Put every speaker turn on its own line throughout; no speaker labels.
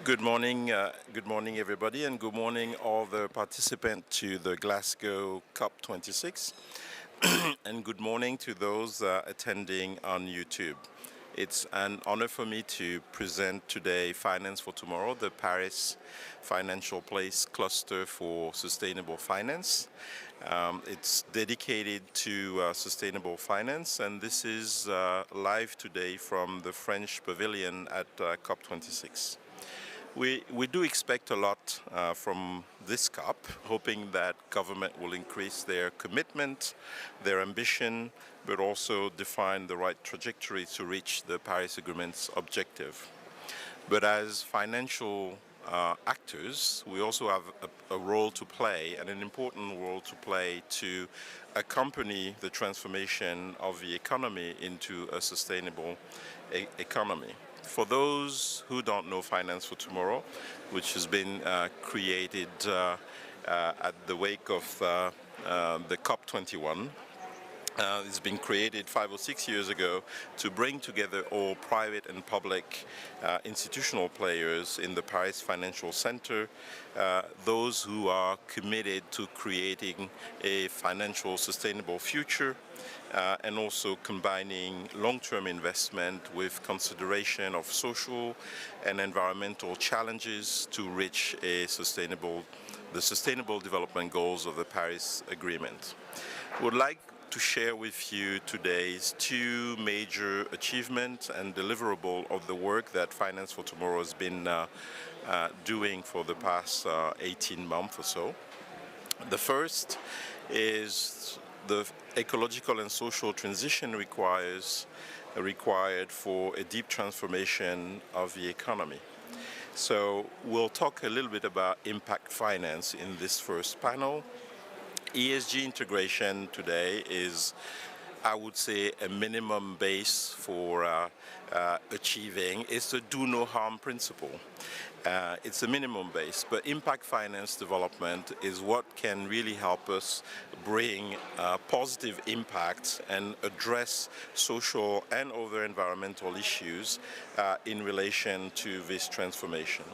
Good morning everybody, and good morning all the participants to the Glasgow COP26, and good morning to those attending on YouTube. It's an honor for me to present today Finance for Tomorrow, the Paris Financial Place Cluster for Sustainable Finance. It's dedicated to sustainable finance, and this is live today from the French Pavilion at COP26. We do expect a lot from this COP, hoping that government will increase their commitment, their ambition, but also define the right trajectory to reach the Paris Agreement's objective. But as financial actors, we also have a role to play, and an important role to play, to accompany the transformation of the economy into a sustainable economy. For those who don't know Finance for Tomorrow, which has been created at the wake of the COP21, it's been created 5 or 6 years ago to bring together all private and public institutional players in the Paris Financial Center, those who are committed to creating a financial sustainable future, and also combining long-term investment with consideration of social and environmental challenges to reach the sustainable development goals of the Paris Agreement. I would like to share with you today's two major achievements and deliverable of the work that Finance for Tomorrow has been doing for the past 18 months or so. The first is the ecological and social transition required for a deep transformation of the economy. So we'll talk a little bit about impact finance in this first panel. ESG integration today is, I would say, a minimum base for achieving. It's the do no harm principle. It's a minimum base, but impact finance development is what can really help us bring positive impact and address social and other environmental issues in relation to this transformation.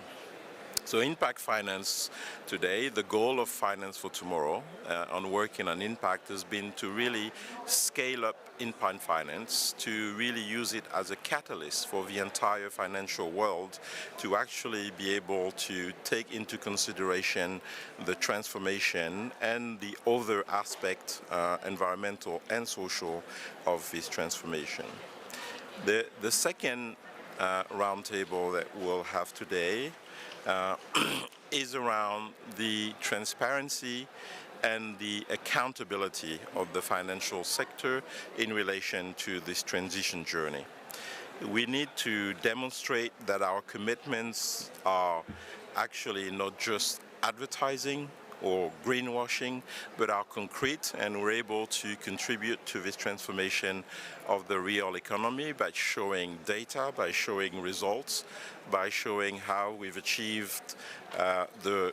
So impact finance today, the goal of Finance for Tomorrow on working on impact has been to really scale up impact finance, to really use it as a catalyst for the entire financial world to actually be able to take into consideration the transformation and the other aspect, environmental and social, of this transformation. The second roundtable that we'll have today is around the transparency and the accountability of the financial sector in relation to this transition journey. We need to demonstrate that our commitments are actually not just advertising or greenwashing, but are concrete, and we're able to contribute to this transformation of the real economy by showing data, by showing results, by showing how we've achieved the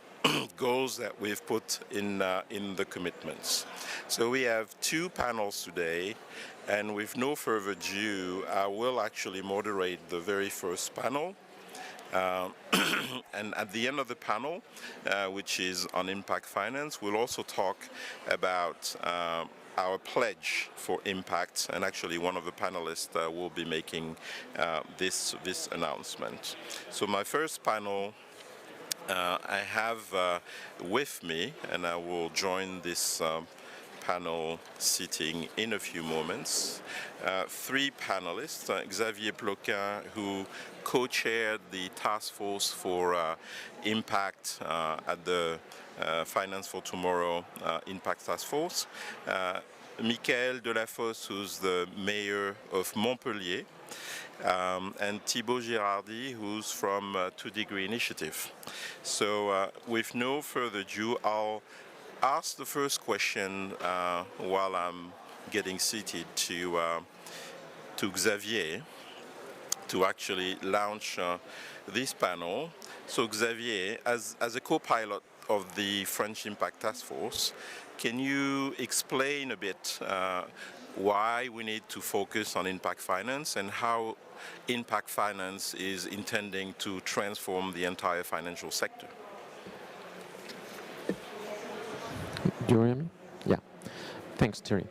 goals that we've put in the commitments. So we have two panels today, and with no further ado, I will actually moderate the very first panel. And at the end of the panel, which is on impact finance, we'll also talk about our pledge for impact, and actually one of the panelists will be making this announcement. So my first panel, I have with me, and I will join this panel sitting in a few moments, three panelists, Xavier Ploquin, who co-chaired the task force for impact at the Finance for Tomorrow Impact Task Force, Michael Delafosse, who's the mayor of Montpellier, and Thibaut Girardi, who's from 2 Degree Initiative. So with no further ado, I'll ask the first question while I'm getting seated to Xavier to actually launch this panel. So Xavier, as a co-pilot of the French Impact Task Force, can you explain a bit why we need to focus on impact finance and how impact finance is intending to transform the entire financial sector.
Do you hear me? Yeah. Thanks, Thierry.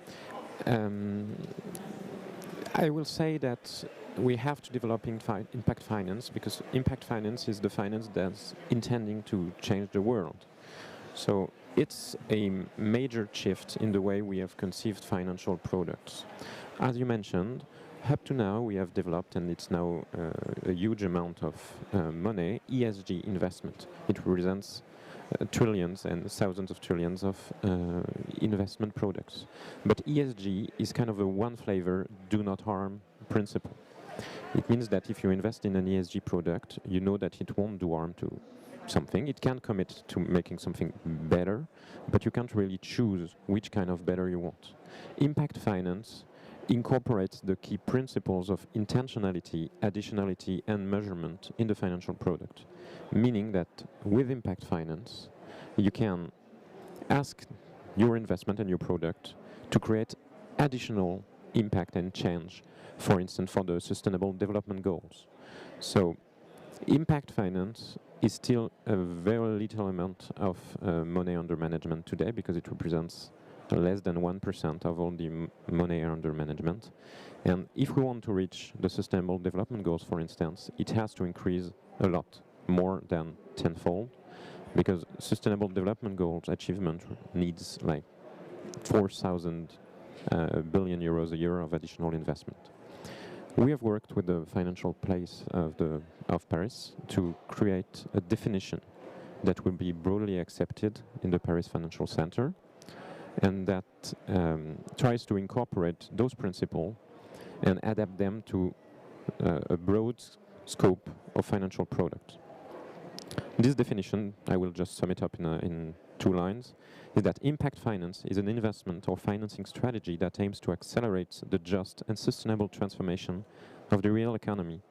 I will say that we have to develop impact finance because impact finance is the finance that's intending to change the world. So it's a major shift in the way we have conceived financial products. As you mentioned, up to now we have developed, and it's now a huge amount of money, ESG investment. It represents trillions and thousands of trillions of investment products. But ESG is kind of a one flavor, do not harm principle. It means that if you invest in an ESG product, you know that it won't do harm to something. It can commit to making something better, but you can't really choose which kind of better you want. Impact finance incorporates the key principles of intentionality, additionality, and measurement in the financial product, meaning that with impact finance, you can ask your investment and your product to create additional impact and change, for instance, for the Sustainable Development Goals. So impact finance is still a very little amount of money under management today because it represents less than 1% of all the money under management. And if we want to reach the Sustainable Development Goals, for instance, it has to increase a lot, more than tenfold, because Sustainable Development Goals achievement needs like 4,000 billion euros a year of additional investment. We have worked with the financial place of Paris to create a definition that will be broadly accepted in the Paris Financial Center, and that tries to incorporate those principles and adapt them to a broad scope of financial products. This definition, I will just sum it up in 2 lines, is that impact finance is an investment or financing strategy that aims to accelerate the just and sustainable transformation of the real economy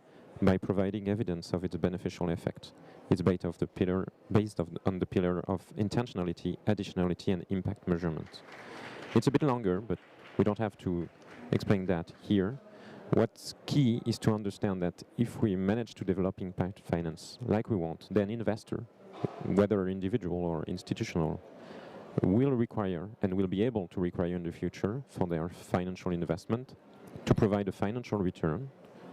by providing evidence of its beneficial effect. It's based on the pillar of intentionality, additionality, and impact measurement. It's a bit longer, but we don't have to explain that here. What's key is to understand that if we manage to develop impact finance like we want, then investor, whether individual or institutional, will require and will be able to require in the future for their financial investment to provide a financial return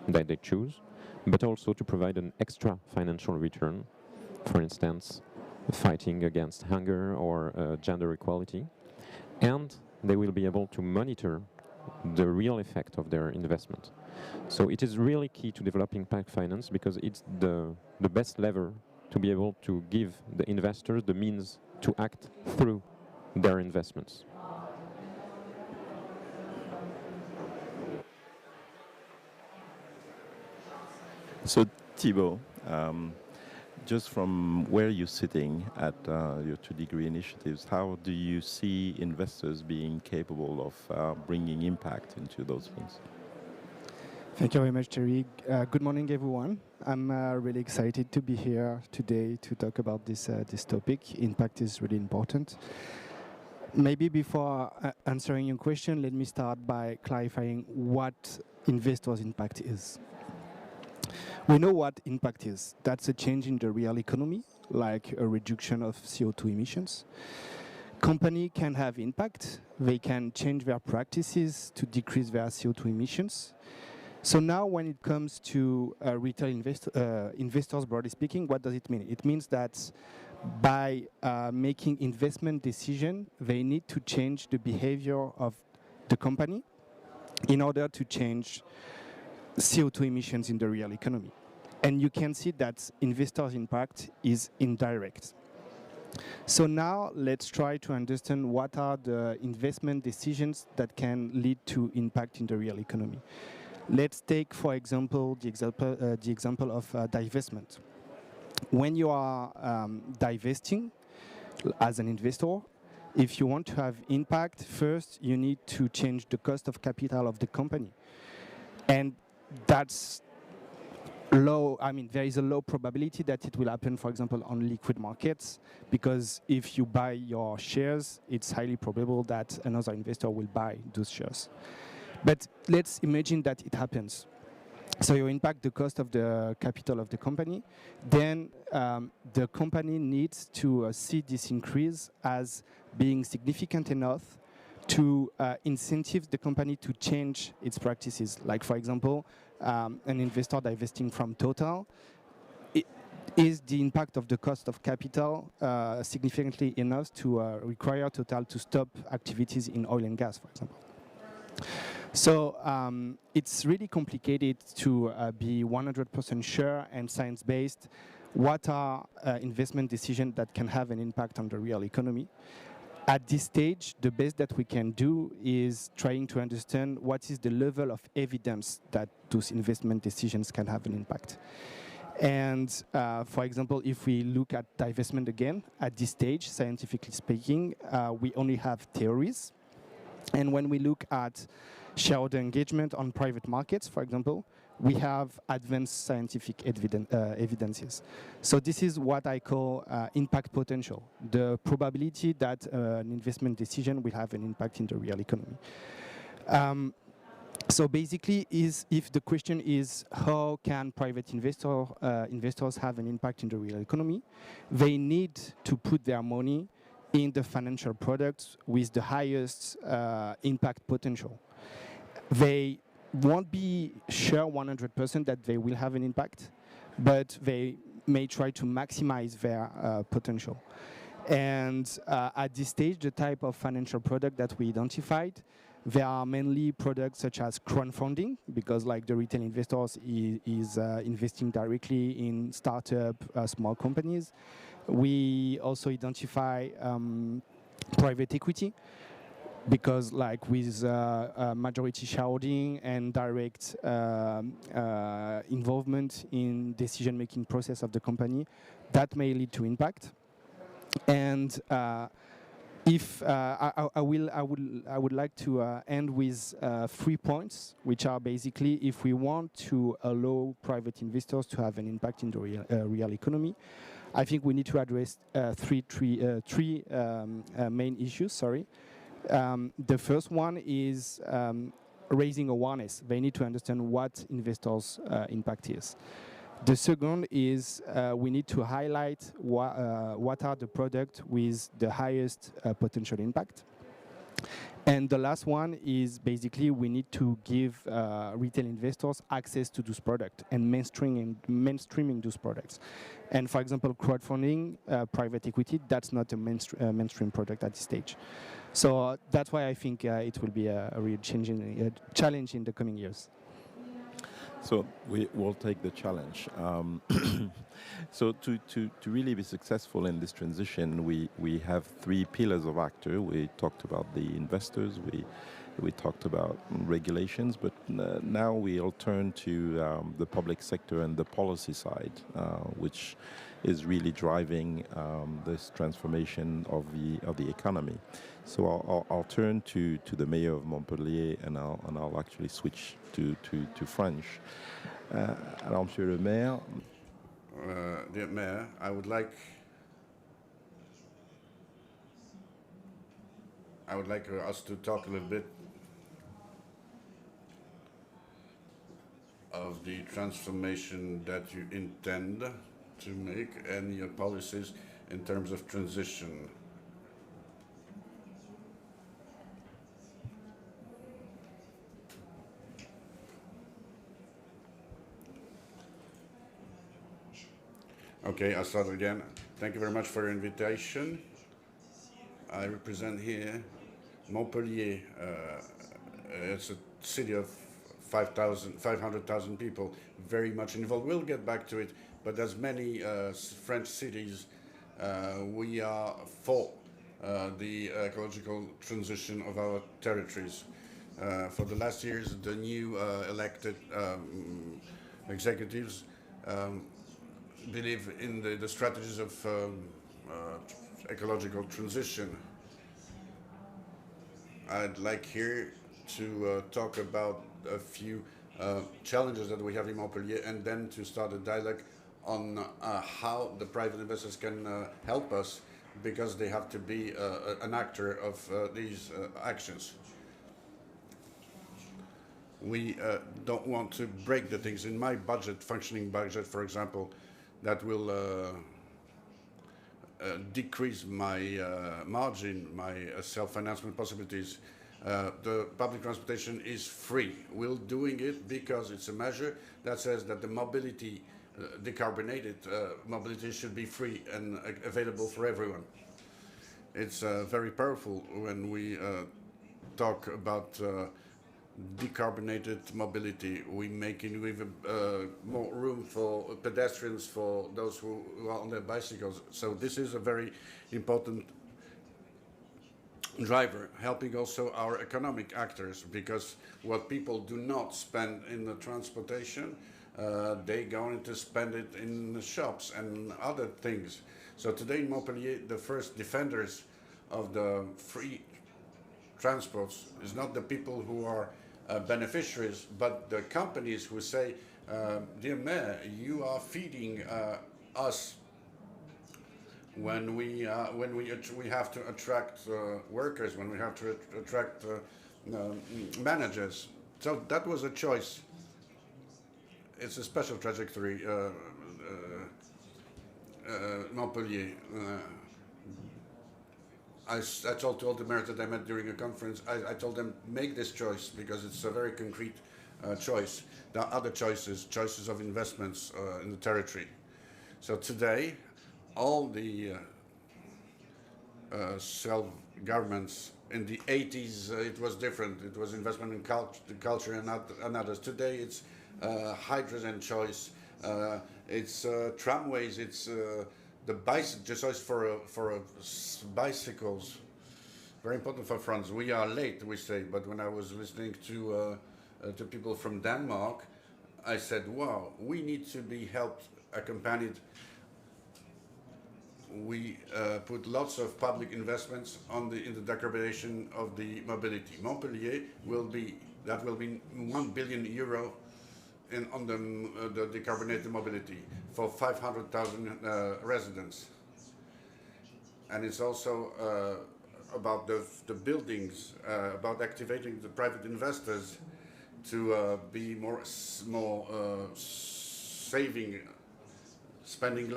that they choose, but also to provide an extra financial return, for instance, fighting against hunger or gender equality, and they will be able to monitor the real effect of their investment. So it is really key to develop impact finance because it's the best lever to be able to give the investors the means to act through their investments.
So Thibault, just from where you're sitting at your 2-degree initiatives, how do you see investors being capable of bringing impact into those things?
Thank you very much, Thierry. Good morning, everyone. I'm really excited to be here today to talk about this topic. Impact is really important. Maybe before answering your question, let me start by clarifying what investors' impact is. We know what impact is. That's a change in the real economy, like a reduction of CO2 emissions. Company can have impact. They can change their practices to decrease their CO2 emissions. So now when it comes to retail investors, broadly speaking, what does it mean? It means that by making investment decision, they need to change the behavior of the company in order to change CO2 emissions in the real economy. And you can see that investors' impact is indirect. So now let's try to understand what are the investment decisions that can lead to impact in the real economy. Let's take, for example, the example of divestment. When you are divesting as an investor, if you want to have impact, first you need to change the cost of capital of the company. And that's there is a low probability that it will happen, for example, on liquid markets, because if you buy your shares, it's highly probable that another investor will buy those shares. But let's imagine that it happens. So you impact the cost of the capital of the company, then the company needs to see this increase as being significant enough to incentivize the company to change its practices. Like, for example, an investor divesting from Total, is the impact of the cost of capital significantly enough to require Total to stop activities in oil and gas, for example? So it's really complicated to be 100% sure and science-based what are investment decisions that can have an impact on the real economy. At this stage, the best that we can do is trying to understand what is the level of evidence that those investment decisions can have an impact. And for example, if we look at divestment again, at this stage, scientifically speaking, we only have theories. And when we look at shareholder engagement on private markets, for example, we have advanced scientific evidences. So this is what I call impact potential, the probability that an investment decision will have an impact in the real economy. So basically, if the question is how can private investors have an impact in the real economy, they need to put their money in the financial products with the highest impact potential. They won't be sure 100% that they will have an impact, but they may try to maximize their potential. And at this stage, the type of financial product that we identified, there are mainly products such as crowdfunding, because like the retail investors is investing directly in startup small companies. We also identify private equity, because like with majority shareholding and direct involvement in decision-making process of the company, that may lead to impact. And if I would like to end with 3 points, which are basically, if we want to allow private investors to have an impact in the real economy, I think we need to address three main issues. Sorry. The first one is raising awareness. They need to understand what investors' impact is. The second is we need to highlight what are the products with the highest potential impact. And the last one is basically we need to give retail investors access to those products and mainstreaming those products. And for example, crowdfunding, private equity, that's not a mainstream product at this stage. So that's why I think it will be a real challenge in the coming years.
So we will take the challenge. So to really be successful in this transition, we have 3 pillars of actor. We talked about the investors, we talked about regulations, but now we'll turn to the public sector and the policy side, which is really driving this transformation of the economy. So I'll turn to the mayor of Montpellier, and I'll actually switch to French. Alors, Monsieur le Maire.
Dear Mayor, I would like us to talk a little bit of the transformation that you intend to make and your policies in terms of transition. Okay, I'll start again. Thank you very much for your invitation. I represent here Montpellier. It's a city of 500,000 people, very much involved. We'll get back to it, but as many French cities, we are for the ecological transition of our territories. For the last years, the new elected executives believe in the strategies of ecological transition. I'd like here to talk about a few challenges that we have in Montpellier, and then to start a dialogue on how the private investors can help us, because they have to be an actor of these actions. We don't want to break the things. In my budget, functioning budget, for example, that will decrease my margin, my self-financement possibilities. The public transportation is free. We're doing it because it's a measure that says that the mobility, decarbonated mobility, should be free and available for everyone. It's very powerful when we talk about decarbonated mobility. We making with more room for pedestrians, for those who are on their bicycles. So this is a very important driver, helping also our economic actors, because what people do not spend in the transportation, they going to spend it in the shops and other things. So today in Montpellier, the first defenders of the free transports is not the people who are beneficiaries, but the companies who say, dear Mayor, you are feeding us when we have to attract workers, when we have to attract managers. So that was a choice. It's a special trajectory, Montpellier. I told all the mayors that I met during a conference, I told them, make this choice, because it's a very concrete choice. There are other choices of investments in the territory. So today, all the self-governments, in the 80s it was different. It was investment in culture and others. Today it's hydrogen choice, it's tramways, it's the choice for bicycles. Very important for France. We are late, we say, but when I was listening to people from Denmark, I said, wow, we need to be helped, accompanied. We put lots of public investments in the decarbonization of the mobility. Montpellier will be 1 billion euro on the decarbonated mobility for 500,000 residents. And it's also about the buildings, about activating the private investors to be more saving, spending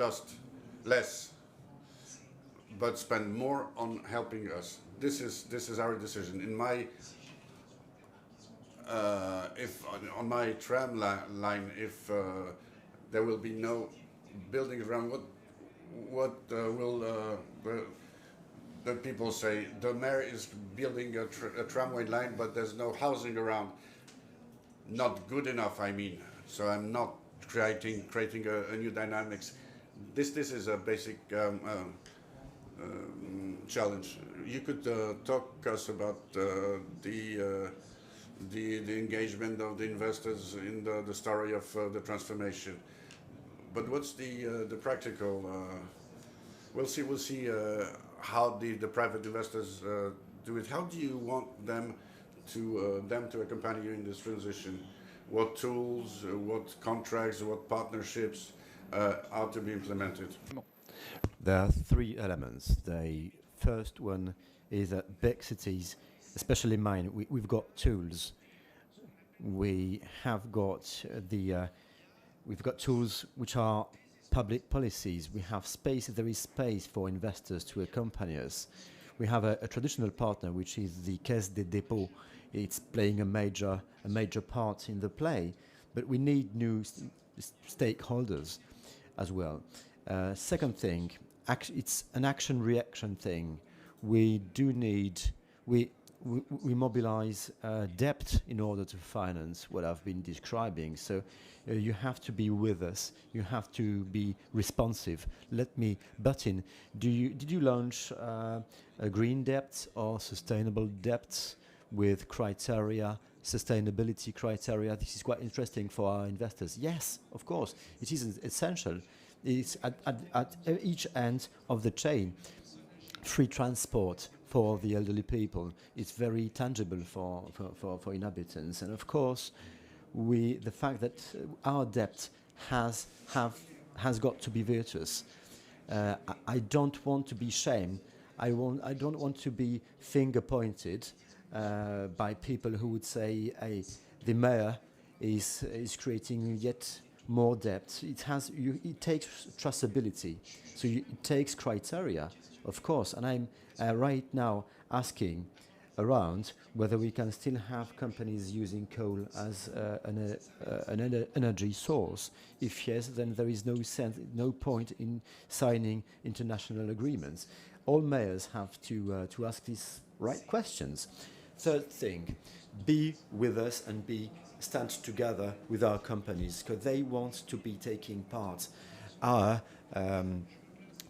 less, but spend more on helping us. This is our decision. In my on my tram line, if there will be no buildings around, what will the people say? The mayor is building a tramway line, but there's no housing around. Not good enough, I mean. So I'm not creating a new dynamics. This is a basic challenge. You could talk us about the engagement of the investors in the story of the transformation. But what's the practical? We'll see how the private investors do it. How do you want them to accompany you in this transition? What tools, what contracts, what partnerships are to be implemented?
There are three elements. The first one is that big cities, especially mine, we've got tools. We have got we've got tools which are public policies. We have space. There is space for investors to accompany us. We have a traditional partner, which is the Caisse des Dépôts. It's playing a major part in the play, but we need new stakeholders as well. Second thing, it's an action-reaction thing. We do need, we mobilize debt in order to finance what I've been describing. So you have to be with us. You have to be responsive. Let me butt in. Did you launch a green debt or sustainable debt with criteria, sustainability criteria? This is quite interesting for our investors. Yes, of course, it is essential. It's at each end of the chain. Free transport for the elderly people. It's very tangible for inhabitants. And of course, the fact that our debt has got to be virtuous. I don't want to be shamed. I don't want to be finger pointed by people who would say, hey, the mayor is creating yet more debt. It takes traceability, so it takes criteria, of course. And I'm right now asking around whether we can still have companies using coal as an energy source. If yes, then there is no point in signing international agreements. All mayors have to ask these right questions. Third thing, be with us and stand together with our companies, because they want to be taking part. Our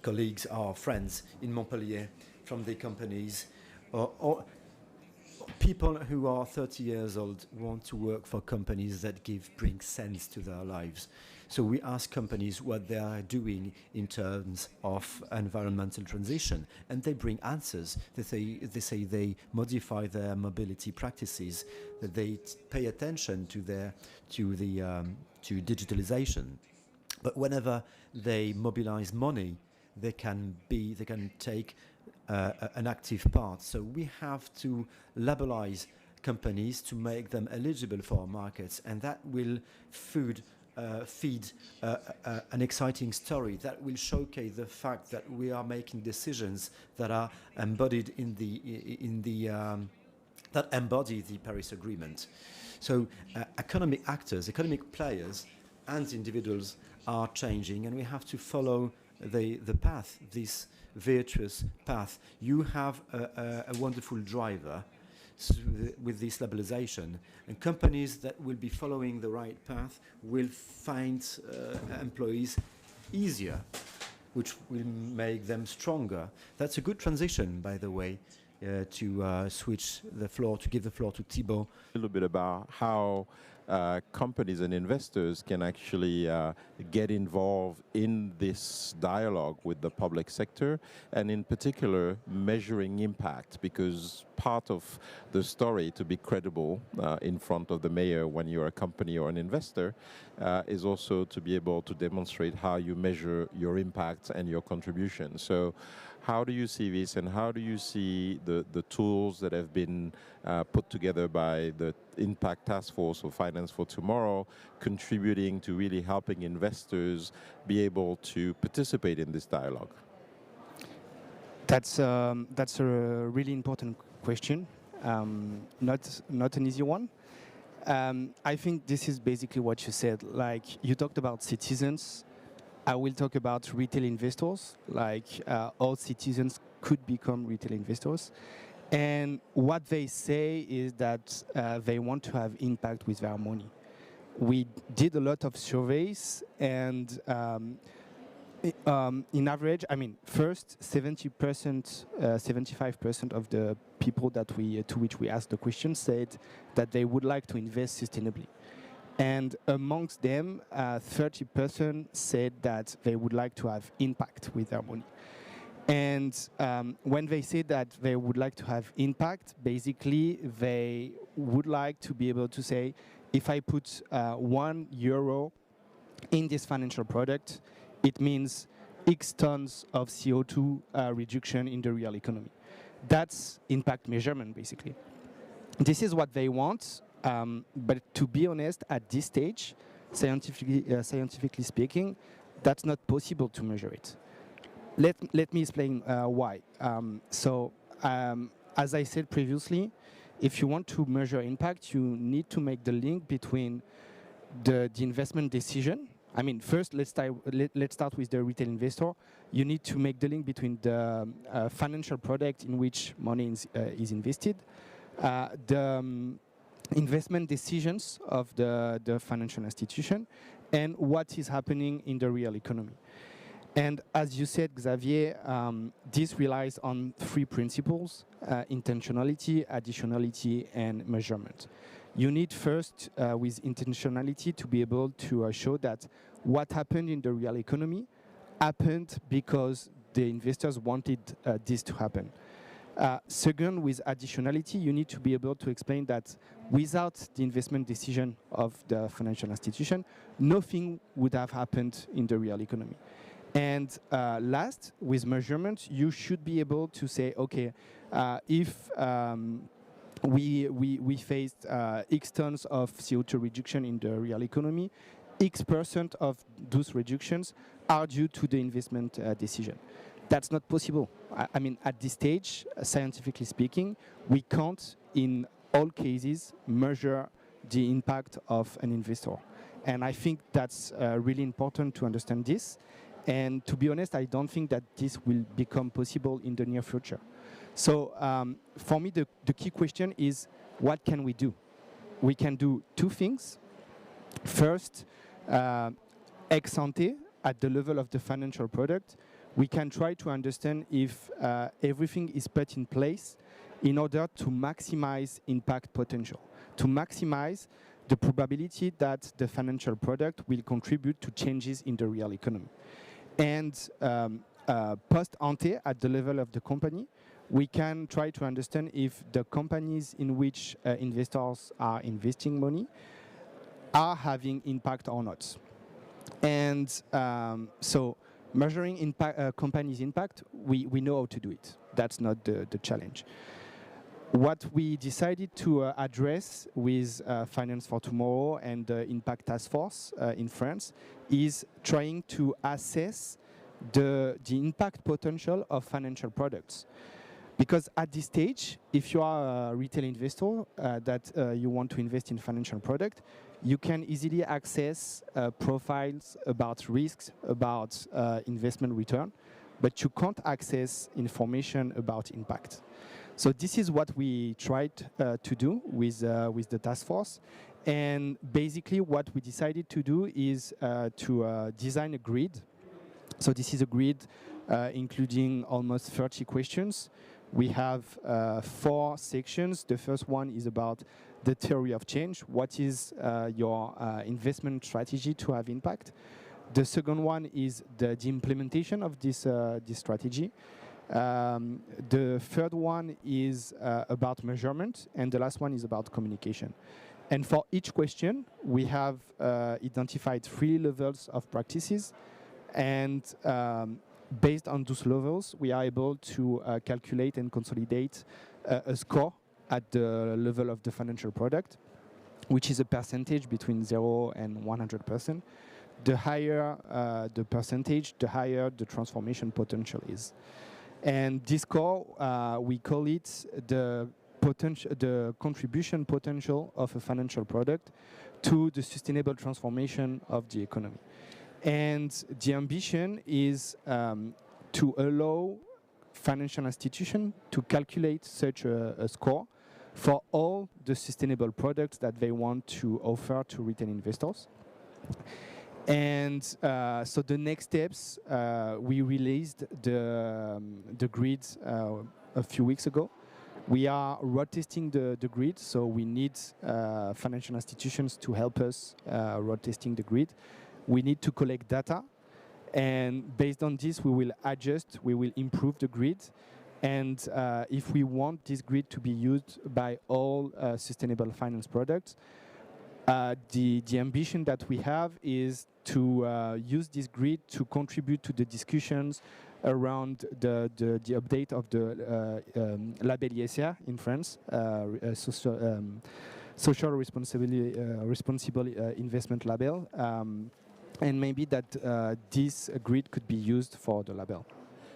colleagues, our friends in Montpellier from the companies, or people who are 30 years old want to work for companies that bring sense to their lives. So we ask companies what they are doing in terms of environmental transition, and they bring answers. They say they modify their mobility practices, that they pay attention to digitalization. But whenever they mobilize money, they can take an active part. So we have to labelize companies to make them eligible for our markets, and that will feed an exciting story that will showcase the fact that we are making decisions that are embodied that embody the Paris Agreement. So economic actors, economic players, and individuals are changing, and we have to follow the path, this virtuous path. You have a wonderful driver with this labelization, and companies that will be following the right path will find employees easier, which will make them stronger. That's a good transition, by the way, to give the floor to Thibault.
A little bit about how companies and investors can actually get involved in this dialogue with the public sector, and in particular measuring impact, because part of the story to be credible in front of the mayor when you're a company or an investor is also to be able to demonstrate how you measure your impact and your contribution. So how do you see this, and how do you see the tools that have been put together by the Impact Task Force for Finance for Tomorrow contributing to really helping investors be able to participate in this dialogue?
That's a really important question, not an easy one. I think this is basically what you said. Like, you talked about citizens. I will talk about retail investors. Like, all citizens could become retail investors. And what they say is that they want to have impact with their money. We did a lot of surveys, and in average, first 70%, 75% of the people to which we asked the question said that they would like to invest sustainably. And amongst them, 30% said that they would like to have impact with their money. And when they say that they would like to have impact, basically they would like to be able to say, if I put €1 in this financial product, it means X tons of CO2 reduction in the real economy. That's impact measurement, basically. This is what they want, but to be honest, at this stage, scientifically speaking, that's not possible to measure it. Let me explain why. As I said previously, if you want to measure impact, you need to make the link between the investment decision. First, let's start with the retail investor. You need to make the link between the financial product in which money is invested, the investment decisions of the financial institution, and what is happening in the real economy. And as you said, Xavier, this relies on three principles: intentionality, additionality, and measurement. You need first, with intentionality, to be able to show that what happened in the real economy happened because the investors wanted this to happen. Second, with additionality, you need to be able to explain that without the investment decision of the financial institution, nothing would have happened in the real economy. And last, with measurement, you should be able to say, okay, if we faced X tons of CO2 reduction in the real economy, X% of those reductions are due to the investment decision. That's not possible. I mean, at this stage, scientifically speaking, we can't, in all cases, measure the impact of an investor. And I think that's really important to understand this. And to be honest, I don't think that this will become possible in the near future. So for me, the key question is, what can we do? We can do two things. First, ex ante, at the level of the financial product, we can try to understand if everything is put in place in order to maximize impact potential, to maximize the probability that the financial product will contribute to changes in the real economy. And post ante, at the level of the company, we can try to understand if the companies in which investors are investing money are having impact or not. And so measuring impact, companies' impact, we know how to do it. That's not the challenge. What we decided to address with Finance for Tomorrow and the Impact Task Force in France is trying to assess the impact potential of financial products. Because at this stage, if you are a retail investor that you want to invest in financial product, you can easily access profiles about risks, about investment return, but you can't access information about impact. So this is what we tried to do with the task force. And basically what we decided to do is to design a grid. So this is a grid including almost 30 questions. We have 4 sections. The first one is about the theory of change. What is your investment strategy to have impact? The second one is the implementation of this strategy. The third one is about measurement, and the last one is about communication. And for each question, we have identified 3 levels of practices, and based on those levels, we are able to calculate and consolidate a score at the level of the financial product, which is a percentage between 0 and 100%. The higher the percentage, the higher the transformation potential is. And this score, we call it the contribution potential of a financial product to the sustainable transformation of the economy. And the ambition is to allow financial institutions to calculate such a score for all the sustainable products that they want to offer to retail investors. And so the next steps, we released the grid a few weeks ago. We are road testing the grid, so we need financial institutions to help us road testing the grid. We need to collect data, and based on this, we will adjust, we will improve the grid. And if we want this grid to be used by all sustainable finance products, the ambition that we have is to use this grid to contribute to the discussions around the update of the label ISR in France, social responsible investment label, and maybe that this grid could be used for the label.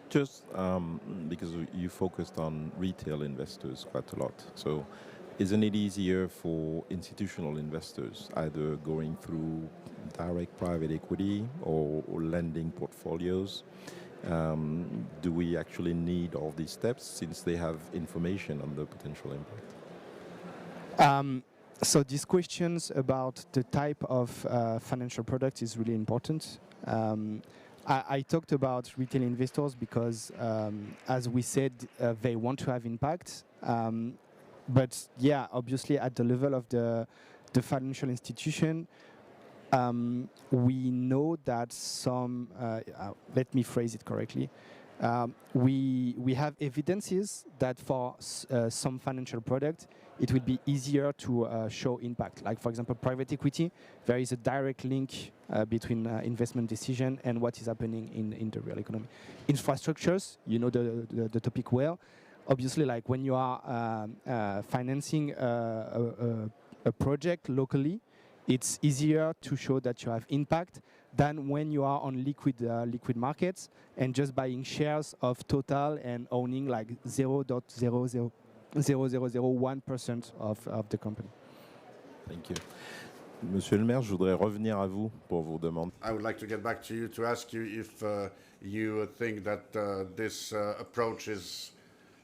Just because you focused on retail investors quite a lot, so isn't it easier for institutional investors, either going through direct private equity or lending portfolios? Do we actually need all these steps since they have information on the potential impact?
So these questions about the type of financial product is really important. I talked about retail investors because, as we said, they want to have impact. But yeah, obviously at the level of the financial institution, we know that some, let me phrase it correctly, We have evidences that for some financial product, it would be easier to show impact. Like, for example, private equity, there is a direct link between investment decision and what is happening in the real economy. Infrastructures, you know the topic well. Obviously, like when you are financing a project locally, it's easier to show that you have impact than when you are on liquid markets and just buying shares of Total and owning like 0.0001% of the company.
Thank you. Monsieur le maire, je voudrais revenir à vous pour vous demander.
I would like to get back to you to ask you if you think that this approach is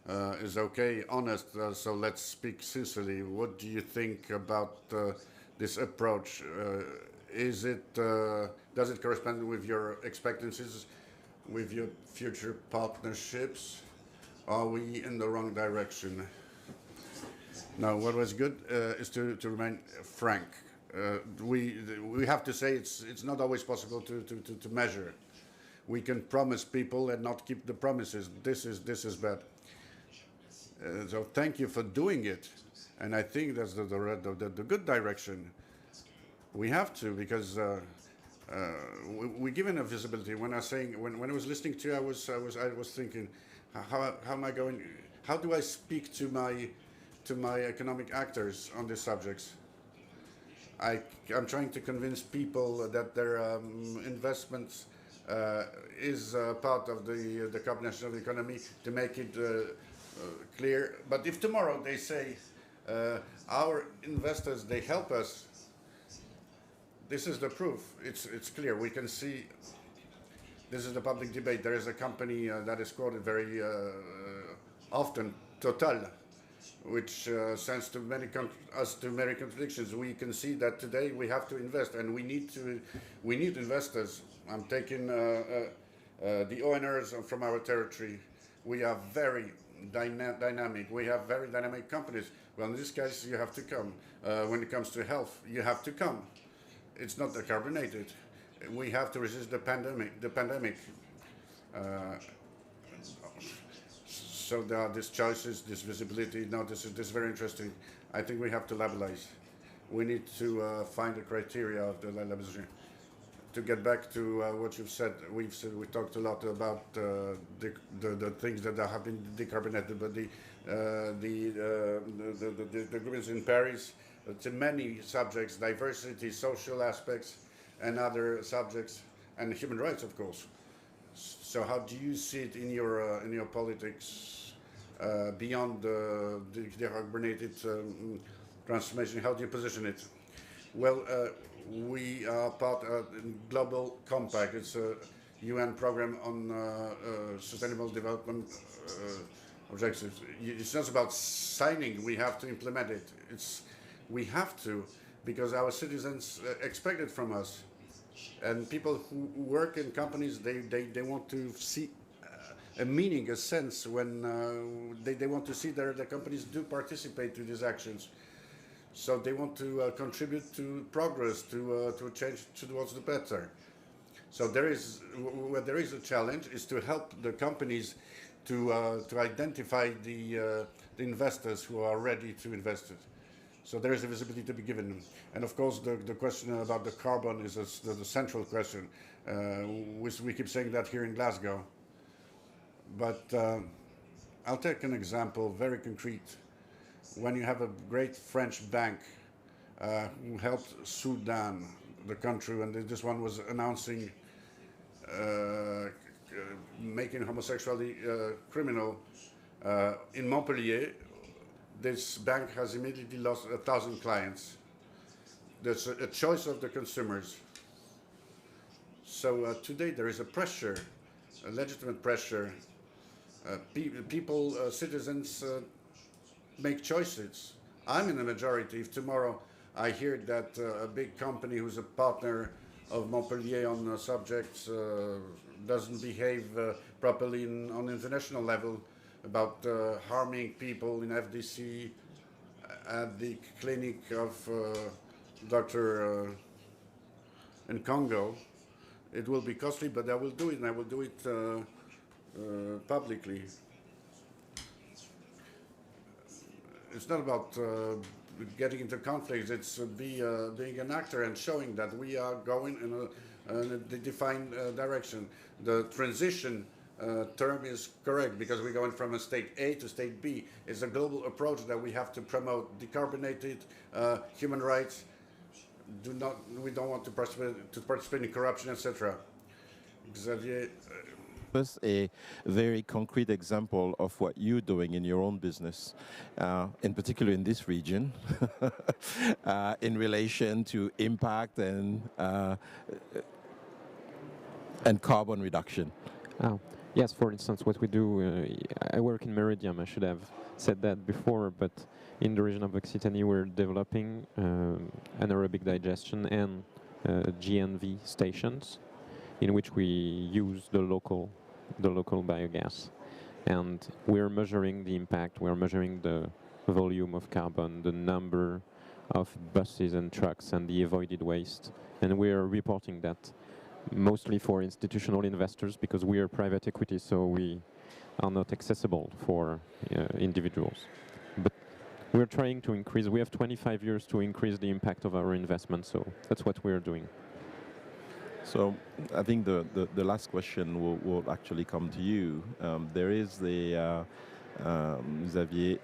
okay, honest. So let's speak sincerely. What do you think about this approach? Does it correspond with your expectancies, with your future partnerships? Are we in the wrong direction? Now, what was good is to remain frank. We have to say it's not always possible to measure. We can promise people and not keep the promises. This is bad. So thank you for doing it, and I think that's the good direction. We have to, because we're given a visibility. When I was listening to you, I was thinking, how am I going? How do I speak to my economic actors on these subjects? I'm trying to convince people that their investments is part of the combination of the economy, to make it clear. But if tomorrow they say our investors, they help us, this is the proof. It's clear. We can see. This is the public debate. There is a company that is quoted very often, Total, which sends to many contradictions. We can see that today we have to invest, and we need investors. I'm taking the owners from our territory. We are very dynamic. We have very dynamic companies. Well, in this case, you have to come. When it comes to health, you have to come. It's not decarbonated. We have to resist the pandemic. So there are these choices, this visibility. Now, this is very interesting. I think we have to labelize. We need to find the criteria of the labelization. To get back to what you've said, we talked a lot about the things that have been decarbonated, but the agreements in Paris, to many subjects, diversity, social aspects, and other subjects, and human rights, of course. So how do you see it in your politics beyond the decarbonated transformation? How do you position it? Well, we are part of the Global Compact. It's a UN program on sustainable development objectives. It's not about signing. We have to implement it. We have to, because our citizens expect it from us. And people who work in companies, they want to see a meaning, a sense, when they want to see their companies do participate to these actions. So they want to contribute to progress, to change towards the better. So where there is a challenge is to help the companies to identify the investors who are ready to invest it. So there is a visibility to be given. And of course, the question about the carbon is the central question. We keep saying that here in Glasgow. But I'll take an example, very concrete. When you have a great French bank who helped Sudan, the country, and this one was announcing making homosexuality criminal in Montpellier, this bank has immediately lost 1,000 clients. There's a choice of the consumers. So today there is a pressure, a legitimate pressure. People, citizens make choices. I'm in the majority. If tomorrow I hear that a big company who's a partner of Montpellier on subjects doesn't behave properly on international level, about harming people in FDC at the clinic of doctor in Congo, it will be costly, but I will do it, and I will do it publicly. It's not about getting into conflicts, it's being an actor and showing that we are going in a defined direction. The transition term is correct because we're going from a state A to state B. It's a global approach that we have to promote decarbonated human rights. We don't want to participate in corruption, etc. Xavier.
A very concrete example of what you're doing in your own business, in particular in this region, in relation to impact and carbon reduction.
Yes, for instance, what we do, I work in Meridium, I should have said that before, but in the region of Occitanie we're developing anaerobic digestion and GNV stations in which we use the local biogas. And we're measuring the impact, we're measuring the volume of carbon, the number of buses and trucks and the avoided waste. And we're reporting that mostly for institutional investors because we are private equity, so we are not accessible for individuals. But we're trying to increase, we have 25 years to increase the impact of our investment, so that's what we're doing.
So I think the last question will actually come to you. There is the Xavier,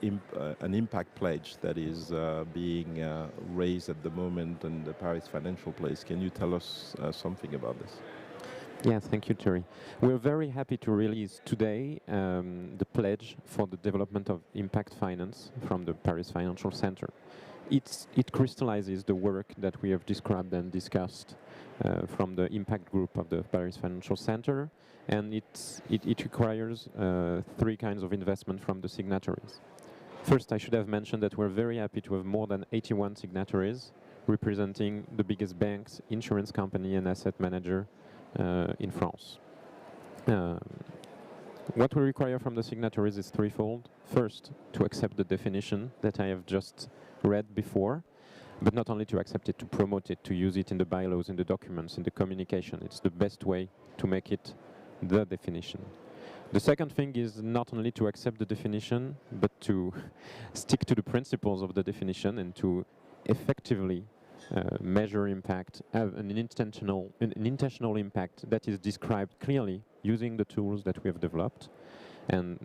an impact pledge that is being raised at the moment in the Paris Financial Place. Can you tell us something about this?
Yes, thank you, Thierry. We're very happy to release today the pledge for the development of impact finance from the Paris Financial Center. It crystallizes the work that we have described and discussed from the impact group of the Paris Financial Center, and it requires three kinds of investment from the signatories. First, I should have mentioned that we're very happy to have more than 81 signatories representing the biggest banks, insurance company and asset manager in France. What we require from the signatories is threefold. First, to accept the definition that I have just read before, but not only to accept it, to promote it, to use it in the bylaws, in the documents, in the communication. It's the best way to make it the definition. The second thing is not only to accept the definition, but to stick to the principles of the definition and to effectively measure impact, have an intentional impact that is described clearly using the tools that we have developed. And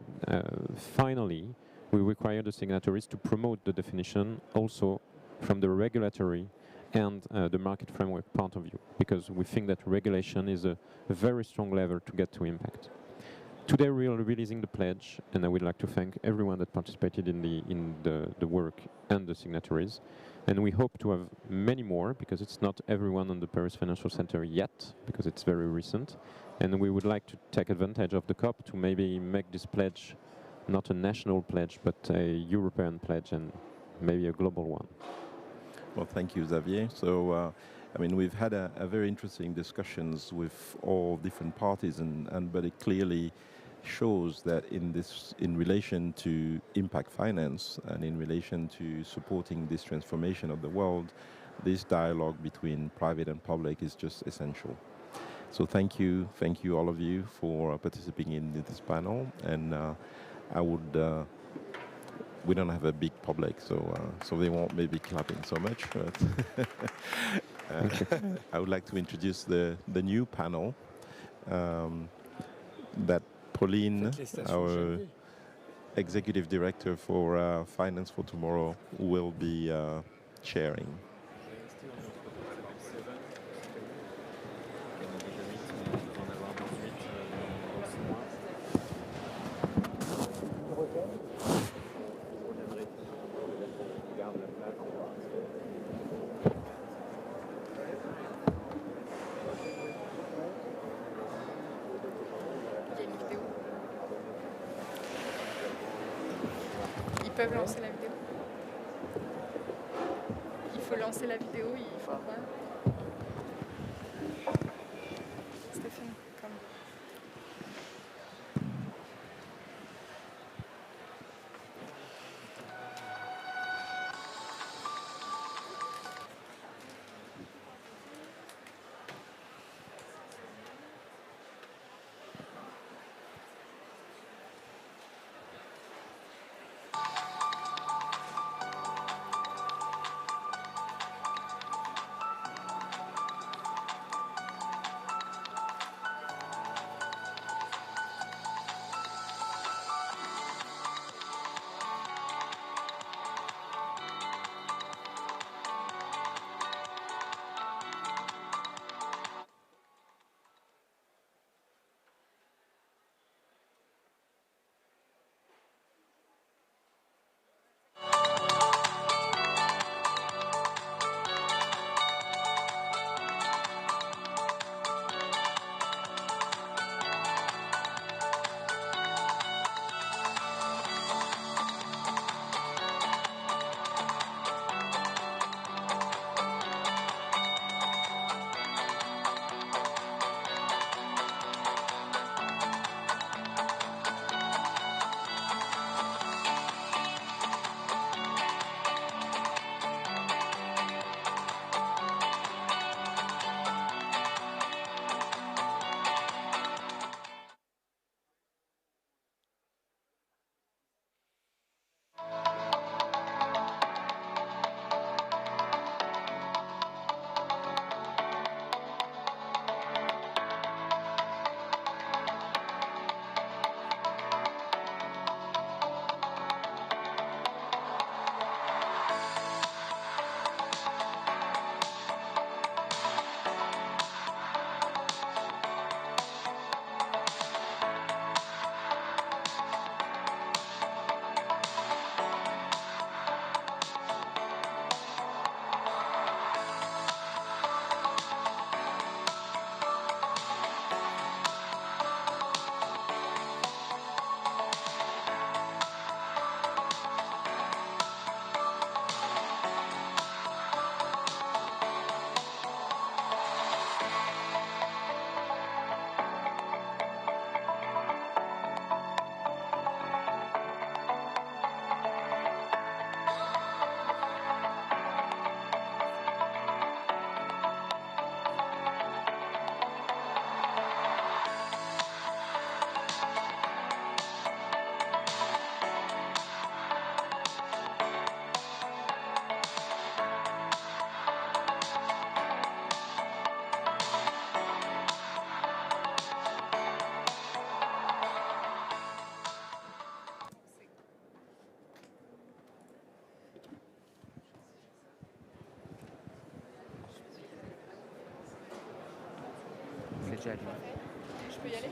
finally, we require the signatories to promote the definition also from the regulatory and the market framework point of view, because we think that regulation is a very strong lever to get to impact. Today we are releasing the pledge, and I would like to thank everyone that participated in the work and the signatories. And we hope to have many more, because it's not everyone on the Paris Financial Center yet, because it's very recent. And we would like to take advantage of the COP to maybe make this pledge not a national pledge, but a European pledge and maybe a global one.
Well, thank you, Xavier. So, I mean, we've had a very interesting discussions with all different parties, but it clearly shows that in relation to impact finance and in relation to supporting this transformation of the world, this dialogue between private and public is just essential. So thank you all of you for participating in this panel. And I would, we don't have a big public, so they won't maybe clapping so much, but I would like to introduce the new panel that Pauline, our Executive Director for Finance for Tomorrow, will be chairing.
Ils peuvent lancer la vidéo. Il faut lancer la vidéo, il faut avoir... Stéphane, comme...
déjà allumé.
Je peux y aller?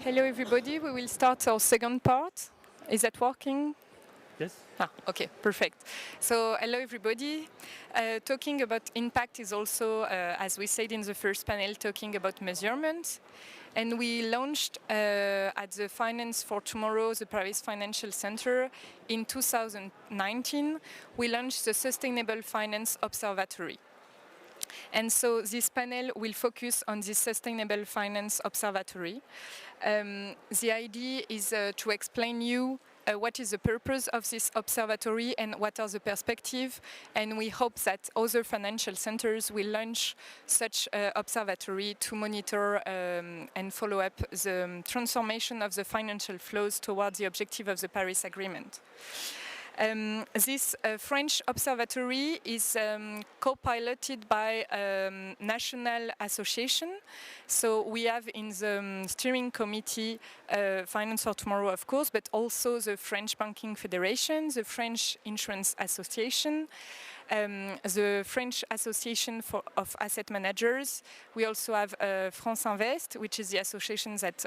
Hello everybody, we will start our second part. Is that working?
Yes.
Okay, perfect. So, hello everybody. Talking about impact is also, as we said in the first panel, talking about measurement. And we launched at the Finance for Tomorrow, the Paris Financial Center, in 2019. We launched the Sustainable Finance Observatory. And so this panel will focus on this Sustainable Finance Observatory. The idea is to explain you what is the purpose of this observatory and what are the perspectives, and we hope that other financial centers will launch such observatory to monitor and follow up the transformation of the financial flows towards the objective of the Paris Agreement. This French observatory is co-piloted by a national association. So we have in the steering committee Finance for Tomorrow, of course, but also the French Banking Federation, the French Insurance Association, the French Association of Asset Managers. We also have France Invest, which is the association that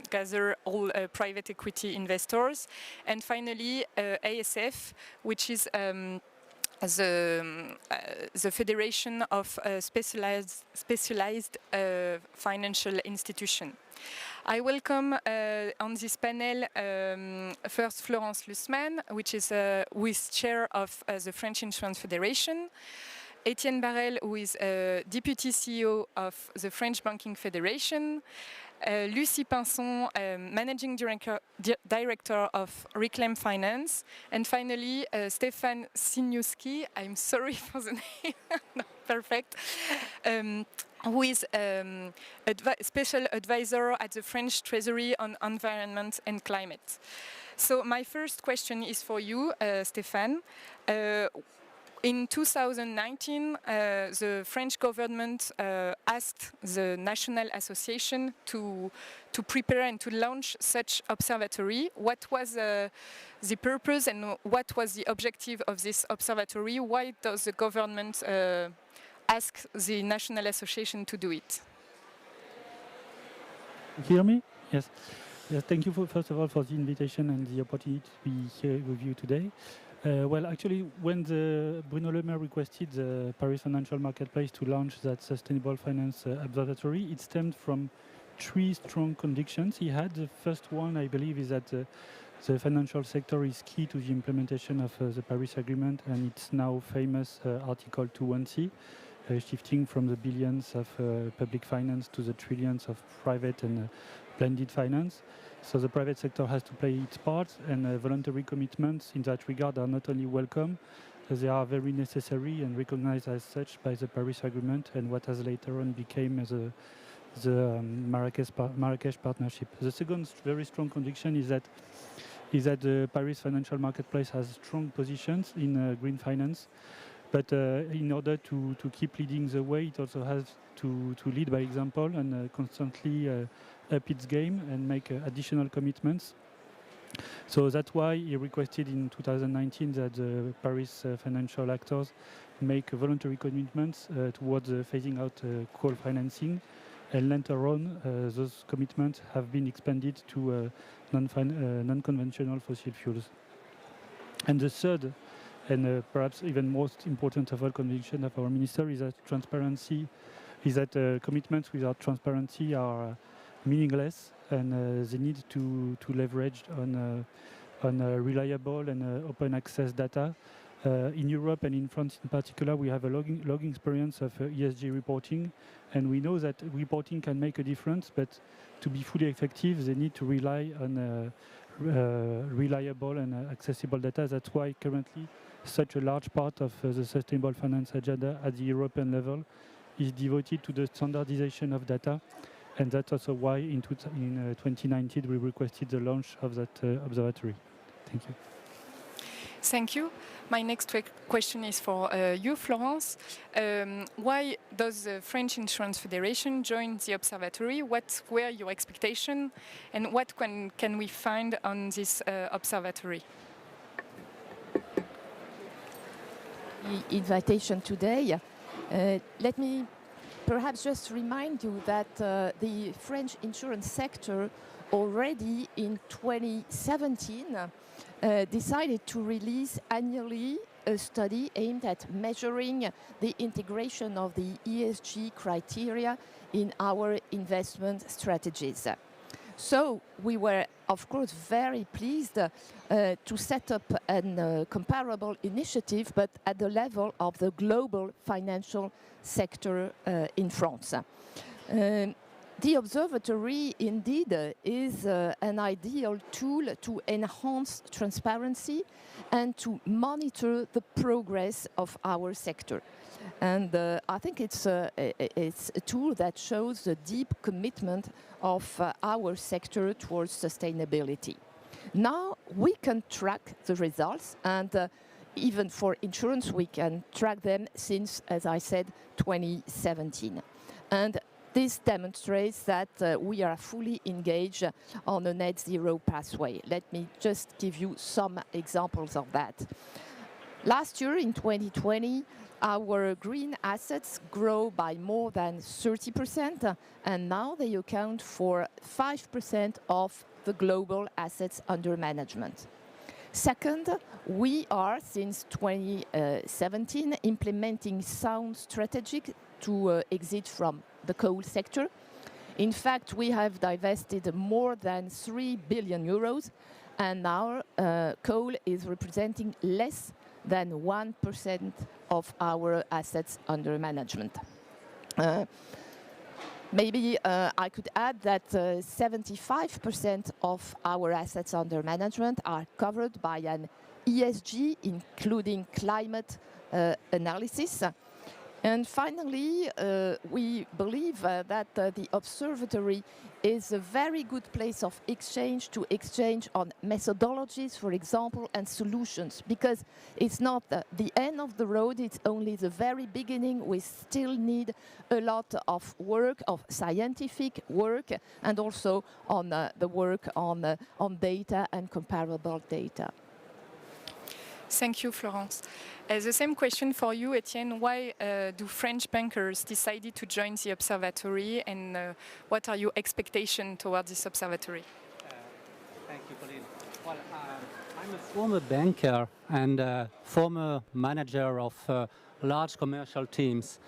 gather all private equity investors. And finally, ASF, which is the Federation of Specialized Financial Institutions. I welcome on this panel first Florence Lussmann, who is chair of the French Insurance Federation, Étienne Barrel, who is deputy CEO of the French Banking Federation, Lucie Pinson, managing director of Reclaim Finance, and finally Stefan Siniuski, I'm sorry for the name, no, perfect, who is special advisor at the French Treasury on environment and climate. So my first question is for you, Stefan. In 2019, the French government asked the National Association to prepare and to launch such observatory. What was the purpose and what was the objective of this observatory? Why does the government ask the National Association to do it?
You hear me? Yes. Yes. Thank you first of all for the invitation and the opportunity to be here with you today. Well, actually, when Bruno Le Maire requested the Paris Financial Marketplace to launch that Sustainable Finance Observatory, it stemmed from three strong convictions he had. The first one, I believe, is that the financial sector is key to the implementation of the Paris Agreement and its now famous Article 2.1c, shifting from the billions of public finance to the trillions of private and blended finance. So the private sector has to play its part, and voluntary commitments in that regard are not only welcome, they are very necessary and recognized as such by the Paris Agreement and what has later on became the Marrakesh Partnership. The second very strong conviction is that the Paris Financial Marketplace has strong positions in green finance, but in order to keep leading the way, it also has to lead by example and constantly up its game and make additional commitments. So that's why he requested in 2019 that the Paris financial actors make voluntary commitments towards phasing out coal financing, and later on those commitments have been expanded to non-conventional fossil fuels. And the third and perhaps even most important of all conviction of our minister is that commitments without transparency are meaningless, and they need to leverage on reliable and open access data. In Europe and in France in particular, we have a long experience of ESG reporting, and we know that reporting can make a difference, but to be fully effective, they need to rely on reliable and accessible data. That's why currently such a large part of the sustainable finance agenda at the European level is devoted to the standardization of data. And that's also why in 2019 we requested the launch of that observatory. Thank you.
Thank you. My next question is for you, Florence. Why does the French Insurance Federation join the observatory? What were your expectations, and what can we find on this observatory?
Invitation today. Let me
perhaps just remind you that the French insurance sector already in 2017 decided to release annually a study aimed at measuring the integration of the ESG criteria in our investment strategies. So we were, of course, very pleased to set up a comparable initiative, but at the level of the global financial sector in France. The observatory indeed is an ideal tool to enhance transparency and to monitor the progress of our sector. And I think it's a tool that shows the deep commitment of our sector towards sustainability. Now we can track the results, and even for insurance we can track them since, as I said, 2017. And this demonstrates that we are fully engaged on a net zero pathway. Let me just give you some examples of that. Last year, in 2020, our green assets grow by more than 30%, and now they account for 5% of the global assets under management. Second, we are, since 2017, implementing sound strategy to exit from the coal sector. In fact, we have divested more than 3 billion euros, and now coal is representing less than 1% of our assets under management. Maybe I could add that 75% of our assets under management are covered by an ESG, including climate analysis. And finally, we believe that the observatory is a very good place of exchange to exchange on methodologies, for example, and solutions, because it's not the end of the road, it's only the very beginning. We still need a lot of work, of scientific work, and also on the work on data and comparable data.
Thank you, Florence. The same question for you, Etienne. Why do French bankers decided to join the observatory, and what are your expectations toward this observatory?
Thank you, Pauline. Well, I'm a former banker and former manager of large commercial teams.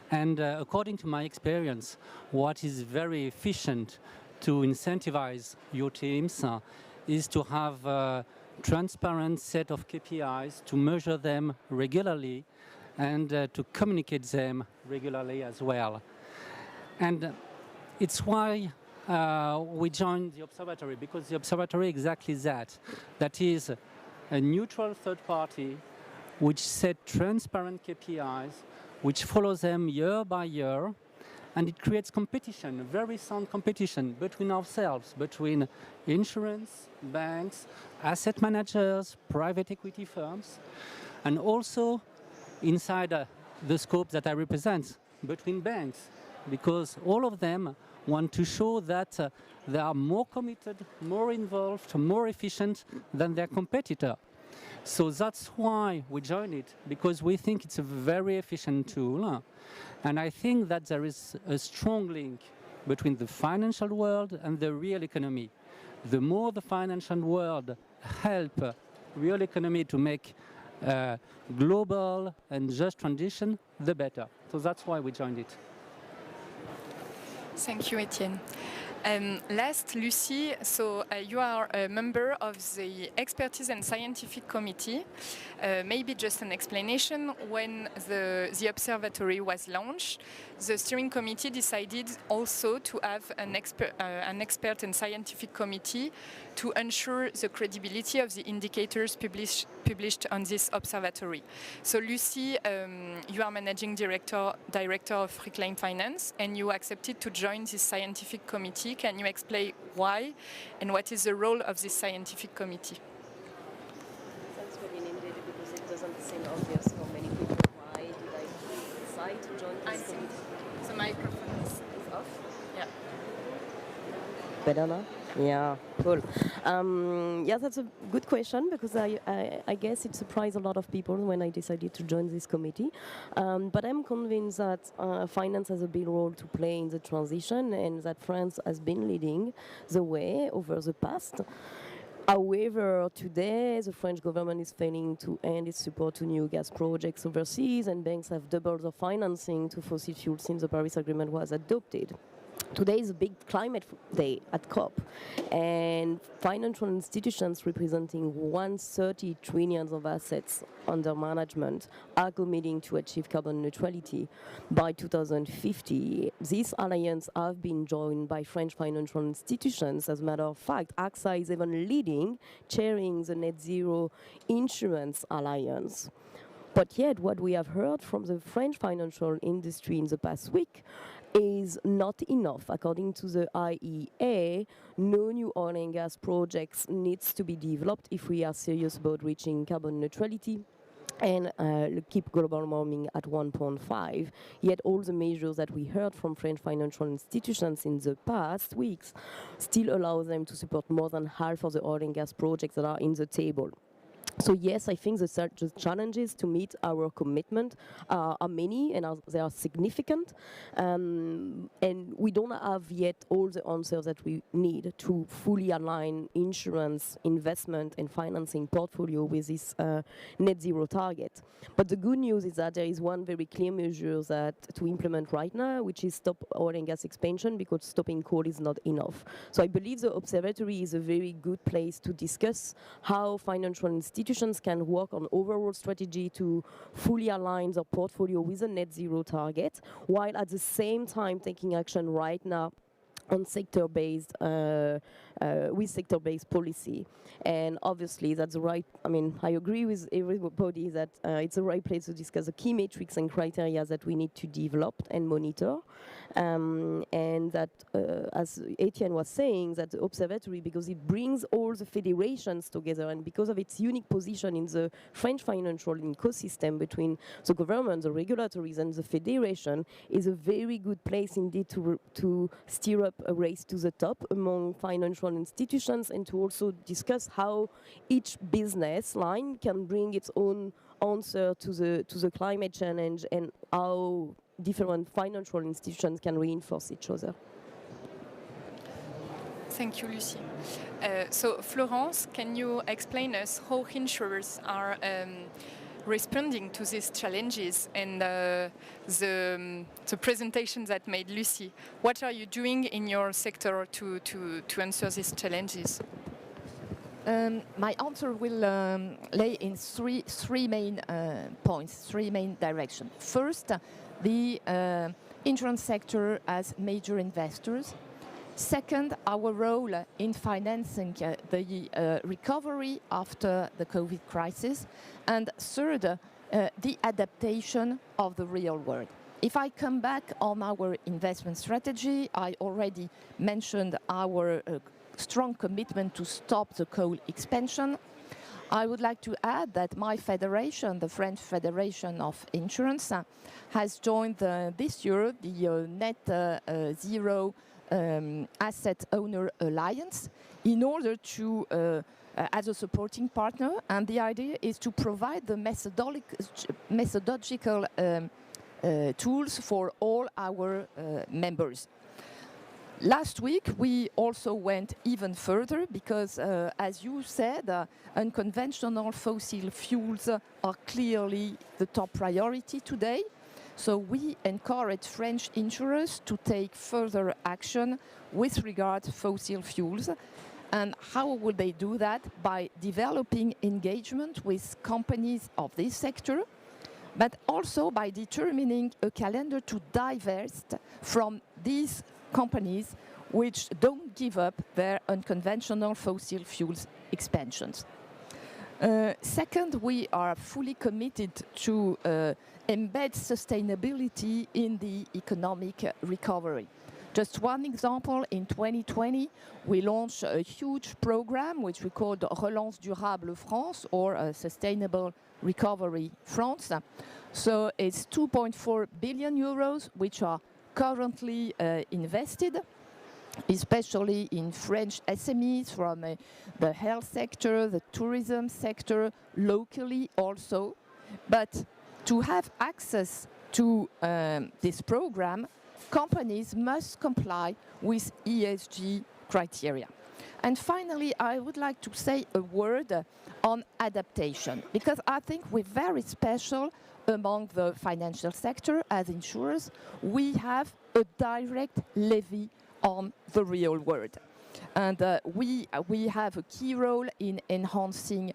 And according to my experience, what is very efficient to incentivize your teams is to have a transparent set of KPIs, to measure them regularly, and to communicate them regularly as well. And it's why we joined the observatory, because the observatory is exactly that. That is a neutral third party which set transparent KPIs, which follows them year by year, and it creates competition, a very sound competition between ourselves, between insurance, banks, asset managers, private equity firms, and also inside the scope that I represent, between banks, because all of them want to show that they are more committed, more involved, more efficient than their competitor. So that's why we joined it, because we think it's a very efficient tool. And I think that there is a strong link between the financial world and the real economy. The more the financial world help real economy to make global and just transition, the better. So that's why we joined it.
Thank you, Etienne. Last, Lucie, so you are a member of the Expertise and Scientific Committee. Maybe just an explanation. When the observatory was launched, the steering committee decided also to have an expert and scientific committee to ensure the credibility of the indicators published on this observatory. So Lucie, you are managing director of Reclaim Finance, and you accepted to join this scientific committee. Can you explain why and what is the role of this scientific committee?
Thanks for being indeed, because it doesn't seem obvious for many people. Why did I decide to join this committee?
The microphone is
off.
Yeah.
Better now? Yeah, cool. Yeah, that's a good question because I guess it surprised a lot of people when I decided to join this committee. But I'm convinced that finance has a big role to play in the transition and that France has been leading the way over the past. However, today the French government is failing to end its support to new gas projects overseas, and banks have doubled their financing to fossil fuels since the Paris Agreement was adopted. Today is a big climate day at COP, and financial institutions representing 130 trillion of assets under management are committing to achieve carbon neutrality by 2050. This alliance have been joined by French financial institutions. As a matter of fact, AXA is even leading, chairing the Net Zero Insurance Alliance. But yet, what we have heard from the French financial industry in the past week is not enough. According to the IEA, no new oil and gas projects needs to be developed if we are serious about reaching carbon neutrality and keep global warming at 1.5. Yet all the measures that we heard from French financial institutions in the past weeks still allow them to support more than half of the oil and gas projects that are in the table. So yes, I think the challenges to meet our commitment are many and they are significant. And we don't have yet all the answers that we need to fully align insurance, investment and financing portfolio with this net zero target. But the good news is that there is one very clear measure that to implement right now, which is stop oil and gas expansion, because stopping coal is not enough. So I believe the Observatory is a very good place to discuss how financial institutions can work on overall strategy to fully align their portfolio with a net zero target, while at the same time taking action right now on sector-based with sector-based policy. And obviously that's the right, I agree with everybody that it's the right place to discuss the key metrics and criteria that we need to develop and monitor. And that, as Etienne was saying, that the Observatory, because it brings all the federations together and because of its unique position in the French financial ecosystem between the government, the regulatories and the federation, is a very good place indeed to steer up a race to the top among financial institutions and to also discuss how each business line can bring its own answer to the climate challenge and how different financial institutions can reinforce each other.
Thank you, Lucie. So, Florence, can you explain us how insurers are responding to these challenges and the presentation that made Lucie? What are you doing in your sector to answer these challenges?
My answer will lay in three main points, three main directions. First, the insurance sector as major investors. Second, our role in financing the recovery after the COVID crisis. And third, the adaptation of the real world. If I come back on our investment strategy, I already mentioned our strong commitment to stop the coal expansion. I would like to add that my federation, the French Federation of Insurance, has joined this year the Net Zero Asset Owner Alliance in order to, as a supporting partner, and the idea is to provide the methodological tools for all our members. Last week, we also went even further because, as you said, unconventional fossil fuels are clearly the top priority today. So we encourage French insurers to take further action with regard to fossil fuels. And how will they do that? By developing engagement with companies of this sector, but also by determining a calendar to divest from these companies which don't give up their unconventional fossil fuels expansions. Second, we are fully committed to embed sustainability in the economic recovery. Just one example, in 2020, we launched a huge program which we called Relance Durable France, or Sustainable Recovery France. So it's 2.4 billion euros which are currently invested. especially in French SMEs from the health sector, the tourism sector, locally also. But to have access to this program, companies must comply with ESG criteria. And finally, I would like to say a word on adaptation, because I think we're very special among the financial sector as insurers. We have a direct levy on the real world. And we have a key role in enhancing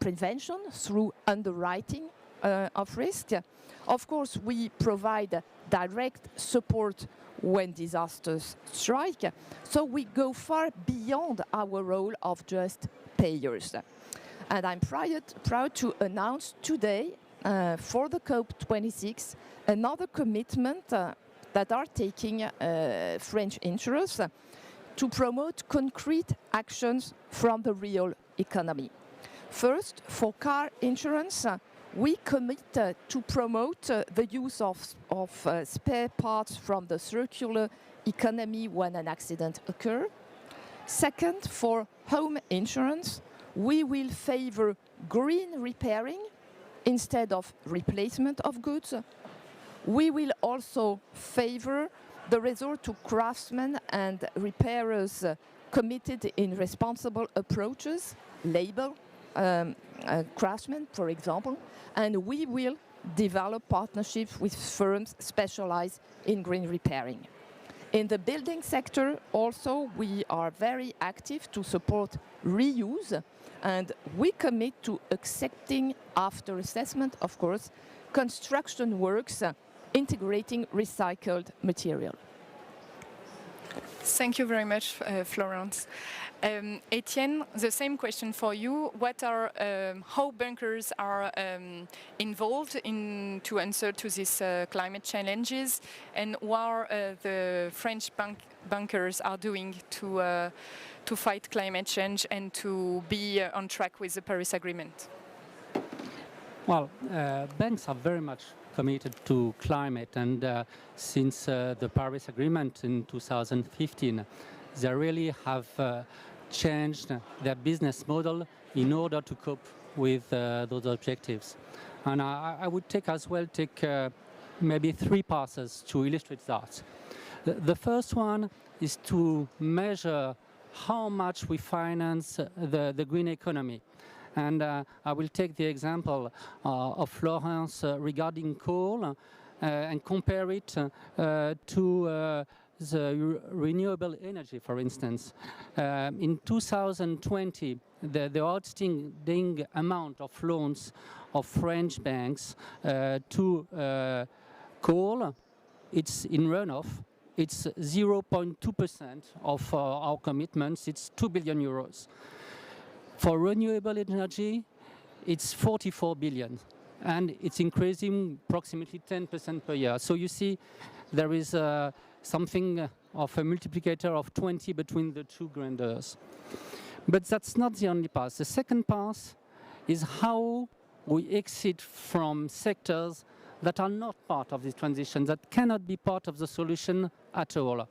prevention through underwriting of risk. Of course, we provide direct support when disasters strike, so we go far beyond our role of just payers. And I'm proud to announce today for the COP26 another commitment that are taking French insurers to promote concrete actions from the real economy. First, for car insurance, we commit to promote the use of spare parts from the circular economy when an accident occurs. Second, for home insurance, we will favor green repairing instead of replacement of goods. We will also favor the resort to craftsmen and repairers committed in responsible approaches, label craftsmen, for example, and we will develop partnerships with firms specialized in green repairing. In the building sector also, we are very active to support reuse, and we commit to accepting, after assessment, of course, construction works integrating recycled material.
Thank you very much, Florence. Etienne, the same question for you. What are how bankers are involved in to answer to these climate challenges, and what the French bankers are doing to fight climate change and to be on track with the Paris Agreement?
Well, banks are very much committed to climate, and since the Paris Agreement in 2015, they really have changed their business model in order to cope with those objectives. And I would take maybe three passes to illustrate that. The first one is to measure how much we finance the green economy. And I will take the example of Florence regarding coal and compare it to the renewable energy, for instance. In 2020, the outstanding amount of loans of French banks to coal, it's in runoff. It's 0.2% of our commitments. It's 2 billion euros. For renewable energy, it's 44 billion, and it's increasing approximately 10% per year. So you see, there is something of a multiplicator of 20 between the two grandeurs. But that's not the only path. The second path is how we exit from sectors that are not part of this transition, that cannot be part of the solution at all.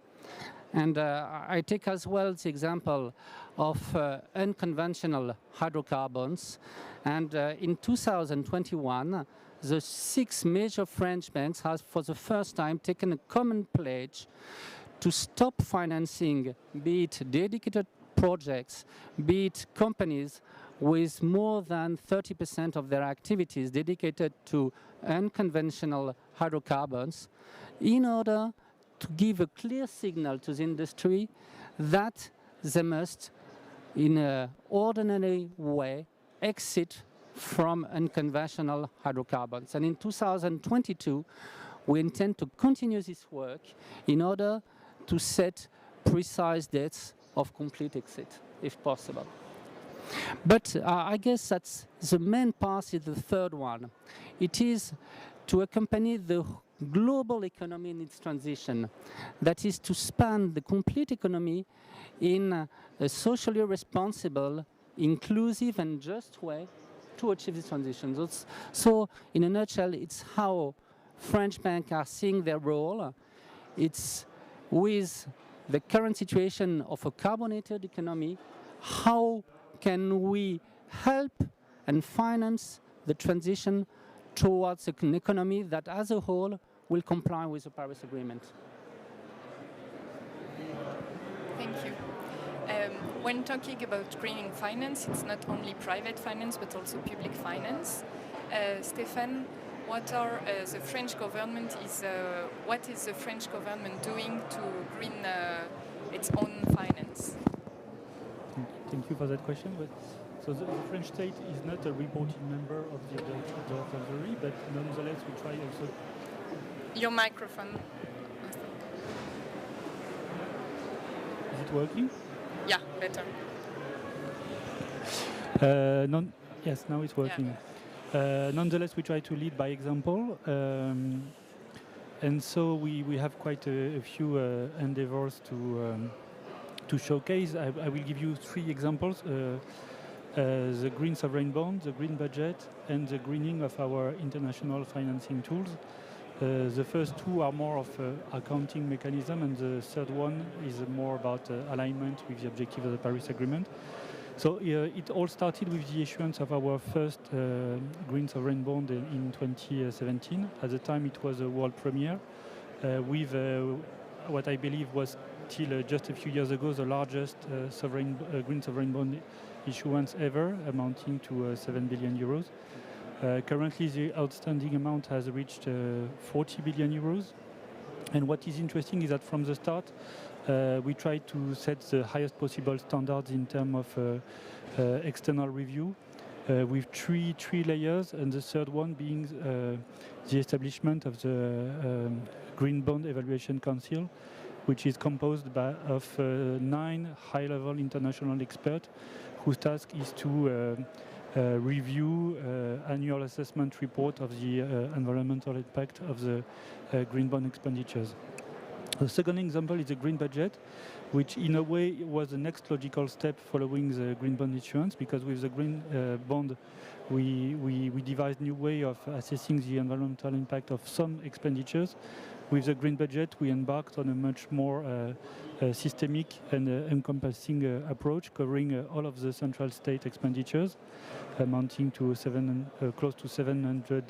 And I take as well the example of unconventional hydrocarbons. And in 2021, the 6 major French banks have for the first time taken a common pledge to stop financing, be it dedicated projects, be it companies with more than 30% of their activities dedicated to unconventional hydrocarbons, in order to give a clear signal to the industry that they must, in an ordinary way, exit from unconventional hydrocarbons. And in 2022, we intend to continue this work in order to set precise dates of complete exit, if possible. But I guess that's the main part is the third one. It is to accompany the global economy in its transition. That is to span the complete economy in a socially responsible, inclusive and just way to achieve this transition. So in a nutshell, it's how French banks are seeing their role. It's with the current situation of a carbonated economy, how can we help and finance the transition towards an economy that as a whole will comply with the Paris Agreement?
Thank you. When talking about greening finance, it's not only private finance but also public finance. Stéphane, what is the French government doing to green its own finance?
Thank you for that question. But so the French state is not a reporting member of the observatory, but nonetheless we try also.
Your microphone.
Is it working?
Yeah, better.
Yes, now it's working. Yeah. Nonetheless, we try to lead by example. And so we have quite a few endeavors to showcase. I will give you 3 examples. The green sovereign bond, the green budget, and the greening of our international financing tools. The first 2 are more of accounting mechanism, and the third one is more about alignment with the objective of the Paris Agreement. So it all started with the issuance of our first green sovereign bond in 2017. At the time it was a world premiere with what I believe was till just a few years ago the largest green sovereign bond issuance ever, amounting to 7 billion euros. Currently the outstanding amount has reached 40 billion euros. And what is interesting is that from the start we tried to set the highest possible standards in terms of external review with three layers, and the third one being the establishment of the Green Bond Evaluation Council, which is composed of 9 high-level international experts whose task is to review annual assessment report of the environmental impact of the green bond expenditures. The second example is the green budget, which in a way was the next logical step following the green bond issuance, because with the green bond we devised new way of assessing the environmental impact of some expenditures. With the green budget we embarked on a much more systemic and encompassing approach, covering all of the central state expenditures, amounting to close to 700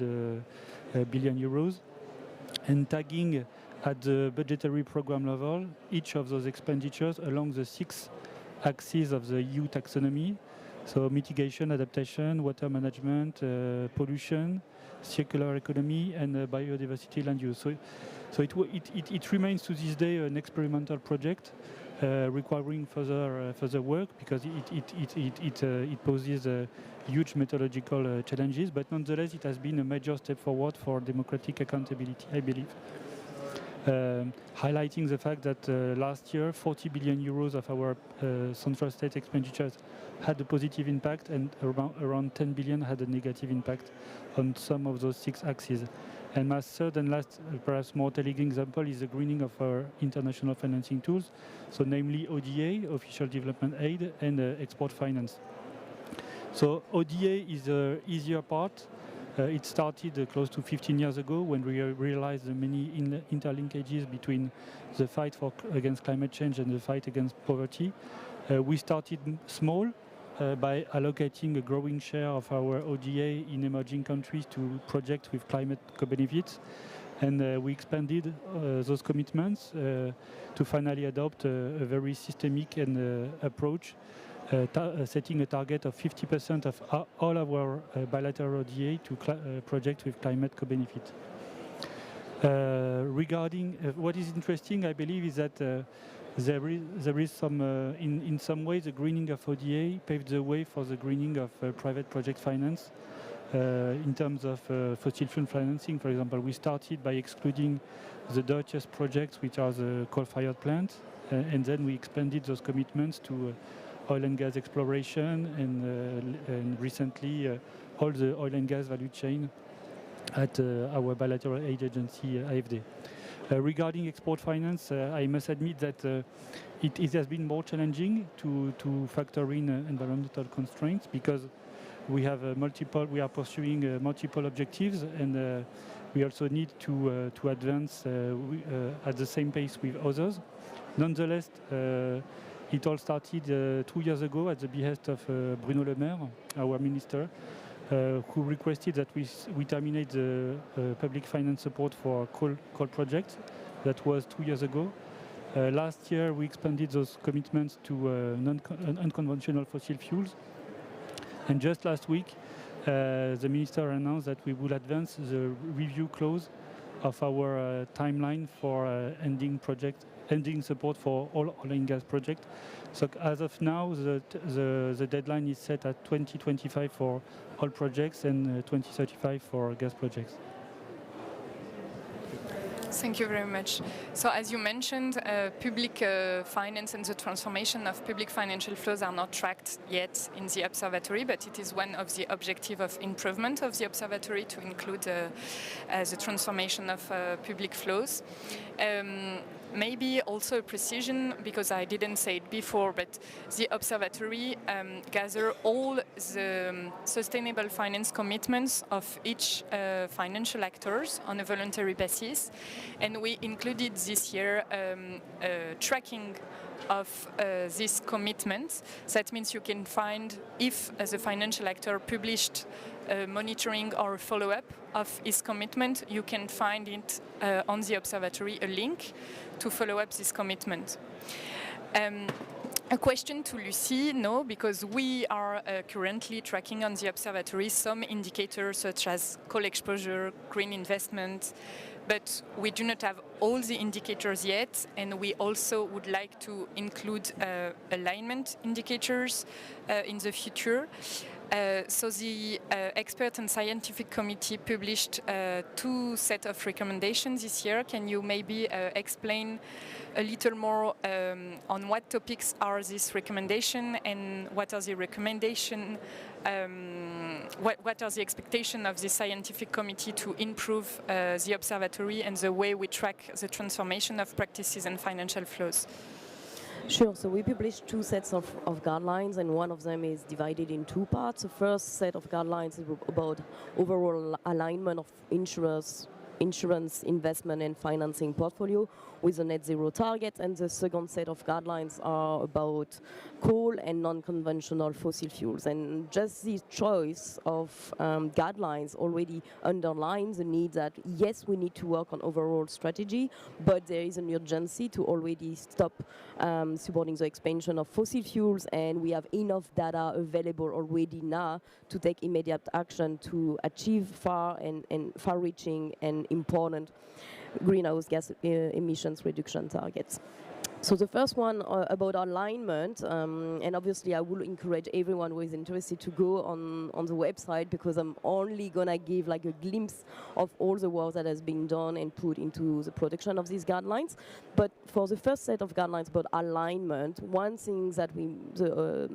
billion euros, and tagging at the budgetary program level each of those expenditures along the 6 axes of the EU taxonomy. So mitigation, adaptation, water management, pollution, circular economy, and biodiversity land use. So it remains to this day an experimental project requiring further work, because it poses huge methodological challenges, but nonetheless it has been a major step forward for democratic accountability, I believe. Highlighting the fact that last year 40 billion euros of our central state expenditures had a positive impact, and around 10 billion had a negative impact on some of those 6 axes. And my third and last, perhaps more telling example, is the greening of our international financing tools, so namely ODA, Official Development Aid, and export finance. So ODA is the easier part. It started close to 15 years ago, when we realized the many interlinkages between the fight against climate change and the fight against poverty. We started small by allocating a growing share of our ODA in emerging countries to projects with climate co-benefits. And we expanded those commitments to finally adopt a very systemic and approach, setting a target of 50% of all our bilateral ODA to projects with climate co-benefit. Regarding what is interesting, I believe, is that there is some, in some ways, the greening of ODA paved the way for the greening of private project finance. In terms of fossil fuel financing, for example, we started by excluding the dirtiest projects, which are the coal-fired plants, and then we expanded those commitments to oil and gas exploration, and recently all the oil and gas value chain at our bilateral aid agency, AFD. Regarding export finance, I must admit that it has been more challenging to factor in environmental constraints, because we are pursuing multiple objectives, and we also need to advance at the same pace with others. Nonetheless, it all started 2 years ago at the behest of Bruno Le Maire, our minister, who requested that we terminate the public finance support for coal projects. That was 2 years ago. Last year, we expanded those commitments to unconventional fossil fuels. And just last week, the minister announced that we will advance the review clause of our timeline for ending support for all oil and gas projects. So as of now, the deadline is set at 2025 for oil projects and 2035 for gas projects.
Thank you very much. So as you mentioned, public finance and the transformation of public financial flows are not tracked yet in the observatory, but it is one of the objectives of improvement of the observatory to include the transformation of public flows. Maybe also a precision, because I didn't say it before, but the observatory gather all the sustainable finance commitments of each financial actors on a voluntary basis. And we included this year tracking of this commitment. So that means you can find if as a financial actor published monitoring or follow-up of his commitment, you can find it on the observatory, a link to follow up this commitment. A question to Lucie, no, because we are currently tracking on the observatory some indicators such as coal exposure, green investment, but we do not have all the indicators yet, and we also would like to include alignment indicators in the future. So the expert and scientific committee published 2 sets of recommendations this year. Can you maybe explain a little more on what topics are these recommendations and what are the recommendations? What are the expectations of the scientific committee to improve the observatory and the way we track the transformation of practices and financial flows?
Sure, so we published 2 sets of guidelines, and one of them is divided in 2 parts. The first set of guidelines is about overall alignment of insurance, investment and financing portfolio with a net zero target, and the second set of guidelines are about coal and non-conventional fossil fuels. And just this choice of guidelines already underlines the need that, yes, we need to work on overall strategy, but there is an urgency to already stop supporting the expansion of fossil fuels, and we have enough data available already now to take immediate action to achieve far-reaching and important greenhouse gas emissions reduction targets. So the first one about alignment, and obviously I will encourage everyone who is interested to go on the website, because I'm only gonna give like a glimpse of all the work that has been done and put into the production of these guidelines. But for the first set of guidelines about alignment, one thing that the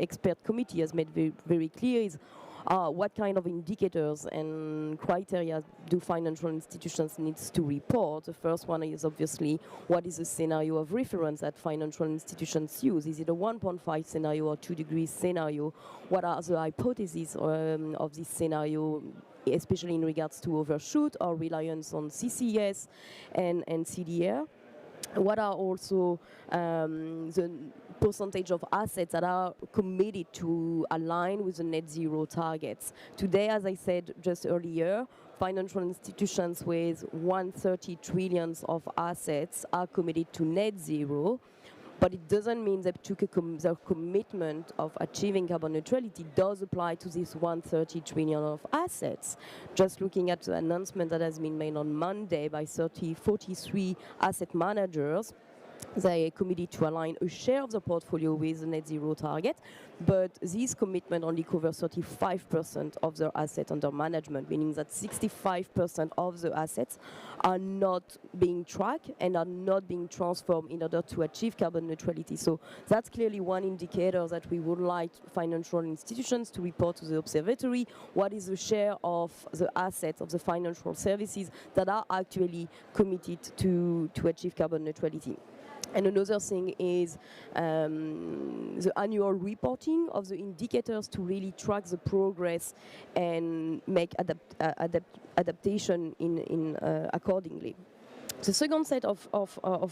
expert committee has made very, very clear is what kind of indicators and criteria do financial institutions need to report. The first one is obviously what is the scenario of reference that financial institutions use. Is it a 1.5 scenario or 2 degrees scenario? What are the hypotheses of this scenario, especially in regards to overshoot or reliance on CCS and CDR? What are also the percentage of assets that are committed to align with the net zero targets? Today, as I said just earlier, financial institutions with 130 trillion of assets are committed to net zero, but it doesn't mean that their commitment of achieving carbon neutrality does apply to this 130 trillion of assets. Just looking at the announcement that has been made on Monday by 43 asset managers, they are committed to align a share of the portfolio with the net zero target, but this commitment only covers 35% of their assets under management, meaning that 65% of the assets are not being tracked and are not being transformed in order to achieve carbon neutrality. So that's clearly one indicator that we would like financial institutions to report to the observatory. What is the share of the assets of the financial services that are actually committed to achieve carbon neutrality? And another thing is the annual reporting of the indicators to really track the progress and make adaptation accordingly. The second set of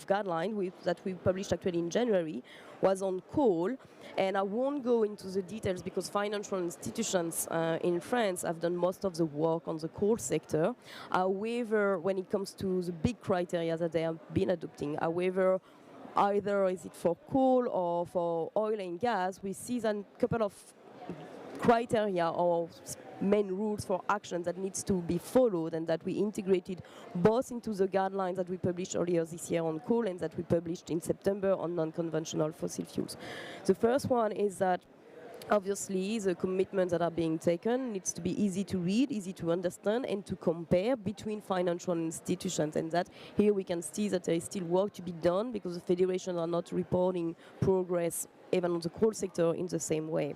guidelines that we published actually in January was on coal, and I won't go into the details because financial institutions in France have done most of the work on the coal sector. However, when it comes to the big criteria that they have been adopting, however, either is it for coal or for oil and gas, we see that a couple of criteria or main rules for action that needs to be followed and that we integrated both into the guidelines that we published earlier this year on coal and that we published in September on non-conventional fossil fuels. The first one is that obviously the commitments that are being taken needs to be easy to read, easy to understand and to compare between financial institutions, and that here we can see that there is still work to be done because the federations are not reporting progress even on the coal sector in the same way.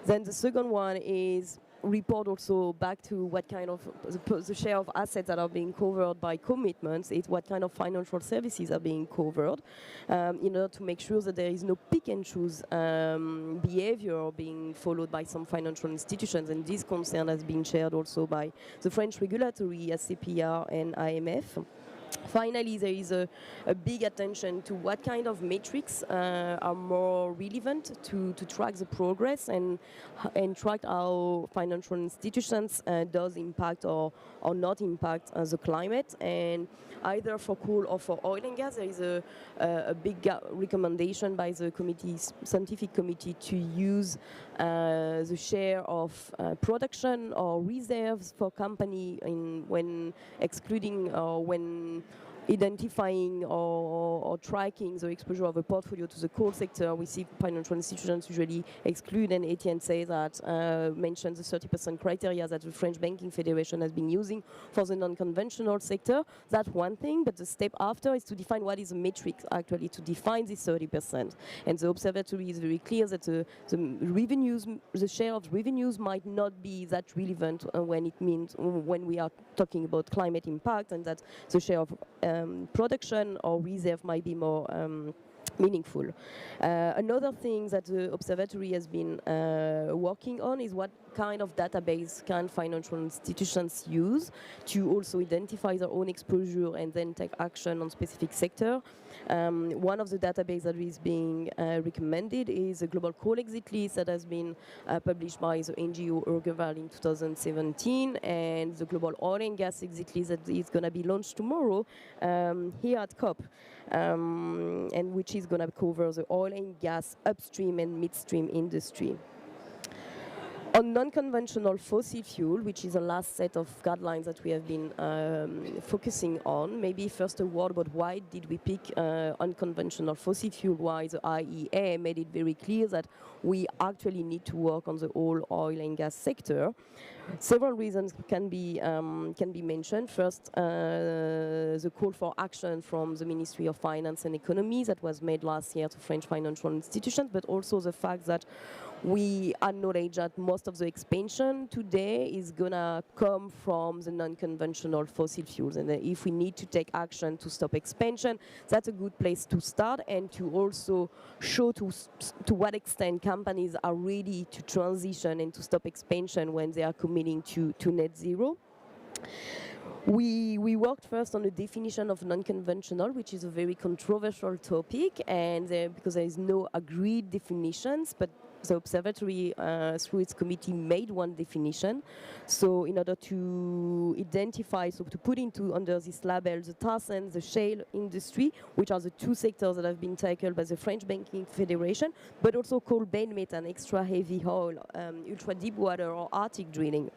Then the second one is report also back to what kind of the share of assets that are being covered by commitments, is what kind of financial services are being covered in order to make sure that there is no pick and choose behavior being followed by some financial institutions, and this concern has been shared also by the French regulatory SCPR and IMF. Finally, there is a big attention to what kind of metrics are more relevant to track the progress and track how financial institutions does impact or not impact the climate. And either for coal or for oil and gas, there is a big recommendation by the scientific committee to use the share of production or reserves for company when excluding or when identifying or tracking the exposure of a portfolio to the coal sector. We see financial institutions usually exclude, and Etienne says that, mentions the 30% criteria that the French Banking Federation has been using for the non-conventional sector. That's one thing, but the step after is to define what is the metric actually to define this 30%. And the observatory is very clear that the revenues, the share of revenues might not be that relevant when we are talking about climate impact, and that the share of production or reserve might be more meaningful. Another thing that the observatory has been working on is what kind of database can financial institutions use to also identify their own exposure and then take action on specific sector. One of the databases that is being recommended is a global coal exit list that has been published by the NGO Agricole in 2017, and the global oil and gas exit list that is going to be launched tomorrow here at COP, and which is going to cover the oil and gas upstream and midstream industry. On non-conventional fossil fuel, which is the last set of guidelines that we have been focusing on, maybe first a word about why did we pick unconventional fossil fuel, why the IEA made it very clear that we actually need to work on the whole oil and gas sector. Several reasons can be mentioned. First, the call for action from the Ministry of Finance and Economy that was made last year to French financial institutions, but also the fact that we acknowledge that most of the expansion today is going to come from the non-conventional fossil fuels. And if we need to take action to stop expansion, that's a good place to start, and to also show to what extent companies are ready to transition and to stop expansion when they are committing to net zero. We worked first on the definition of non-conventional, which is a very controversial topic, and because there is no agreed definitions, but the observatory, through its committee, made one definition. So in order to identify, so to put under this label the tar sands, the shale industry, which are the two sectors that have been tackled by the French Banking Federation, but also coal, bane methane, extra heavy oil, ultra deep water or Arctic drilling,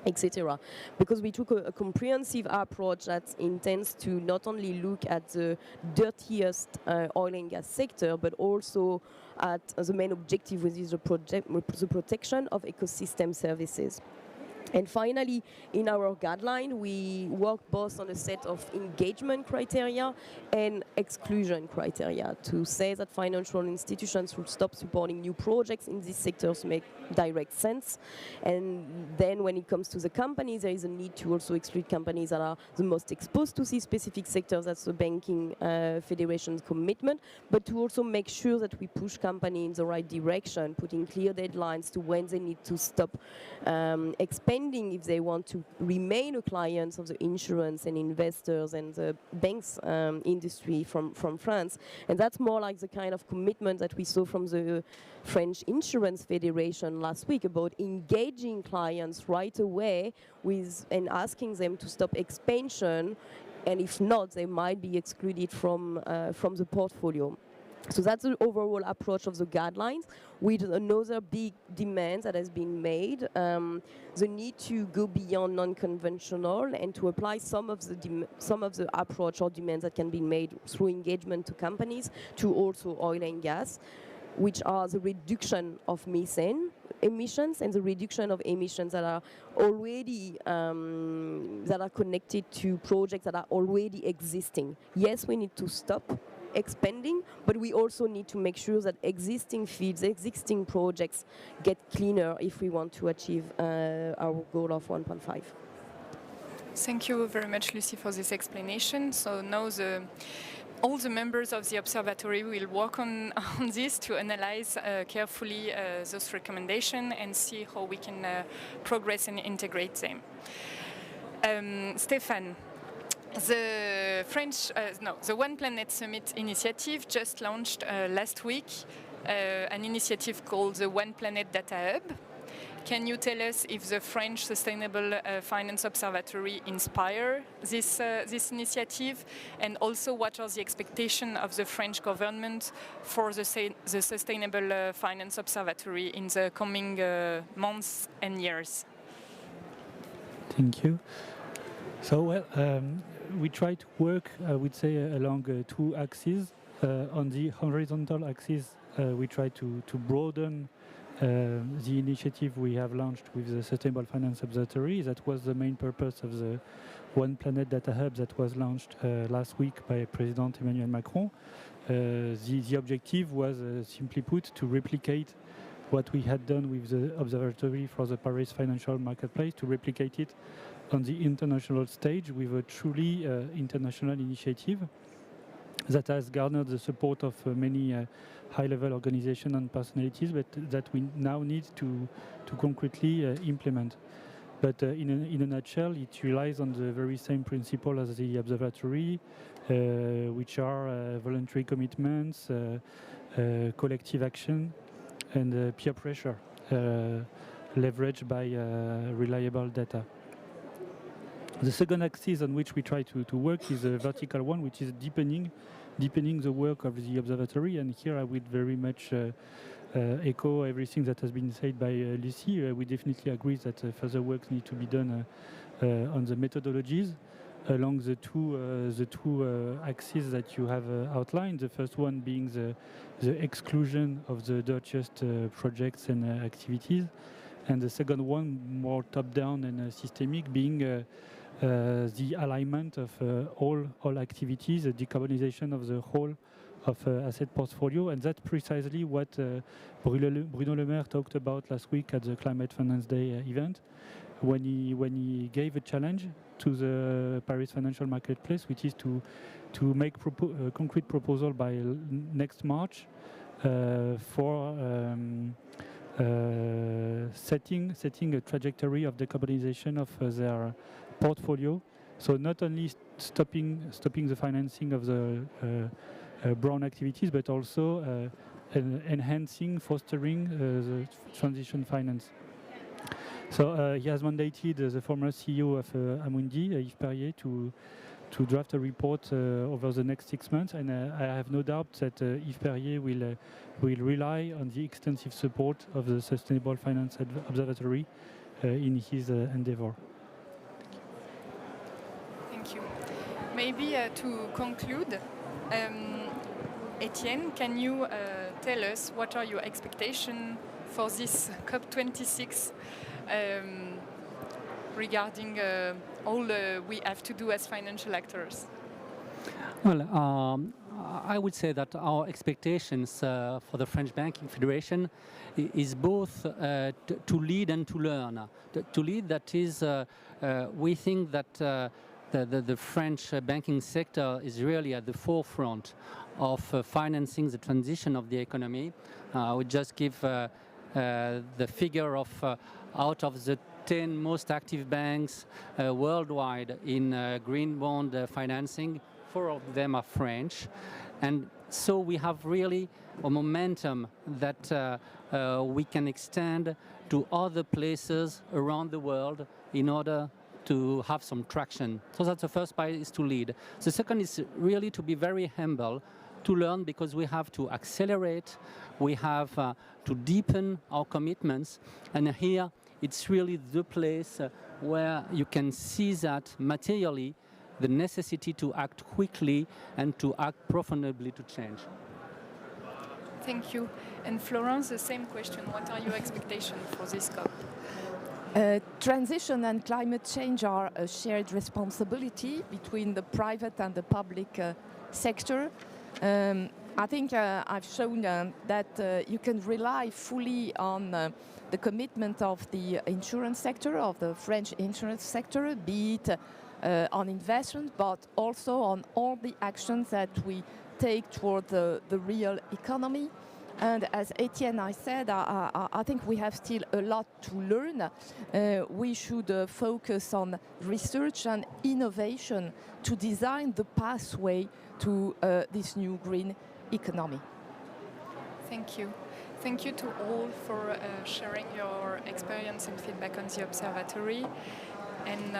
etc. Because we took a comprehensive approach that intends to not only look at the dirtiest oil and gas sector, but also at the main objective, which is the protection of ecosystem services. And finally, in our guideline, we work both on a set of engagement criteria and exclusion criteria to say that financial institutions should stop supporting new projects in these sectors to make direct sense. And then when it comes to the companies, there is a need to also exclude companies that are the most exposed to these specific sectors. That's the Banking Federation's commitment, but to also make sure that we push companies in the right direction, putting clear deadlines to when they need to stop expanding expanding if they want to remain a client of the insurance and investors and the banks industry from France. And that's more like the kind of commitment that we saw from the French Insurance Federation last week about engaging clients right away with and asking them to stop expansion, and if not, they might be excluded from the portfolio. So that's the overall approach of the guidelines, with another big demand that has been made, the need to go beyond non-conventional and to apply some of the approach or demands that can be made through engagement to companies to also oil and gas, which are the reduction of methane emissions and the reduction of emissions that are already that are connected to projects that are already existing. Yes, we need to stop expanding, but we also need to make sure that existing fields, existing projects get cleaner if we want to achieve our goal of 1.5.
Thank you very much, Lucy, for this explanation. So now all the members of the observatory will work on this to analyze carefully those recommendations and see how we can progress and integrate them. Stéphane, the One Planet Summit initiative just launched last week, an initiative called the One Planet Data Hub. Can you tell us if the French Sustainable Finance Observatory inspired this initiative, and also what are the expectations of the French government for the Sustainable Finance Observatory in the coming months and years?
Thank you. So, well, we try to work, I would say, along two axes. On the horizontal axis, we try to broaden the initiative we have launched with the Sustainable Finance Observatory. That was the main purpose of the One Planet Data Hub that was launched last week by President Emmanuel Macron. The objective was, simply put, to replicate what we had done with the Observatory for the Paris Financial Marketplace, to replicate it on the international stage with a truly international initiative that has garnered the support of many high-level organizations and personalities, but that we now need to concretely implement. But in a nutshell, it relies on the very same principle as the observatory, which are voluntary commitments, collective action, and peer pressure, leveraged by reliable data. The second axis on which we try to work is a vertical one, which is deepening the work of the observatory. And here I would very much echo everything that has been said by Lucy. We definitely agree that further work needs to be done on the methodologies along the two axes that you have outlined. The first one being the exclusion of the dirtiest projects and activities, and the second one, more top-down and systemic, being the alignment of all activities, the decarbonization of the whole of asset portfolio. And that's precisely what Bruno Le Maire talked about last week at the Climate Finance Day event, when he gave a challenge to the Paris Financial Marketplace, which is to make a concrete proposal by next March for setting a trajectory of decarbonization of their portfolio. So not only stopping the financing of the brown activities, but also enhancing, fostering the transition finance. So he has mandated the former CEO of Amundi, Yves Perrier, to draft a report over the next 6 months, and I have no doubt that Yves Perrier will rely on the extensive support of the Sustainable Finance Observatory in his endeavor.
Thank you. Maybe to conclude, Etienne, can you tell us what are your expectations for this COP26 regarding all we have to do as financial actors?
Well, I would say that our expectations for the French Banking Federation is both to lead and to learn. To lead, that is, we think that the French banking sector is really at the forefront of financing the transition of the economy. I would just give the figure of out of the 10 most active banks worldwide in green bond financing. 4 of them are French. And so we have really a momentum that we can extend to other places around the world in order to have some traction. So that's the first part, is to lead. The second is really to be very humble, to learn, because we have to accelerate, we have to deepen our commitments, and here it's really the place where you can see that materially, the necessity to act quickly and to act profoundly to change.
Thank you. And Florence, the same question. What are your expectations for this COP?
Transition and climate change are a shared responsibility between the private and the public sector. I think I've shown that you can rely fully on the commitment of the insurance sector, of the French insurance sector, be it on investment, but also on all the actions that we take toward the real economy. And as Etienne I said, I think we have still a lot to learn. We should focus on research and innovation to design the pathway to this new green economy.
Thank you. Thank you to all for sharing your experience and feedback on the observatory. And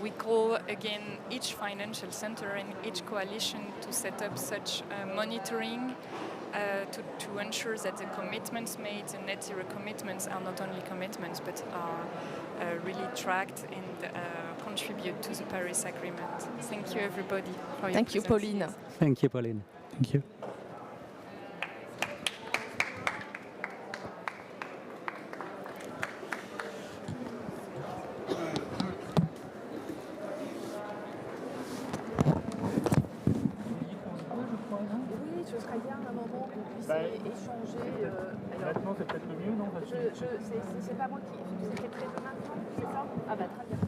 we call again each financial center and each coalition to set up such monitoring to ensure that the commitments made, the net zero commitments, are not only commitments but are really tracked and contribute to the Paris Agreement. Thank you everybody for your
Thank you, Pauline.
Thank you, Pauline.
Thank you.
Oui, ce serait bien à un moment qu'on puisse échanger.
Maintenant, c'est peut-être le mieux, non?
C'est pas moi qui. C'était prévu maintenant, c'est ça? Ah bah très bien.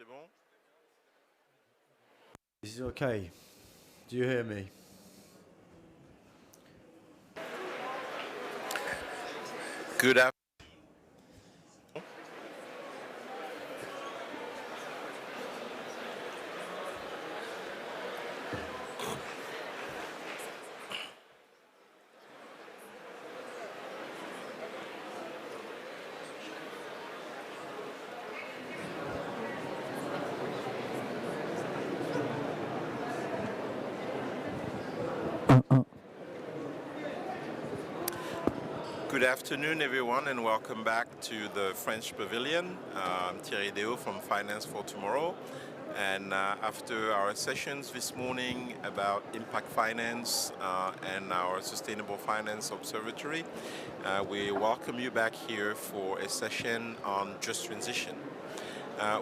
C'est bon?
This is okay. Do you hear me?
Good afternoon. Good afternoon, everyone, and welcome back to the French Pavilion. I'm Thierry Deo from Finance for Tomorrow. And after our sessions this morning about impact finance and our sustainable finance observatory, we welcome you back here for a session on just transition.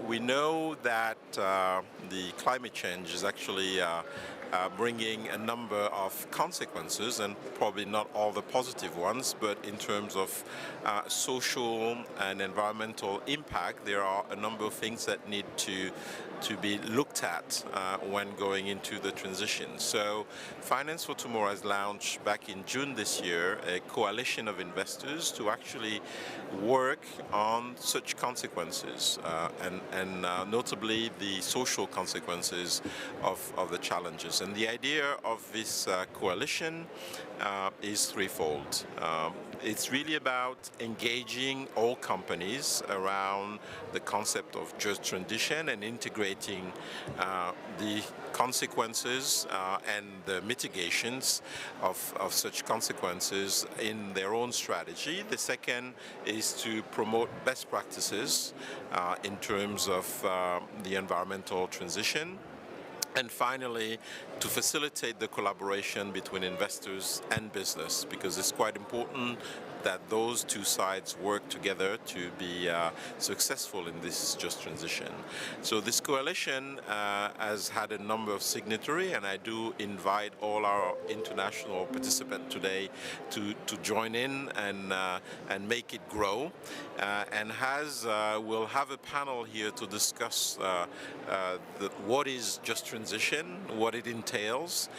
We know that the climate change is actually bringing a number of consequences, and probably not all the positive ones, but in terms of social and environmental impact, there are a number of things that need to be looked at when going into the transition. So Finance for Tomorrow has launched back in June this year a coalition of investors to actually work on such consequences and notably the social consequences of the challenges. And the idea of this coalition is threefold. It's really about engaging all companies around the concept of just transition and integrating the consequences and the mitigations of such consequences in their own strategy. The second is to promote best practices in terms of the environmental transition. And finally, to facilitate the collaboration between investors and business, because it's quite important that those two sides work together to be successful in this just transition. So this coalition has had a number of signatories, and I do invite all our international participants today to join in and make it grow. And we'll have a panel here to discuss what is just transition, what it entails,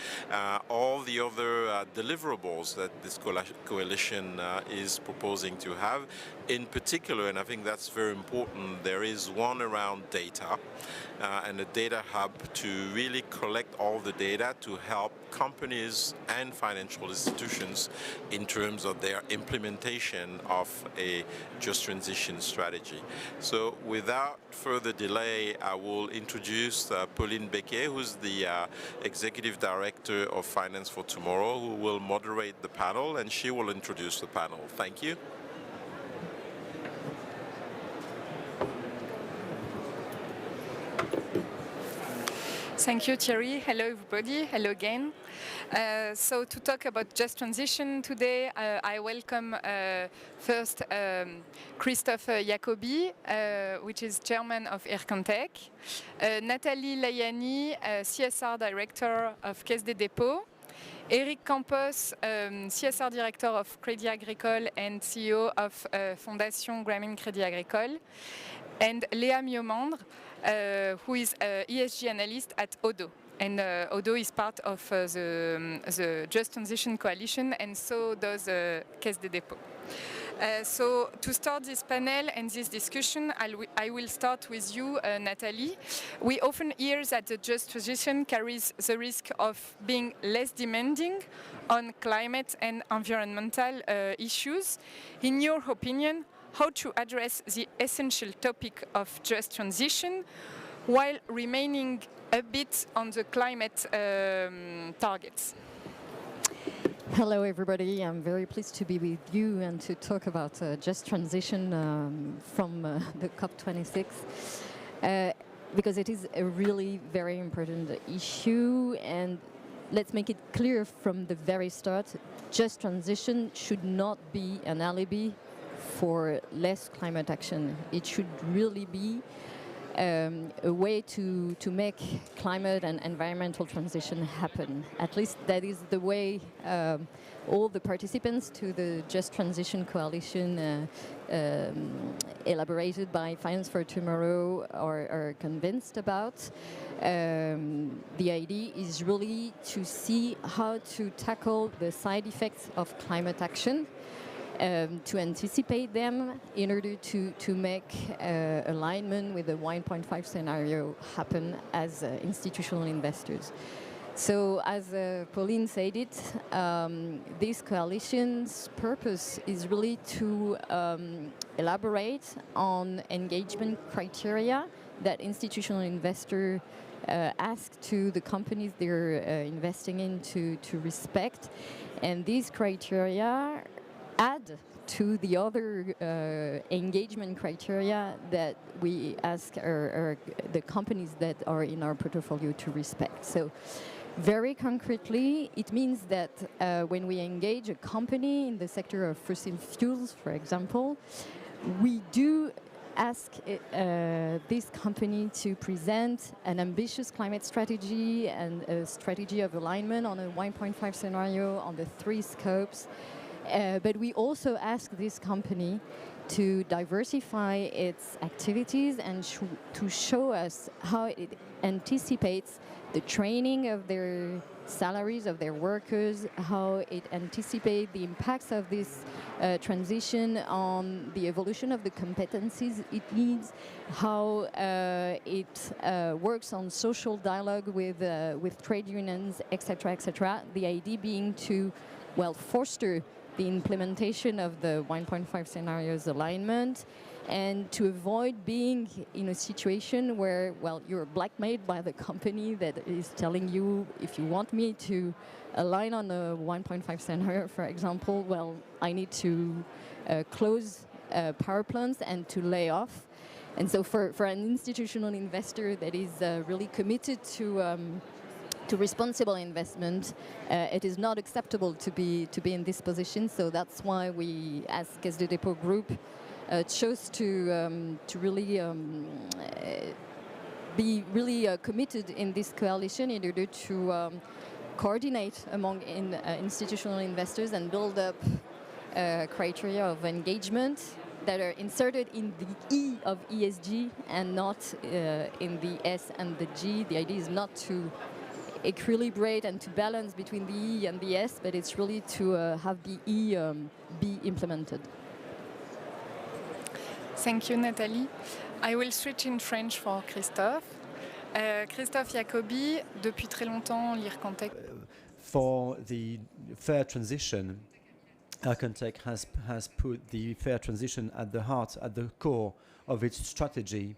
all the other deliverables that this coalition is proposing to have. In particular, and I think that's very important, there is one around data and a data hub to really collect all the data to help companies and financial institutions in terms of their implementation of a just transition strategy. So without further delay, I will introduce Pauline Becquet, who's the Executive Director of Finance for Tomorrow, who will moderate the panel, and she will introduce the panel. Thank you.
Thank you, Thierry. Hello, everybody. Hello again. So to talk about just transition today, I welcome first Christophe Jacobi, which is chairman of Ircantec, Nathalie Layani, CSR director of Caisse des Dépôts, Eric Campos, CSR director of Crédit Agricole and CEO of Fondation Grameen Crédit Agricole, and Léa Miomandre, who is ESG analyst at Odo. And Odo is part of the Just Transition Coalition, and so does Caisse des Dépôts. So to start this panel and this discussion, I will start with you, Nathalie. We often hear that the just transition carries the risk of being less demanding on climate and environmental issues. In your opinion, how to address the essential topic of just transition while remaining a bit on the climate targets?
Hello everybody, I'm very pleased to be with you and to talk about just transition from the COP26 because it is a really very important issue, and let's make it clear from the very start, just transition should not be an alibi for less climate action. It should really be a way to make climate and environmental transition happen. At least that is the way all the participants to the Just Transition Coalition elaborated by Finance for Tomorrow are convinced about. The idea is really to see how to tackle the side effects of climate action, to anticipate them in order to make alignment with the 1.5 scenario happen as institutional investors. So as Pauline said it, this coalition's purpose is really to elaborate on engagement criteria that institutional investors ask to the companies they're investing in to respect. And these criteria add to the other engagement criteria that we ask the companies that are in our portfolio to respect. So very concretely, it means that when we engage a company in the sector of fossil fuels, for example, we do ask this company to present an ambitious climate strategy and a strategy of alignment on a 1.5 scenario on the 3 scopes. But we also ask this company to diversify its activities and to show us how it anticipates the training of their salaries of their workers, how it anticipates the impacts of this transition on the evolution of the competencies it needs, how it works on social dialogue with trade unions, etc., etc. The idea being to, well, foster the implementation of the 1.5 scenarios alignment, and to avoid being in a situation where, well, you're blackmailed by the company that is telling you, if you want me to align on a 1.5 scenario, for example, well, I need to close power plants and to lay off. And so for an institutional investor that is really committed to responsible investment, it is not acceptable to be in this position. So that's why we, as Caisse de Dépôt Group, chose to really be really committed in this coalition in order to coordinate among institutional investors and build up criteria of engagement that are inserted in the E of ESG and not in the S and the G. The idea is not to equilibrate and to balance between the E and the S, but it's really to have the E be implemented.
Thank you, Nathalie. I will switch in French for Christophe. Christophe Jacobi, depuis très longtemps, l'IRCANTEC.
For the fair transition, IRCANTEC has put the fair transition at the heart, at the core of its strategy.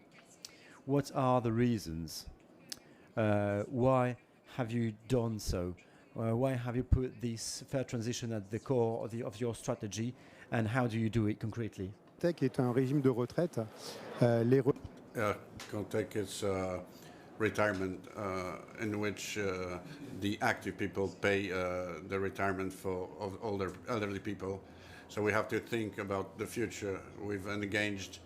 What are the reasons? Why have you done so? Why have you put this fair transition at the core of your strategy, and how do you do it concretely?
IRCANTEC est un régime de retraite.
IRCANTEC is retirement in which the active people pay the retirement for older elderly people. So we have to think about the future. We've engaged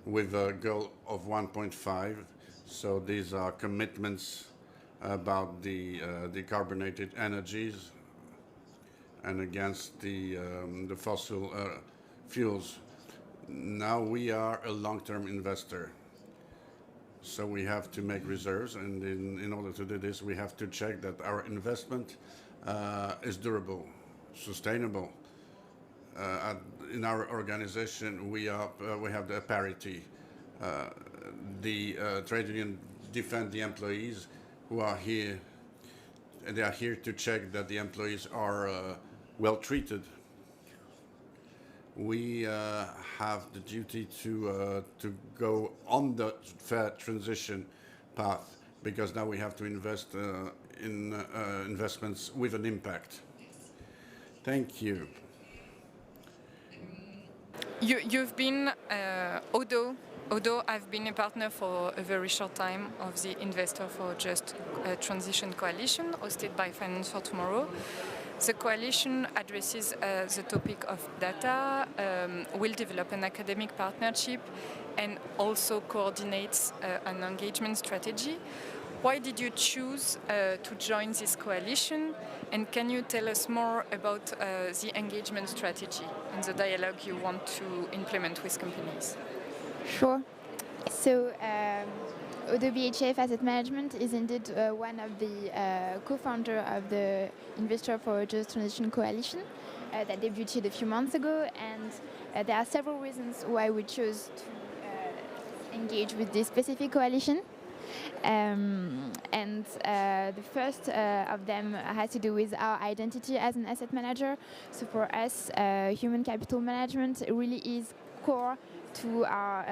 with a goal of 1.5. So these are commitments about the decarbonated energies and against the fossil fuels. Now we are a long-term investor, so we have to make reserves, and in order to do this, we have to check that our investment is durable, sustainable. In our organization, we have the parity. The trade union defend the employees who are here, and they are here to check that the employees are well treated. We have the duty to go on the fair transition path, because now we have to invest in investments with an impact. Thank you.
You've been Odo. I've been a partner for a very short time of the Investor for Just Transition Coalition, hosted by Finance for Tomorrow. The coalition addresses the topic of data, will develop an academic partnership, and also coordinates an engagement strategy. Why did you choose to join this coalition? And can you tell us more about the engagement strategy and the dialogue you want to implement with companies?
Sure. So ODDO BHF Asset Management is indeed one of the co-founder of the Investor for a Just Transition Coalition that debuted a few months ago, and there are several reasons why we chose to engage with this specific coalition. The first of them has to do with our identity as an asset manager. So for us, human capital management really is core to our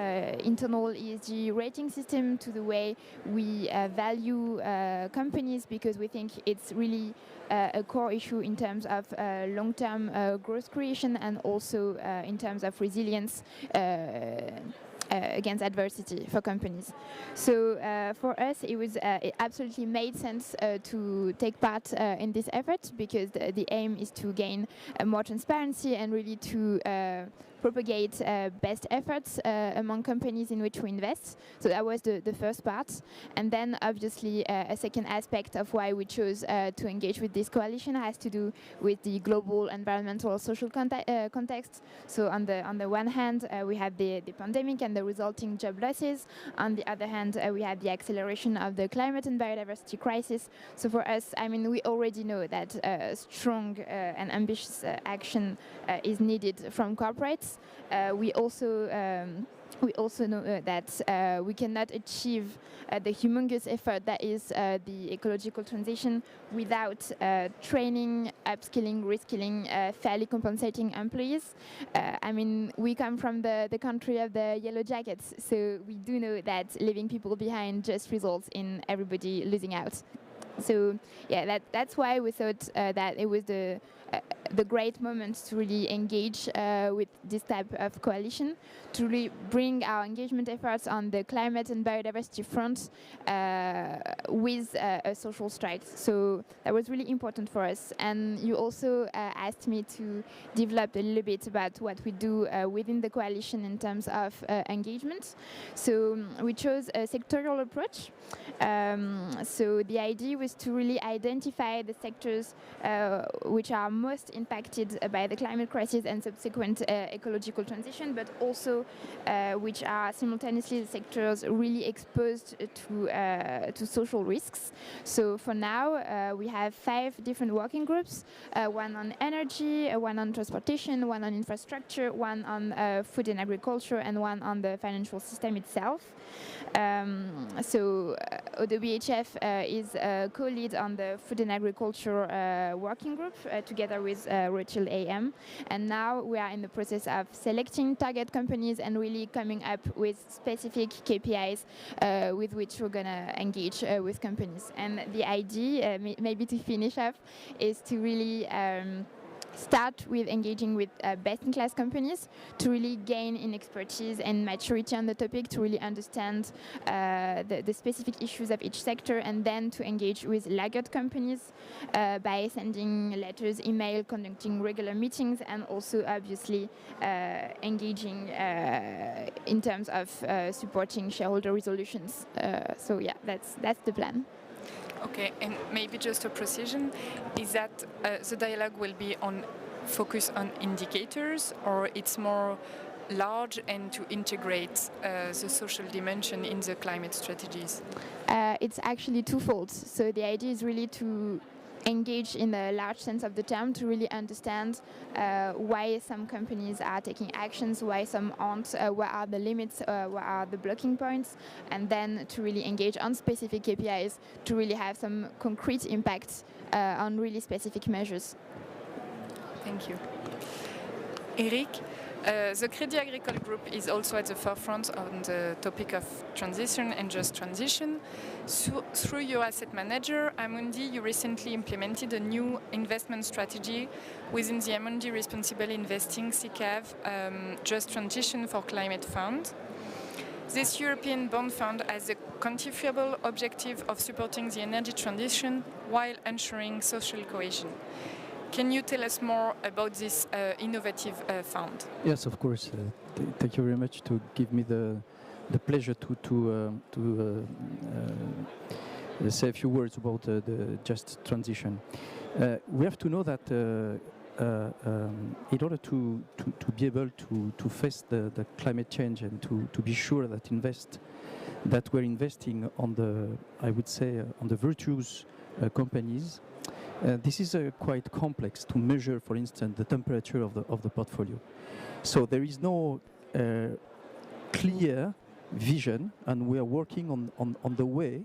internal ESG rating system, to the way we value companies, because we think it's really a core issue in terms of long-term growth creation, and also in terms of resilience against adversity for companies. So for us, it absolutely made sense to take part in this effort, because the aim is to gain more transparency and really to propagate best efforts among companies in which we invest. So that was the first part. And then obviously a second aspect of why we chose to engage with this coalition has to do with the global environmental social context. So on the one hand, we have the pandemic and the resulting job losses. On the other hand, we have the acceleration of the climate and biodiversity crisis. So for us, I mean, we already know that strong and ambitious action is needed from corporates. We also know that we cannot achieve the humongous effort that is the ecological transition without training, upskilling, reskilling, fairly compensating employees. I mean, we come from the country of the yellow jackets, so we do know that leaving people behind just results in everybody losing out. So yeah, that's why we thought that it was the great moment to really engage with this type of coalition, to really bring our engagement efforts on the climate and biodiversity front with a social strike. So that was really important for us. And you also asked me to develop a little bit about what we do within the coalition in terms of engagement. So we chose a sectorial approach. So the idea was to really identify the sectors which are most impacted by the climate crisis and subsequent ecological transition, but also which are simultaneously the sectors really exposed to social risks. So for now, we have 5 different working groups, one on energy, one on transportation, one on infrastructure, one on food and agriculture, and one on the financial system itself. So ODDO BHF is co-lead on the food and agriculture working group together with Rothschild AM, and now we are in the process of selecting target companies and really coming up with specific KPIs with which we're going to engage with companies. And the idea, maybe to finish up, is to really start with engaging with best-in-class companies to really gain in expertise and maturity on the topic, to really understand the specific issues of each sector, and then to engage with laggard companies by sending letters, email, conducting regular meetings, and also obviously engaging in terms of supporting shareholder resolutions. So yeah, that's the plan.
Okay, and maybe just a precision, is that the dialogue will be on focus on indicators, or it's more large and to integrate the social dimension in the climate strategies?
It's actually twofold. So the idea is really to engage in the large sense of the term, to really understand why some companies are taking actions, why some aren't, what are the limits, what are the blocking points, and then to really engage on specific KPIs to really have some concrete impact on really specific measures.
Thank you. Eric, the Crédit Agricole group is also at the forefront on the topic of transition and just transition. Through your asset manager, Amundi, you recently implemented a new investment strategy within the Amundi Responsible Investing (SICAV) Just Transition for Climate Fund. This European bond fund has the quantifiable objective of supporting the energy transition while ensuring social cohesion. Can you tell us more about this innovative fund?
Yes, of course. Thank you very much to give me the pleasure to say a few words about the just transition. We have to know that in order to be able to face the climate change and to be sure that we're investing on the, I would say, on the virtuous companies, this is quite complex to measure, for instance, the temperature of the portfolio. So there is no clear vision, and we are working on the way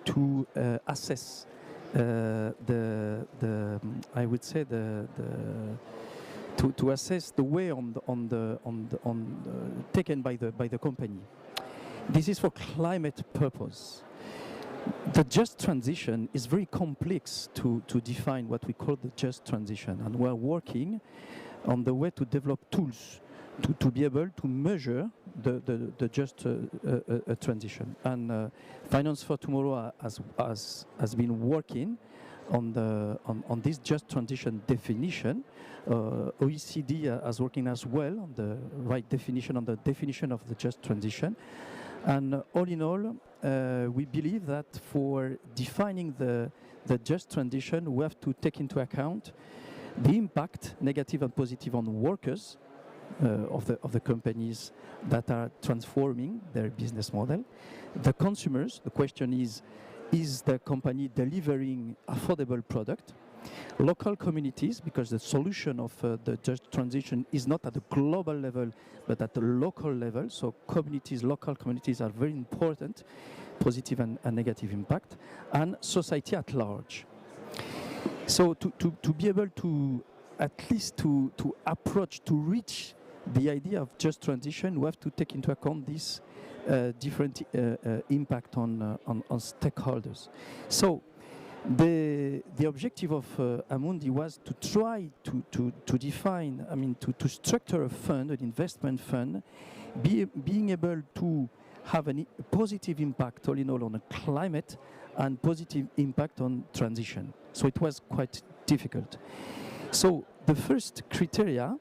to assess I would say to assess the way taken by the company. This is for climate purpose. The just transition is very complex to define what we call the just transition, and we're working on the way to develop tools to be able to measure the just transition. And Finance for Tomorrow has been working on this just transition definition. OECD is working as well on the right definition, on the definition of the just transition. And all in all, we believe that for defining the just transition, we have to take into account the impact, negative and positive, on workers of the companies that are transforming their business model. The consumers, the question is the company delivering affordable product? Local communities, because the solution of the just transition is not at the global level, but at the local level. So communities, local communities are very important, positive and negative impact, and society at large. So to be able to, at least to approach, to reach the idea of just transition, we have to take into account this different impact on stakeholders. So the objective of Amundi was to try to define, to structure a fund, an investment fund, being able to have a positive impact all in all on the climate and positive impact on transition. So it was quite difficult. So the first criteria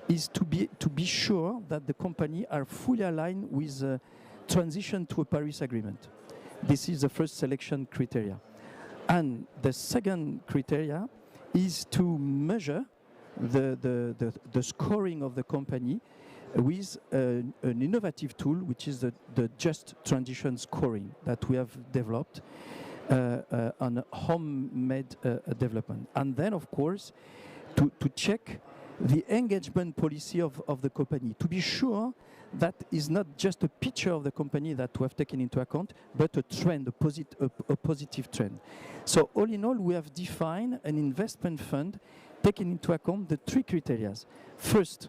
is to be sure that the company are fully aligned with transition to a Paris Agreement. This is the first selection criteria. And the second criteria is to measure the scoring of the company with an innovative tool, which is the Just Transition scoring that we have developed on a homemade development. And then, of course, to check the engagement policy of the company, to be sure that is not just a picture of the company that we have taken into account, but a trend, a positive trend. So all in all, we have defined an investment fund taking into account the three criteria. First,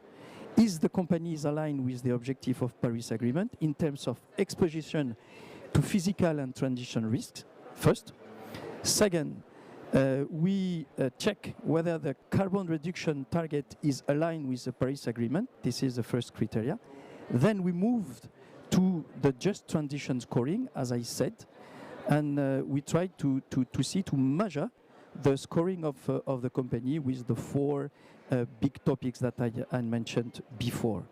is the company aligned with the objective of Paris Agreement in terms of exposition to physical and transition risks, first. Second, we check whether the carbon reduction target is aligned with the Paris Agreement. This is the first criteria. Then we moved to the Just Transition scoring, as I said, and we tried to measure the scoring of the company with the four big topics that I mentioned before.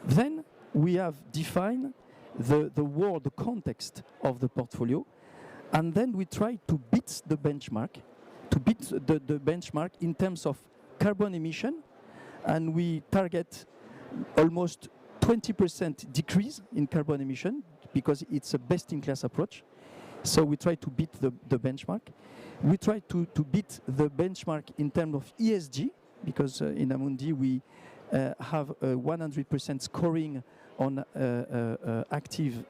Then we have defined the context of the portfolio, and then we try to beat the benchmark, the benchmark in terms of carbon emission, and we target almost 20% decrease in carbon emission because it's a best-in-class approach. So we try to beat the benchmark. We try to beat the benchmark in terms of ESG because in Amundi we have a 100% scoring on active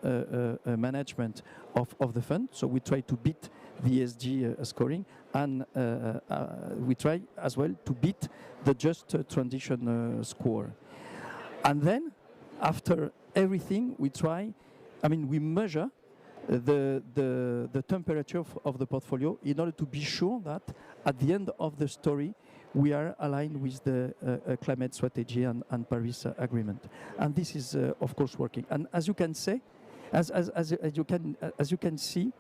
management of the fund. So we try to beat the ESG scoring, and we try as well to beat the Just Transition score. And then, after everything, we measure the temperature of the portfolio in order to be sure that at the end of the story, we are aligned with the climate strategy and Paris Agreement. And this is, of course, working. And as you can say, as you can see,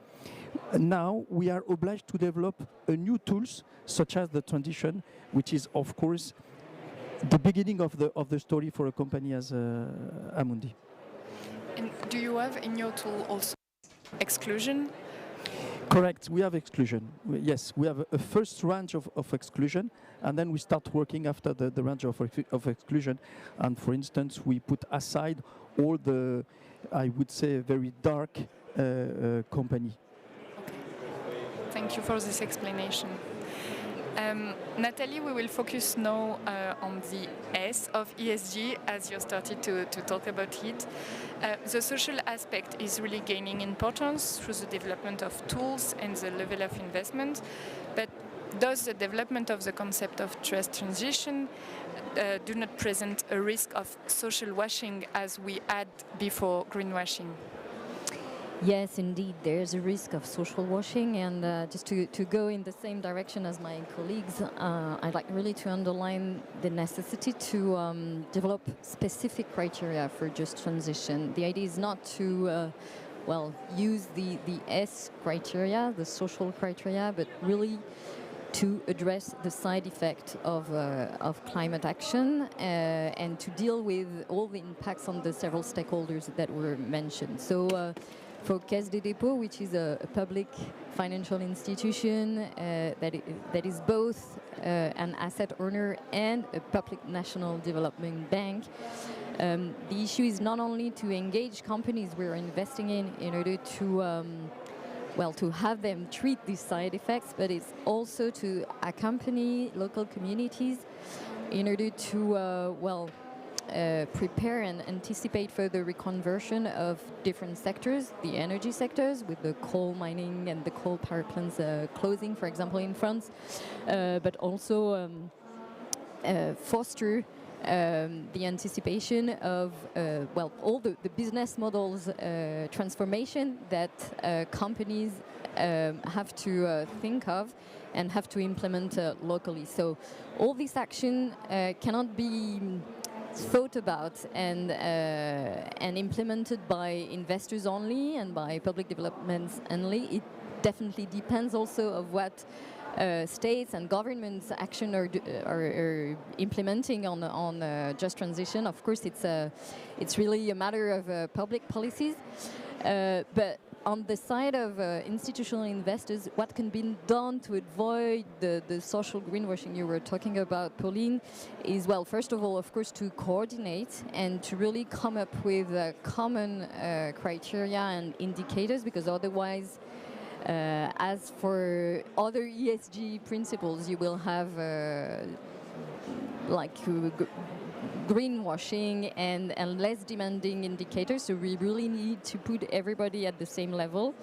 Now we are obliged to develop a new tools such as the transition, which is of course the beginning of the story for a company as Amundi.
And do you have in your tool also exclusion?
Correct, we have exclusion. Yes, we have a first range of exclusion, and then we start working after the range of exclusion. And for instance, we put aside all the, I would say, very dark company.
Okay. Thank you for this explanation. Nathalie, we will focus now on the S of ESG, as you started to talk about it. The social aspect is really gaining importance through the development of tools and the level of investment. But does the development of the concept of just transition do not present a risk of social washing as we had before greenwashing?
Yes, indeed, there's a risk of social washing, and just to go in the same direction as my colleagues, I'd like really to underline the necessity to develop specific criteria for just transition. The idea is not to use the S criteria, the social criteria, but really to address the side effect of climate action and to deal with all the impacts on the several stakeholders that were mentioned. So. For Caisse des Dépôts, which is a public financial institution that is both an asset owner and a public national development bank, the issue is not only to engage companies we're investing in order to to have them treat these side effects, but it's also to accompany local communities in order to prepare and anticipate further reconversion of different sectors, the energy sectors, with the coal mining and the coal power plants closing, for example, in France, but also foster the anticipation of all the business models transformation that companies have to think of and have to implement locally. So all this action cannot be thought about and implemented by investors only and by public developments only. It definitely depends also of what states and governments action are implementing on just transition. Of course, it's really a matter of public policies, but on the side of institutional investors, what can be done to avoid the social greenwashing you were talking about, Pauline, is, well, first of all, of course, to coordinate and to really come up with common criteria and indicators, because otherwise, as for other ESG principles, you will have greenwashing and less demanding indicators. So we really need to put everybody at the same level.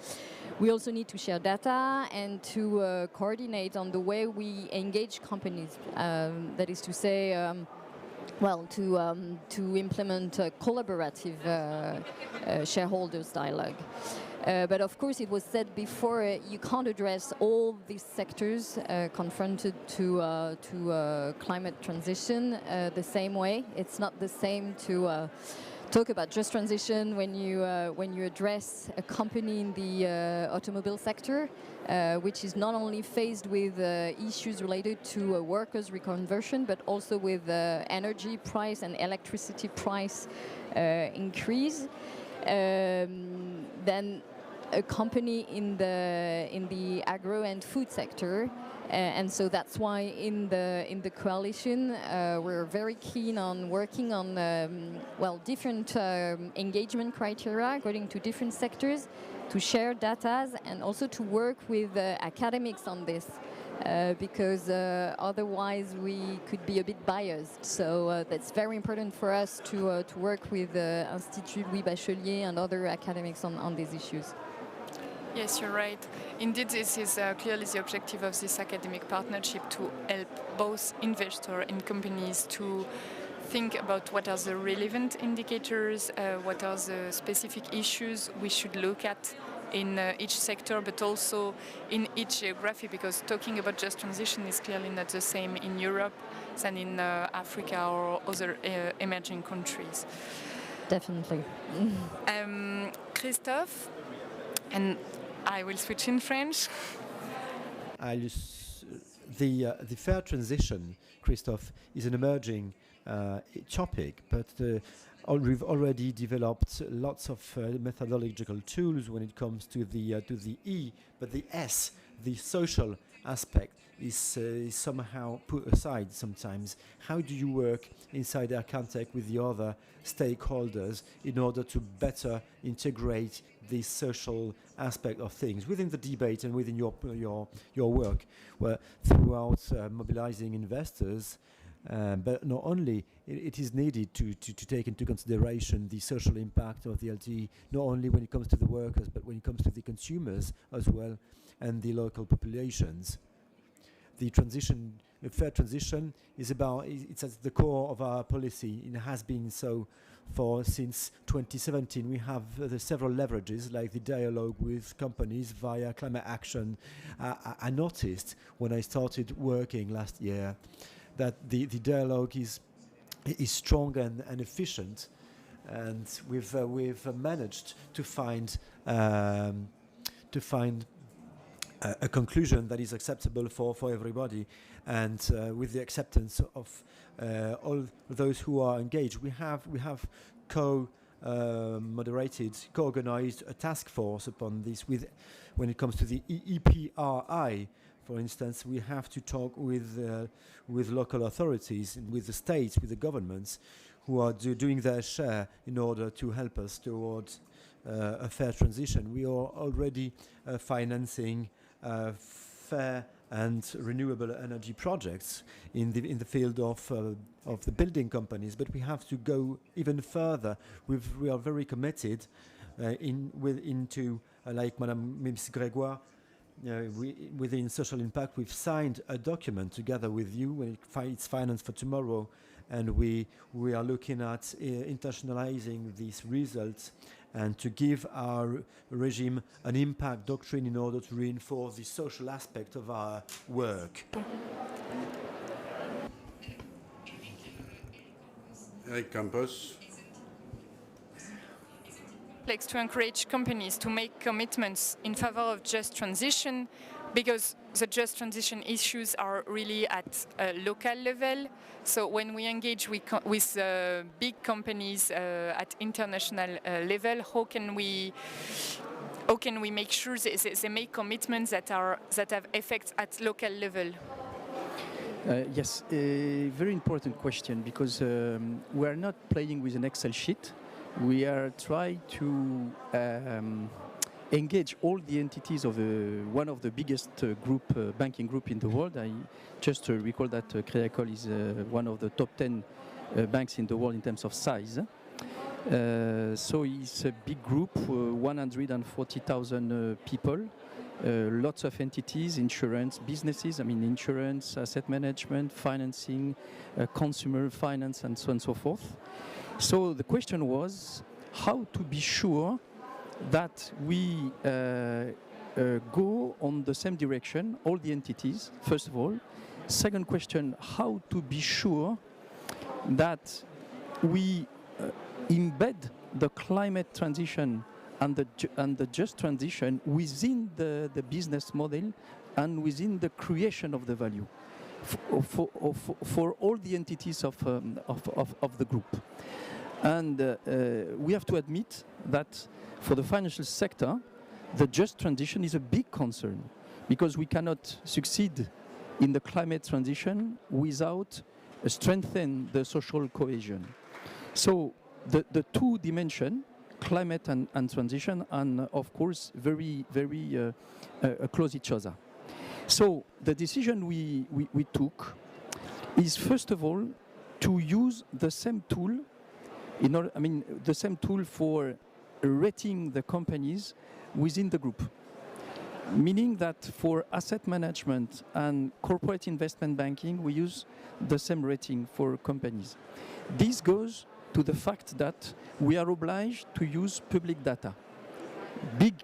We also need to share data and to coordinate on the way we engage companies. That is to say, to implement a collaborative shareholders dialogue. But of course, it was said before, you can't address all these sectors confronted to climate transition the same way. It's not the same to talk about just transition when you address a company in the automobile sector, which is not only faced with issues related to workers' reconversion, but also with energy price and electricity price increase. Then a company in the agro and food sector, and so that's why in the coalition we're very keen on working on different engagement criteria according to different sectors, to share data and also to work with academics on this. Because otherwise we could be a bit biased. So that's very important for us to work with Institut Louis Bachelier and other academics on these issues.
Yes, you're right. Indeed, this is clearly the objective of this academic partnership, to help both investors and companies to think about what are the relevant indicators, what are the specific issues we should look at in each sector, but also in each geography, because talking about just transition is clearly not the same in Europe than in Africa or other emerging countries.
Definitely.
Christophe, and I will switch in French.
The fair transition, Christophe, is an emerging topic, but we've already developed lots of methodological tools when it comes to the E, but the S, the social aspect, is somehow put aside sometimes. How do you work inside our contact with the other stakeholders in order to better integrate the social aspect of things within the debate and within your work, where throughout mobilizing investors, but not only, it is needed to take into consideration the social impact of the LTE, not only when it comes to the workers, but when it comes to the consumers as well, and the local populations. The fair transition is it's at the core of our policy. It has been so since 2017. We have several leverages, like the dialogue with companies via climate action. I noticed when I started working last year that the dialogue is strong and efficient, and we've managed to find a conclusion that is acceptable for everybody, and with the acceptance of all those who are engaged. We have co-moderated, co-organized a task force upon this. When it comes to the EPRI, for instance, we have to talk with local authorities, with the states, with the governments, who are doing their share in order to help us towards a fair transition. We are already financing fair and renewable energy projects in the field of the building companies, but we have to go even further. We are very committed into like Madame Ms. Grégoire. Within social impact, we've signed a document together with you when it's Finance for Tomorrow, and we are looking at internationalizing these results and to give our regime an impact doctrine in order to reinforce the social aspect of our work.
Eric Campos.
To encourage companies to make commitments in favor of just transition, because the just transition issues are really at a local level. So when we engage with big companies at international level, how can we make sure they make commitments that have effects at local level?
Yes, a very important question, because we are not playing with an Excel sheet. We are trying to engage all the entities of one of the biggest banking group in the world. I just recall that Crédit is one of the top 10 banks in the world in terms of size. So it's a big group, 140,000 people, lots of entities, insurance, businesses, insurance, asset management, financing, consumer finance, and so on and so forth. So the question was how to be sure that we go on the same direction, all the entities, first of all. Second question, how to be sure that we embed the climate transition and the just transition within the business model and within the creation of the value for all the entities of the group. And we have to admit that for the financial sector, the just transition is a big concern, because we cannot succeed in the climate transition without strengthening the social cohesion. So the two dimensions, climate and transition, and of course very close each other. So the decision we took is, first of all, to use the same tool the same tool for rating the companies within the group. Meaning that for asset management and corporate investment banking, we use the same rating for companies. This goes to the fact that we are obliged to use public data. Big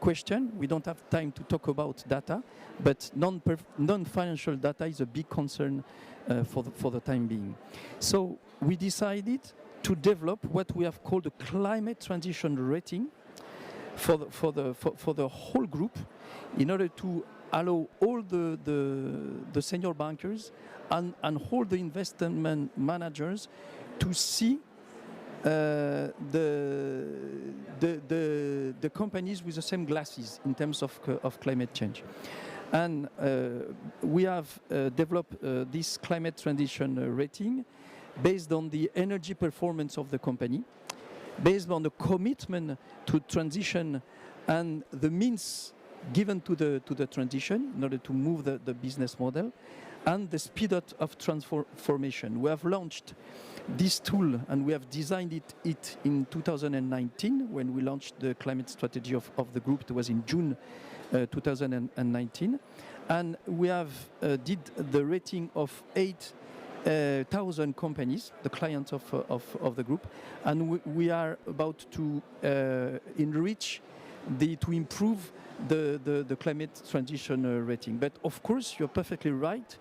question. We don't have time to talk about data, but non-financial data is a big concern for the time being. So we decided to develop what we have called a climate transition rating for the whole group, in order to allow all the senior bankers and all the investment managers to see the companies with the same glasses in terms of climate change. And we have developed this climate transition rating based on the energy performance of the company, based on the commitment to transition and the means given to the transition in order to move the business model, and the speed of transformation. We have launched this tool and we have designed it in 2019 when we launched the climate strategy of the group. It was in June 2019. And we have did the rating of 8,000 companies, the clients of the group, and we are about to enrich to improve the climate transition rating. But of course, you're perfectly right.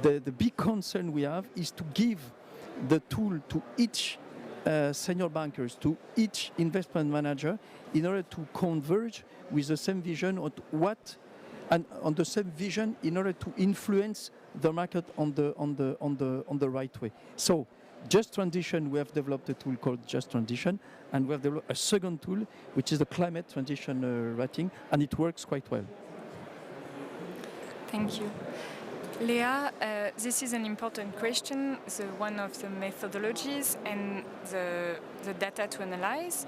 The big concern we have is to give the tool to each senior bankers, to each investment manager, in order to converge with the same vision on the same vision in order to influence the market on the right way. So, Just Transition, we have developed a tool called Just Transition, and we have developed a second tool, which is the climate transition rating, and it works quite well.
Thank you. Léa, this is an important question, one of the methodologies and the data to analyze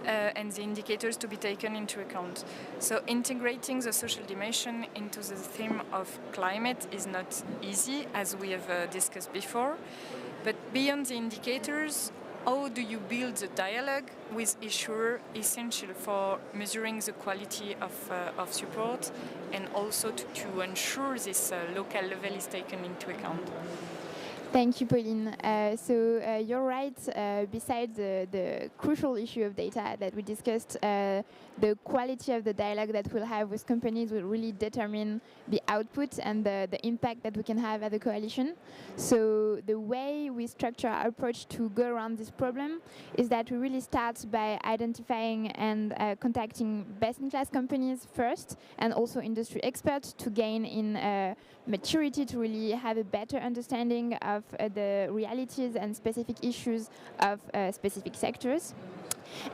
and the indicators to be taken into account. So integrating the social dimension into the theme of climate is not easy, as we have discussed before. But beyond the indicators, how do you build the dialogue with issuers essential for measuring the quality of support and also to ensure this local level is taken into account?
Thank you, Pauline. You're right. Besides the crucial issue of data that we discussed, the quality of the dialogue that we'll have with companies will really determine the output and the impact that we can have as a coalition. So the way we structure our approach to go around this problem is that we really start by identifying and contacting best-in-class companies first, and also industry experts to gain in maturity to really have a better understanding of the realities and specific issues of specific sectors.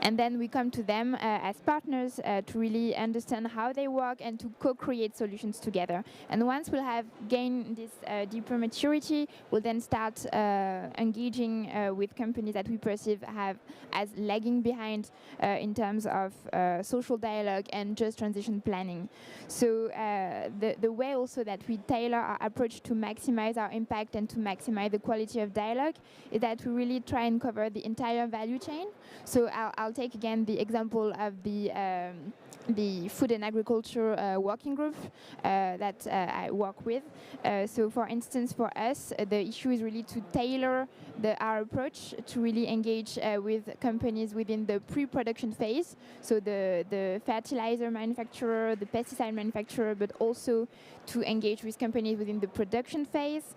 And then we come to them as partners to really understand how they work and to co-create solutions together. And once we'll have gained this deeper maturity, we'll then start engaging with companies that we perceive have as lagging behind in terms of social dialogue and just transition planning. So the way also that we tailor our approach to maximize our impact and to maximize the quality of dialogue is that we really try and cover the entire value chain. So I'll take again the example of the food and agriculture working group that I work with. So for instance, for us, the issue is really to tailor our approach to really engage with companies within the pre-production phase, so the fertilizer manufacturer, the pesticide manufacturer, but also to engage with companies within the production phase,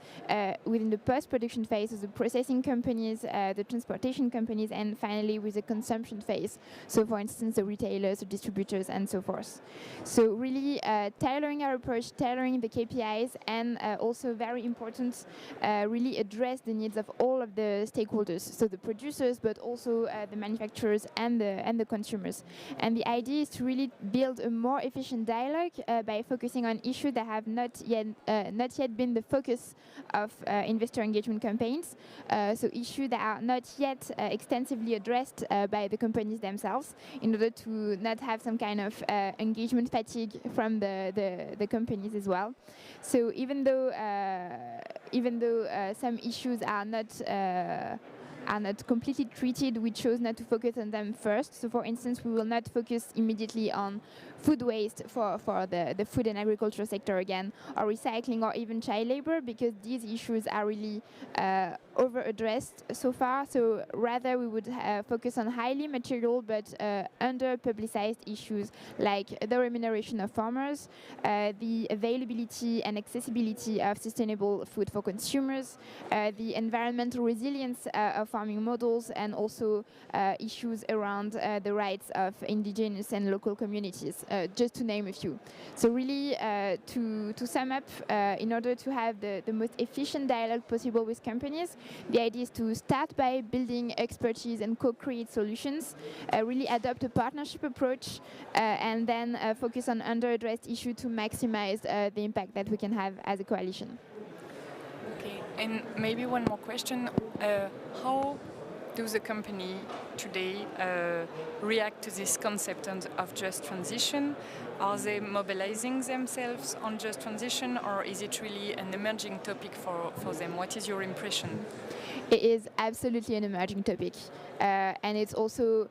within the post-production phase, so the processing companies, the transportation companies, and finally with the consumption phase. So for instance, the retailers, the distributors, and so forth. So really tailoring our approach, tailoring the KPIs, and also very important, really address the needs of all of the stakeholders, so the producers, but also the manufacturers and the consumers. And the idea is to really build a more efficient dialogue by focusing on issues that have not yet been the focus of investor engagement campaigns. So issues that are not yet extensively addressed by the companies themselves, in order to not have some kind of engagement fatigue from the companies as well. So even though some issues are not completely treated, we chose not to focus on them first. So for instance, we will not focus immediately on food waste for the food and agriculture sector again, or recycling, or even child labor, because these issues are really over-addressed so far. So rather we would focus on highly material but under-publicized issues like the remuneration of farmers, the availability and accessibility of sustainable food for consumers, the environmental resilience of farming models, and also issues around the rights of indigenous and local communities, just to name a few. So really, to sum up, in order to have the most efficient dialogue possible with companies, the idea is to start by building expertise and co-create solutions, really adopt a partnership approach, and then focus on under-addressed issues to maximize the impact that we can have as a coalition.
Okay, and maybe one more question. How do the company today react to this concept of just transition? Are they mobilizing themselves on just transition, or is it really an emerging topic for them? What is your impression?
It is absolutely an emerging topic, and it's also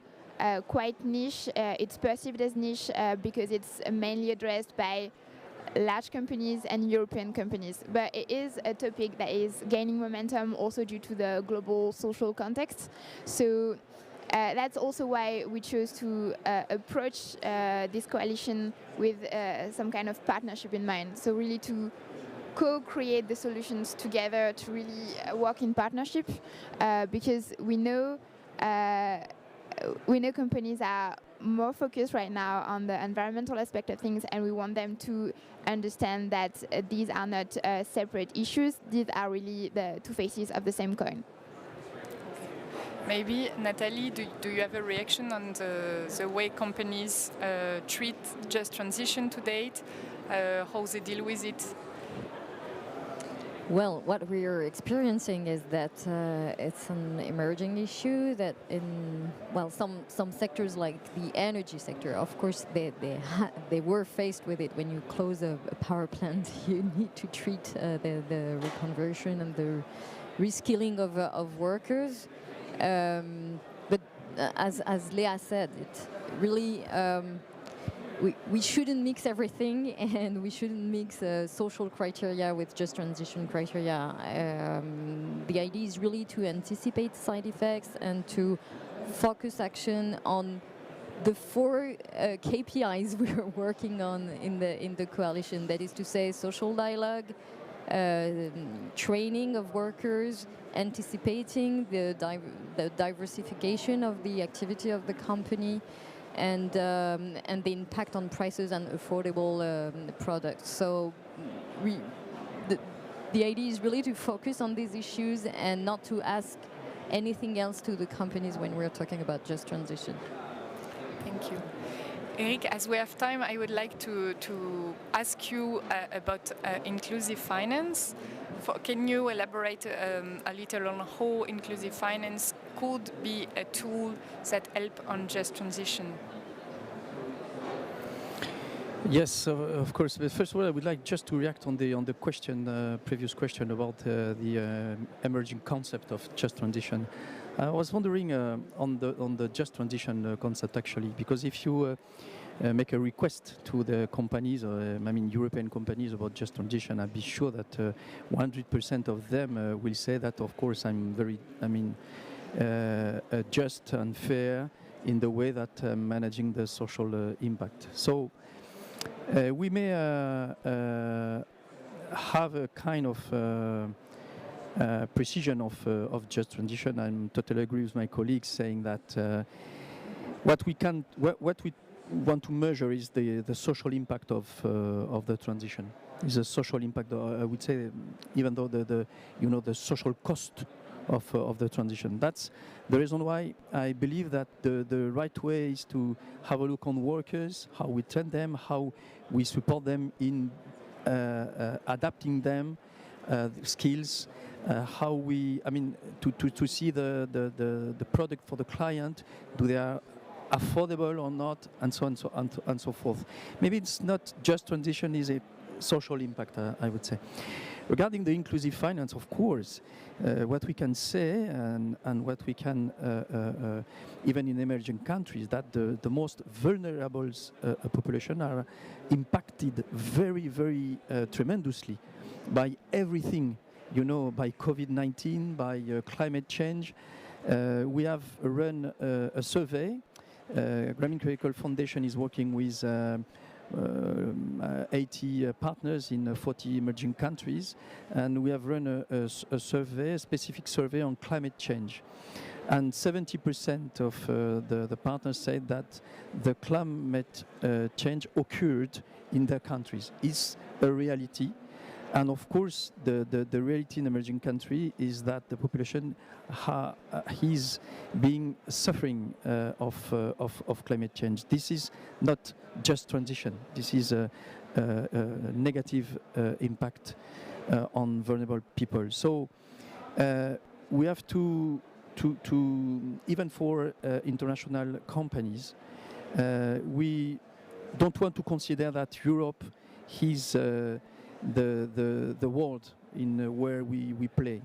quite niche. It's perceived as niche because it's mainly addressed by large companies and European companies. But it is a topic that is gaining momentum also due to the global social context. So that's also why we chose to approach this coalition with some kind of partnership in mind. So really to co-create the solutions together, to really work in partnership, because we know companies are more focused right now on the environmental aspect of things, and we want them to understand that these are not separate issues. These are really the two faces of the same coin.
Maybe, Nathalie, do you have a reaction on the way companies treat just transition to date, how they deal with it?
Well, what we are experiencing is that it's an emerging issue that in, well, some sectors like the energy sector, of course, they were faced with it. When you close a power plant, you need to treat the reconversion and the reskilling of workers. But as Léa said, it really we shouldn't mix everything, and we shouldn't mix social criteria with just transition criteria. The idea is really to anticipate side effects and to focus action on the 4 KPIs we are working on in the coalition. That is to say, social dialogue, training of workers, anticipating the diversification of the activity of the company, and the impact on prices and affordable products. So the idea is really to focus on these issues and not to ask anything else to the companies when we're talking about just transition.
Thank you. Eric, as we have time, I would like to ask you about inclusive finance. Can you elaborate a little on how inclusive finance could be a tool that help on just transition?
Yes, of course. But first of all, I would like just to react on the question, previous question about the emerging concept of just transition. I was wondering on the just transition concept actually, because if you make a request to the companies, I mean European companies, about just transition, I'd be sure that 100% of them will say that, of course, I'm very, just and fair in the way that managing the social impact. So we may have a kind of precision of just transition. I totally agree with my colleagues saying that what we want to measure is the social impact of the transition. Is a social impact, I would say, even though the social cost of the transition. That's the reason why I believe that the right way is to have a look on workers, how we train them, how we support them in adapting them skills, how we, to see the product for the client, do they are affordable or not, and so on and so forth. Maybe it's not just transition, is a social impact, I would say. Regarding the inclusive finance, of course, what we can say and what we can, even in emerging countries, that the most vulnerable population are impacted very, very tremendously by everything by COVID-19, by climate change. We have run a survey. Grameen Critical Foundation is working with 80 partners in 40 emerging countries, and we have run a survey, a specific survey on climate change. And 70% of the partners said that the climate change occurred in their countries. It's a reality. And of course, the reality in emerging countries is that the population is suffering of climate change. This is not just transition. This is a negative impact on vulnerable people. So we have to even for international companies, we don't want to consider that Europe is the world in where we play.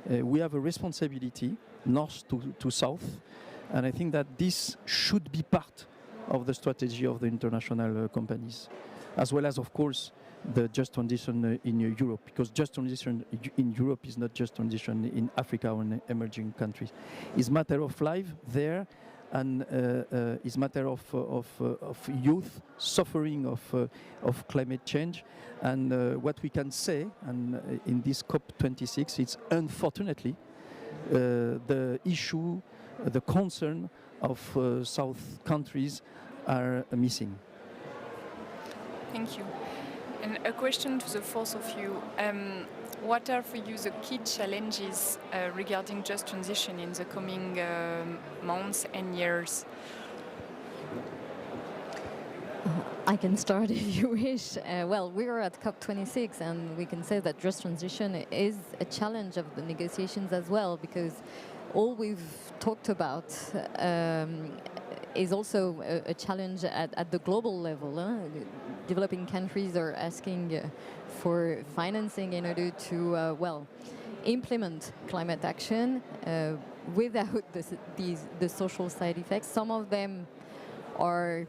We have a responsibility, north to south, and I think that this should be part of the strategy of the international companies, as well as, of course, the just transition in Europe, because just transition in Europe is not just transition in Africa or in emerging countries. It's matter of life there, and it's matter of youth suffering of climate change. And what we can say, and in this COP26, it's unfortunately the issue, the concern of South countries are missing.
Thank you. And a question to the fourth of you. What are for you the key challenges regarding just transition in the coming months and years?
I can start if you wish. Well, we are at COP26, and we can say that just transition is a challenge of the negotiations as well, because all we've talked about is also a challenge at the global level. Developing countries are asking for financing in order to, implement climate action without the social side effects. Some of them are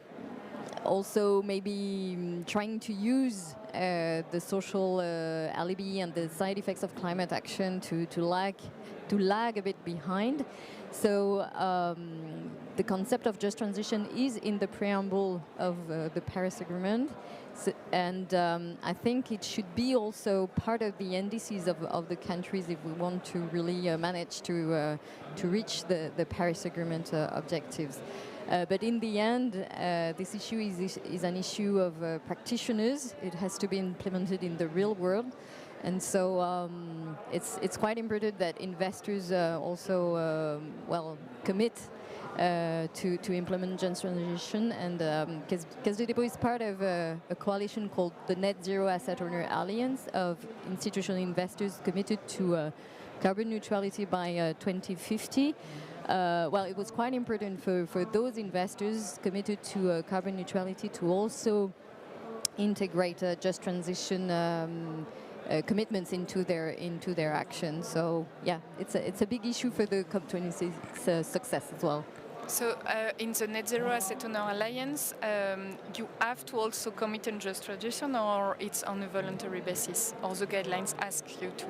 also maybe trying to use the social alibi and the side effects of climate action to lag a bit behind. So the concept of just transition is in the preamble of the Paris Agreement, and I think it should be also part of the indices of the countries if we want to really manage to reach the Paris Agreement objectives. But in the end, this issue is an issue of practitioners. It has to be implemented in the real world. And so it's quite important that investors also commit to implement just transition, and because Début is part of a coalition called the Net Zero Asset Owner Alliance of institutional investors committed to carbon neutrality by 2050. It was quite important for those investors committed to carbon neutrality to also integrate just transition commitments into their action. So yeah, it's a big issue for the COP26 success as well.
So in the Net Zero Asset Owner Alliance, you have to also commit on just transition, or it's on a voluntary basis, or the guidelines ask you to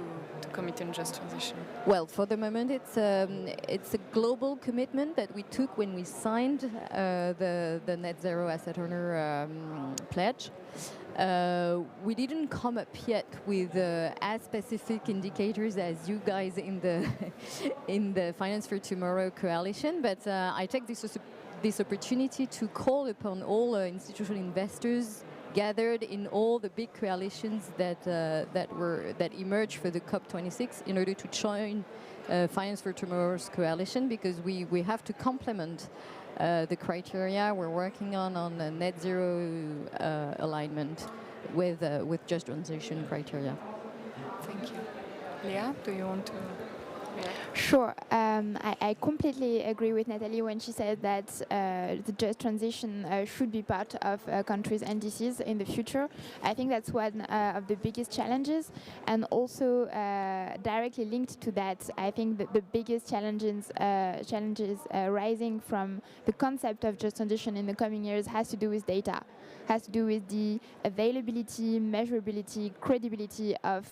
commit on just transition?
Well, for the moment, it's a global commitment that we took when we signed the Net Zero Asset Owner pledge. We didn't come up yet with as specific indicators as you guys in the Finance for Tomorrow coalition, but I take this opportunity to call upon all institutional investors gathered in all the big coalitions that emerged for the COP26 in order to join Finance for Tomorrow's coalition, because we have to complement the criteria we're working on a net zero alignment with just transition criteria.
Thank you. Leah, do you want to react?
Sure. I completely agree with Nathalie when she said that the just transition should be part of countries' NDCs in the future. I think that's one of the biggest challenges, and also directly linked to that, I think that the biggest challenges rising from the concept of just transition in the coming years has to do with data, has to do with the availability, measurability, credibility of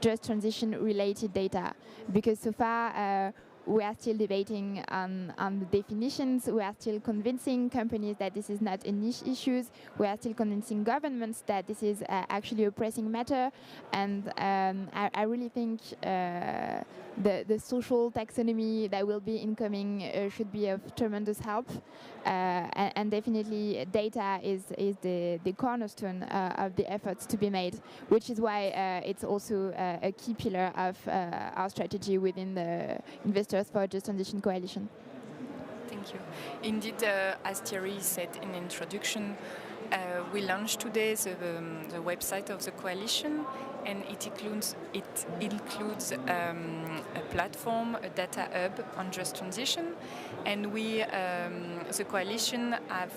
just transition related data, because so far we are still debating on the definitions. We are still convincing companies that this is not a niche issue. We are still convincing governments that this is actually a pressing matter. And I really think the social taxonomy that will be incoming should be of tremendous help. And definitely data is the cornerstone of the efforts to be made, which is why it's also a key pillar of our strategy within the Investors for a Just Transition Coalition.
Thank you. Indeed, as Thierry said in introduction, we launched today the website of the coalition, and it includes a platform, a data hub on just transition, and we, the coalition, have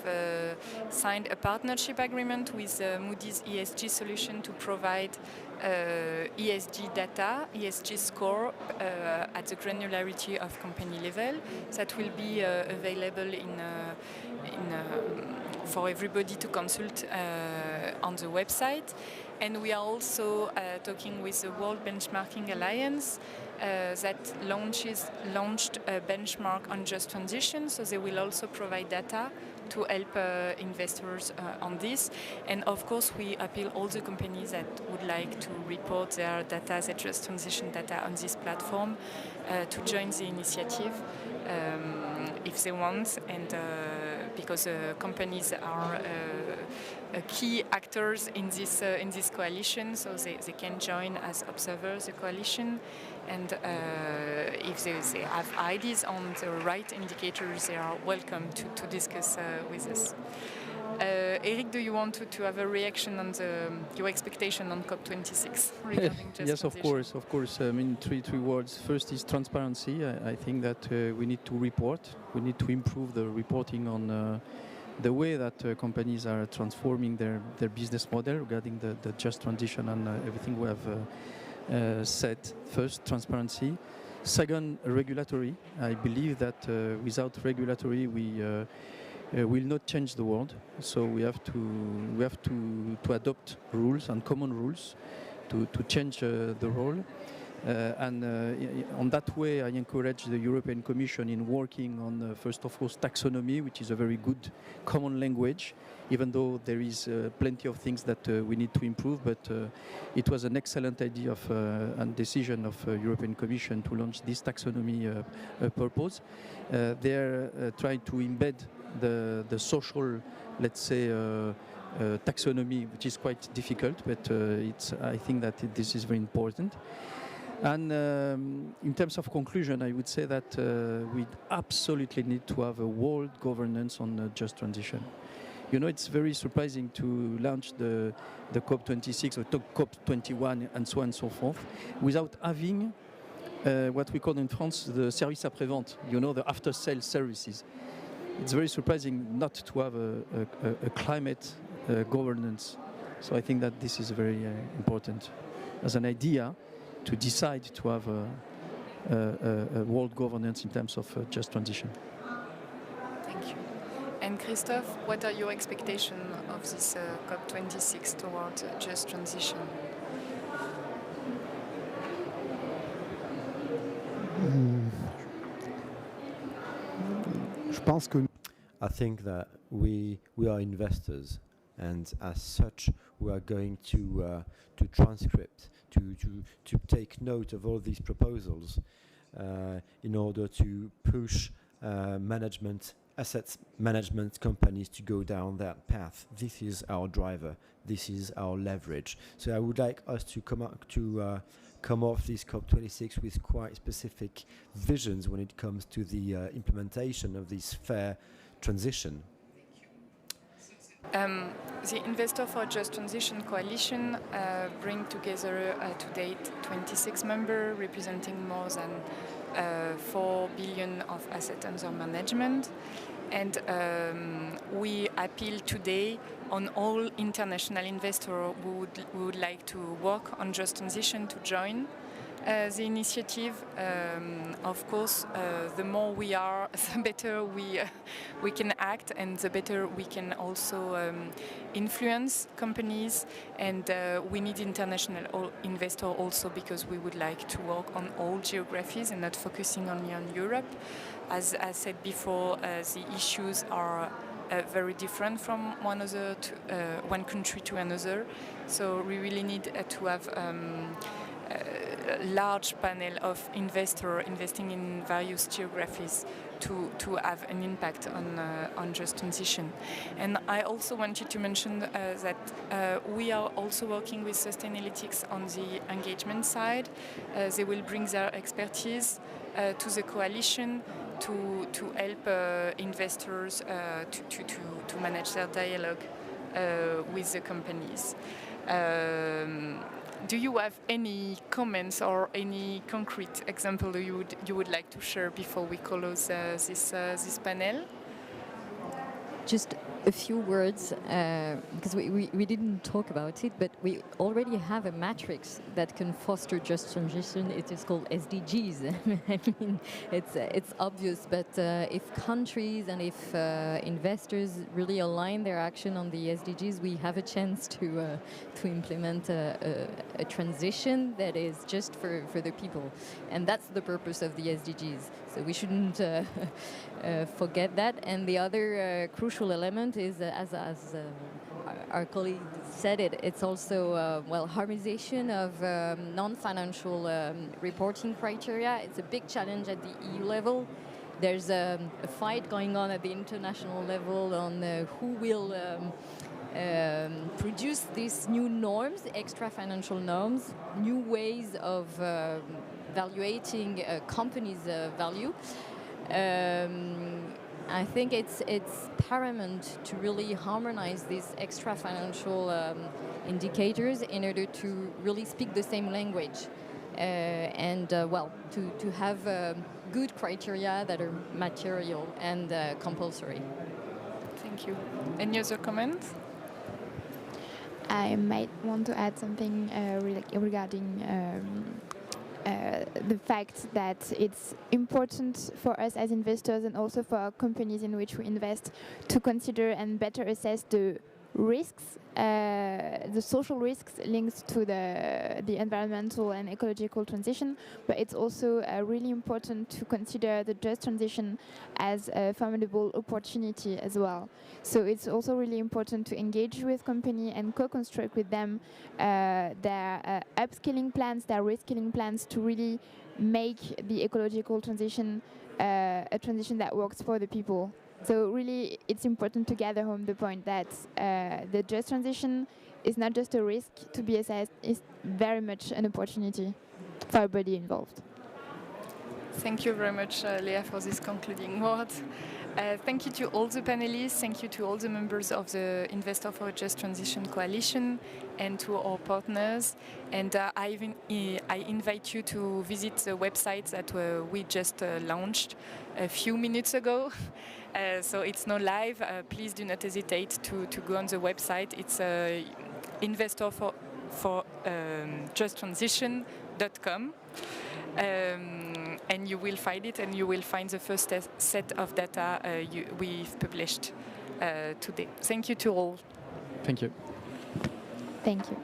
signed a partnership agreement with Moody's ESG solution to provide ESG data, ESG score at the granularity of company level. That will be available for everybody to consult on the website. And we are also talking with the World Benchmarking Alliance that launched a benchmark on just transition, so they will also provide data to help investors on this. And of course, we appeal all the companies that would like to report their data, their just transition data on this platform, to join the initiative if they want, and because companies are key actors in this coalition, so they can join as observers the coalition, and if they have ideas on the right indicators, they are welcome to discuss with us. Eric, do you want to have a reaction on your expectation on COP26 regarding just
yes,
transition?
of course. I mean, three words. First is transparency. I think that we need to report. We need to improve the reporting on the way that companies are transforming their business model regarding the just transition and everything we have said. First, transparency. Second, regulatory. I believe that without regulatory, we will not change the world. So we have to adopt rules and common rules to change the role. And on that way, I encourage the European Commission in working on, first of all, taxonomy, which is a very good common language, even though there is plenty of things that we need to improve. But it was an excellent idea and decision of European Commission to launch this taxonomy purpose. They're trying to embed the social, let's say, taxonomy, which is quite difficult, but I think that this is very important. And in terms of conclusion, I would say that we absolutely need to have a world governance on just transition. You know, it's very surprising to launch the COP26 or COP21 and so on and so forth without having what we call in France the service après-vente, you know, the after-sales services. It's very surprising not to have a climate governance. So I think that this is very important as an idea to decide to have a world governance in terms of just transition.
Thank you. And Christophe, what are your expectations of this COP26 toward just transition?
I think that we are investors, and as such, we are going to transcript, to take note of all these proposals in order to push assets management companies to go down that path. This is our driver. This is our leverage. So I would like us to come off this COP26 with quite specific visions when it comes to the implementation of this fair transition.
The Investor for Just Transition Coalition bring together to date 26 members representing more than 4 billion of assets under management. And we appeal today on all international investors who would like to work on just transition to join the initiative. Of course, the more we are, the better we can act, and the better we can also influence companies. And we need international investor also, because we would like to work on all geographies and not focusing only on Europe. As I said before, the issues are very different from one country to another. So we really need to have a large panel of investors investing in various geographies to have an impact on just transition. And I also wanted to mention that we are also working with Sustainalytics on the engagement side. They will bring their expertise to the coalition to help investors to manage their dialogue with the companies. Do you have any comments or any concrete example you would like to share before we close this panel?
Just a few words, because we didn't talk about it, but we already have a matrix that can foster just transition. It is called SDGs. I mean, it's obvious, but if countries and if investors really align their action on the SDGs, we have a chance to implement a transition that is just for the people. And that's the purpose of the SDGs. So we shouldn't forget that. And the other crucial element is, as our colleague said it, it's also, harmonization of non-financial reporting criteria. It's a big challenge at the EU level. There's a fight going on at the international level on who will produce these new norms, extra financial norms, new ways of evaluating a company's value. I think it's paramount to really harmonize these extra financial indicators in order to really speak the same language and to have good criteria that are material and compulsory.
Thank you. Any other comments?
I might want to add something regarding the fact that it's important for us as investors and also for our companies in which we invest to consider and better assess the risks, the social risks linked to the environmental and ecological transition, but it's also really important to consider the just transition as a formidable opportunity as well. So it's also really important to engage with company and co-construct with them their upskilling plans, their reskilling plans to really make the ecological transition a transition that works for the people. So really, it's important to gather home the point that the just transition is not just a risk to be assessed, it's very much an opportunity for everybody involved.
Thank you very much, Leah, for this concluding words. Thank you to all the panelists, thank you to all the members of the Investor for a Just Transition Coalition and to our partners. And I invite you to visit the website that we just launched a few minutes ago. So it's not live. Please do not hesitate to go on the website. It's investor for justtransition.com. And you will find it, and you will find the first set of data we've published today. Thank you to all.
Thank you.
Thank you.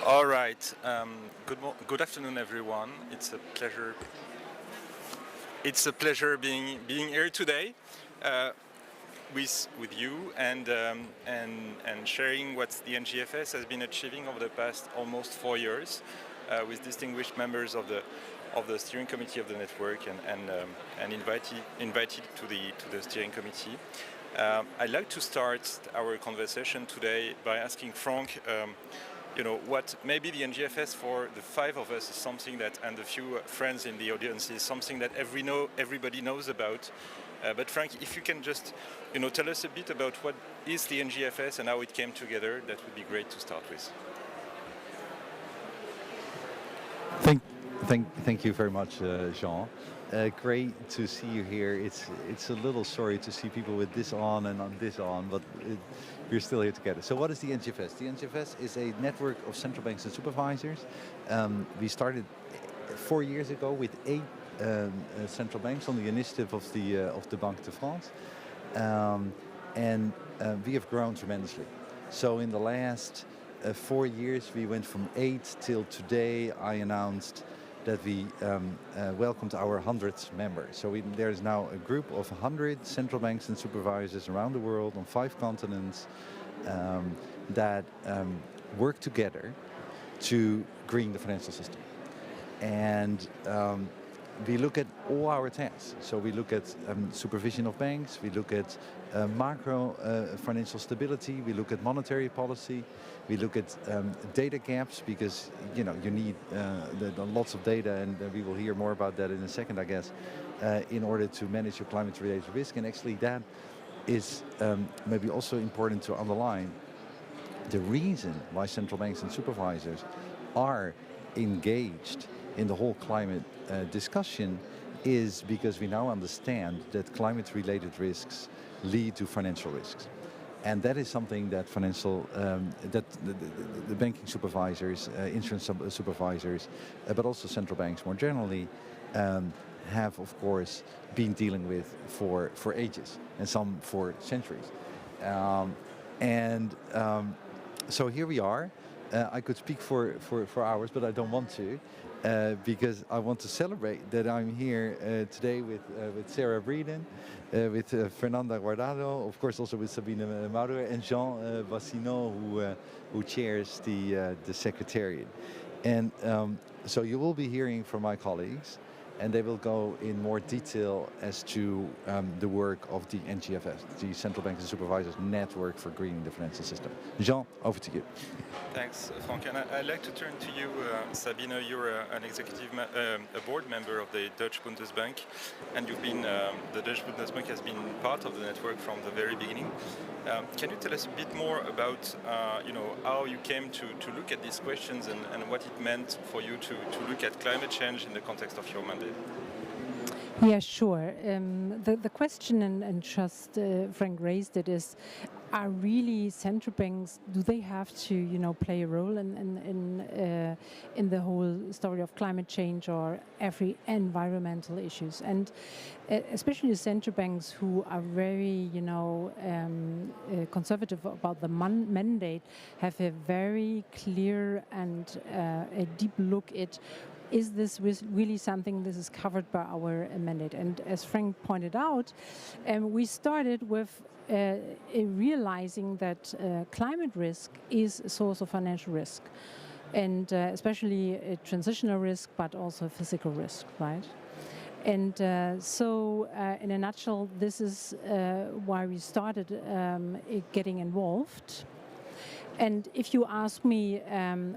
All right. Good afternoon, everyone. It's a pleasure. It's a pleasure being here today with you and sharing what the NGFS has been achieving over the past almost 4 years with distinguished members of the steering committee of the network and invited to the steering committee. I'd like to start our conversation today by asking Frank, what maybe the NGFS for the 5 of us is something that, and a few friends in the audience, is something that everybody knows about. But Frank, if you can just, tell us a bit about what is the NGFS and how it came together, that would be great to start with.
Thank you very much, Jean. Great to see you here. It's a little sorry to see people with this on and this on, but we're still here together. So what is the NGFS? The NGFS is a network of central banks and supervisors. We started 4 years ago with 8 central banks on the initiative of the Banque de France, and we have grown tremendously. So in the last 4 years, we went from 8 till today. I announced that we welcomed our 100th member. So there is now a group of 100 central banks and supervisors around the world on 5 continents that work together to green the financial system. And we look at all our tasks. So we look at supervision of banks, we look at macro financial stability, we look at monetary policy, we look at data gaps, because you need lots of data, and we will hear more about that in a second, I guess, in order to manage your climate-related risk. And actually that is maybe also important to underline. The reason why central banks and supervisors are engaged in the whole climate discussion is because we now understand that climate-related risks lead to financial risks. And that is something that that the banking supervisors, insurance supervisors, but also central banks more generally, have of course been dealing with for ages, and some for centuries. So here we are. I could speak for hours, but I don't want to. Because I want to celebrate that I'm here today with Sarah Breeden, with Fernanda Guardado, of course also with Sabine Maurer, and Jean Bassineau, who chairs the Secretariat. And so you will be hearing from my colleagues, and they will go in more detail as to the work of the NGFS, the Central Banks and Supervisors Network for Greening the Financial System. Jean, over to you.
Thanks, Frank. And I'd like to turn to you, Sabine. You're an executive, a board member of the Dutch Bundesbank, and you've been, the Dutch Bundesbank has been part of the network from the very beginning. Can you tell us a bit more about, how you came to look at these questions and what it meant for you to look at climate change in the context of your mandate?
Yeah, sure. The question, and just Frank raised it, is: are really central banks? Do they have to, play a role in the whole story of climate change or every environmental issues? And especially the central banks, who are very, conservative about the mandate, have a very clear and a deep look at. Is this really something this is covered by our mandate? And as Frank pointed out, we started with realizing that climate risk is a source of financial risk, and especially a transitional risk, but also physical risk, right? And so in a nutshell, this is why we started getting involved. And if you ask me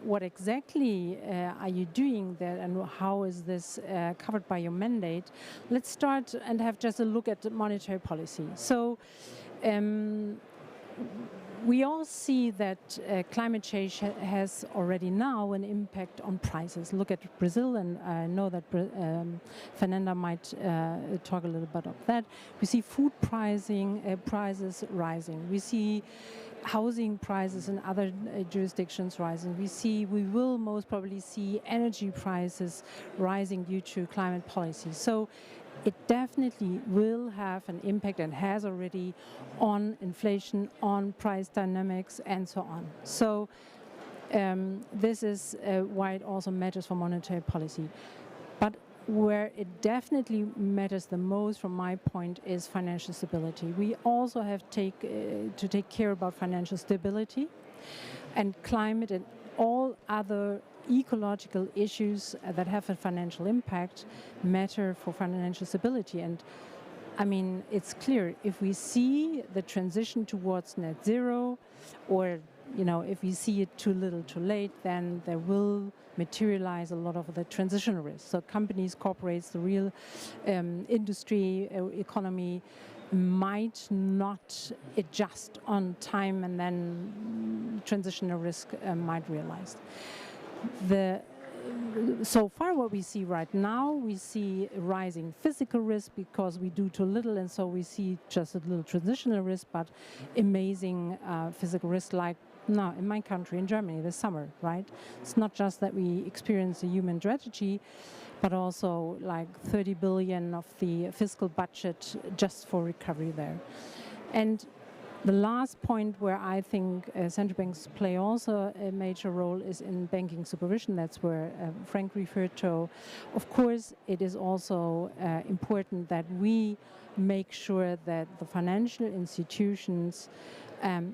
what exactly are you doing there and how is this covered by your mandate, let's start and have just a look at monetary policy. So we all see that climate change has already now an impact on prices. Look at Brazil, and I know that Fernanda might talk a little bit about that. We see food prices rising. We see housing prices in other jurisdictions rising. We will most probably see energy prices rising due to climate policy. So it definitely will have an impact, and has already, on inflation, on price dynamics, and so on. So This is why it also matters for monetary policy. But where it definitely matters the most from my point is financial stability. We also have to take care about financial stability, and climate and all other ecological issues that have a financial impact matter for financial stability. And I mean, it's clear, if we see the transition towards net zero, or if we see it too little too late, then there will materialize a lot of the transitional risks. So companies, corporates, the real industry, economy might not adjust on time, and then transitional risk might realize. So far what we see right now, we see rising physical risk because we do too little, and so we see just a little transitional risk, but amazing physical risk, like now in my country, in Germany, this summer, right? It's not just that we experience a human tragedy, but also like 30 billion of the fiscal budget just for recovery there. And the last point where I think central banks play also a major role is in banking supervision. That's where Frank referred to. Of course, it is also important that we make sure that the financial institutions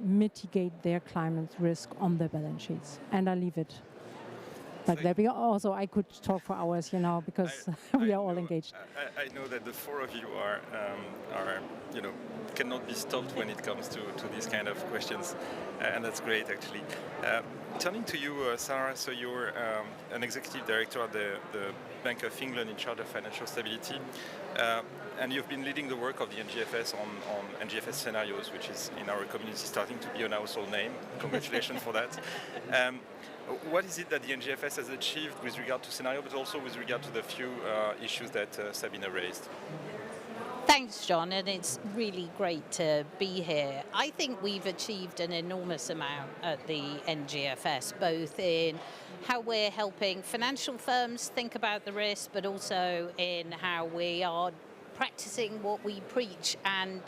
mitigate their climate risk on their balance sheets. And I leave it like that. Also, I could talk for hours, because we are all engaged.
I know that the four of you are cannot be stopped when it comes to these kind of questions, and that's great, actually. Turning to you, Sarah, so you're an executive director at the Bank of England in charge of financial stability, and you've been leading the work of the NGFS on NGFS scenarios, which is in our community starting to be a household name. Congratulations for that. What is it that the NGFS has achieved with regard to scenario, but also with regard to the few issues that Sabina raised?
Thanks, John, and it's really great to be here. I think we've achieved an enormous amount at the NGFS, both in how we're helping financial firms think about the risk, but also in how we are practicing what we preach and